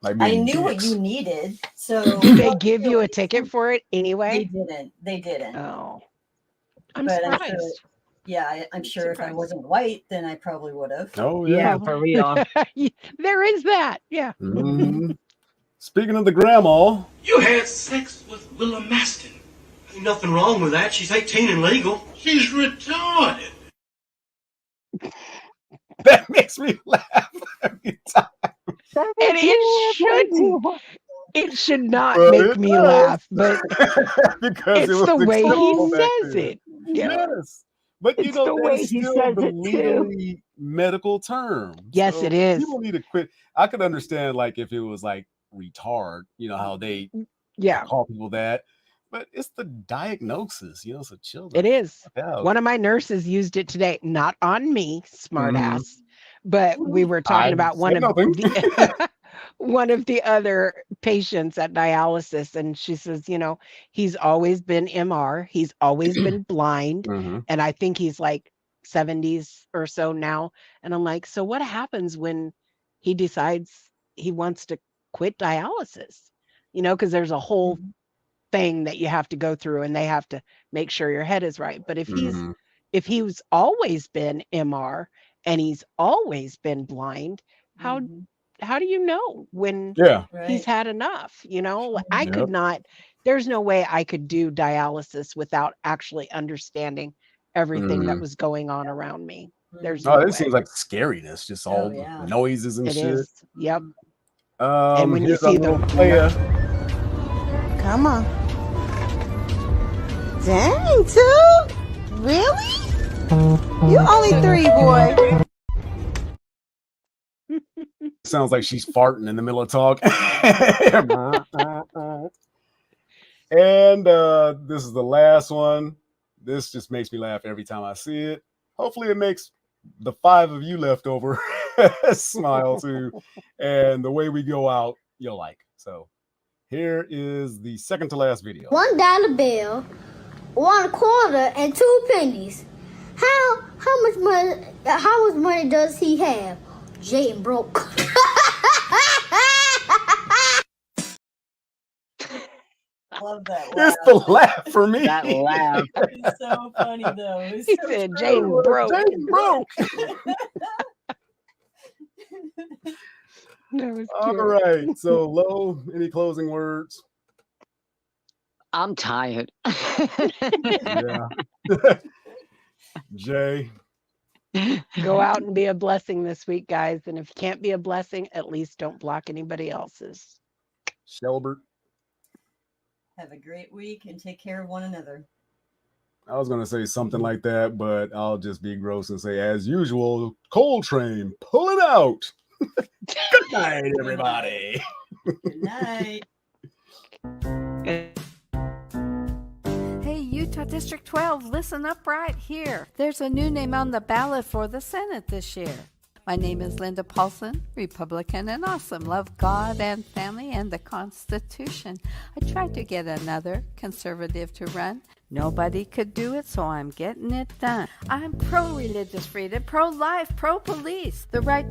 I knew what you needed. So did they give you a ticket for it anyway? They didn't. Oh, I'm surprised. I'm sure if I wasn't white, then I probably would have. Oh yeah, for real. There is that. Yeah. Speaking of the grandma, you had sex with Willa Maston. Ain't nothing wrong with that. She's 18 and legal. She's retarded. That makes me laugh every time. And it shouldn't. It should not make me laugh, but because it's the way he says it. Yes. But it's the way that's he still says the it legally too. medical term. Yes, it is. You don't need to quit. I could understand like if it was like retard, how they call people that. But it's the diagnosis, so children. It is. One of my nurses used it today, not on me, smart ass, but we were talking about one of the other patients at dialysis, and she says, he's always been MR, he's always been blind, and I think he's like 70s or so now. And I'm like, so what happens when he decides he wants to quit dialysis? Because there's a whole thing that you have to go through, and they have to make sure your head is right. But if he's always been MR and he's always been blind, how do you know when he's had enough? I could not. There's no way I could do dialysis without actually understanding everything that was going on around me. There's no way. Seems like scariness, just all noises and shit. Is. Yep. And when you see the player. Come on. Dang, 2? Really? You only 3, boy. Sounds like she's farting in the middle of talk. And this is the last one. This just makes me laugh every time I see it. Hopefully it makes the 5 of you left over smile too. And the way we go out, you'll like. So here is the second to last video. $1 bill, 1 quarter, and 2 pennies. How much money does he have? Jaded broke. Love that laugh. It's the laugh for me. That laugh. It's so funny though. It's He so said true. Jaded broke. Jaded broke. All right. So, Lo, any closing words? I'm tired. Yeah. Jay. Go out and be a blessing this week, guys. And if you can't be a blessing, at least don't block anybody else's. Shelbert. Have a great week and take care of one another. I was going to say something like that, but I'll just be gross and say, as usual, Coletrane, pull it out. Good night, everybody. Good night. Hey, Utah District 12, listen up right here. There's a new name on the ballot for the Senate this year. My name is Linda Paulson, Republican and awesome. Love God and family and the Constitution. I tried to get another conservative to run. Nobody could do it, so I'm getting it done. I'm pro-religious freedom, pro-life, pro-police. The right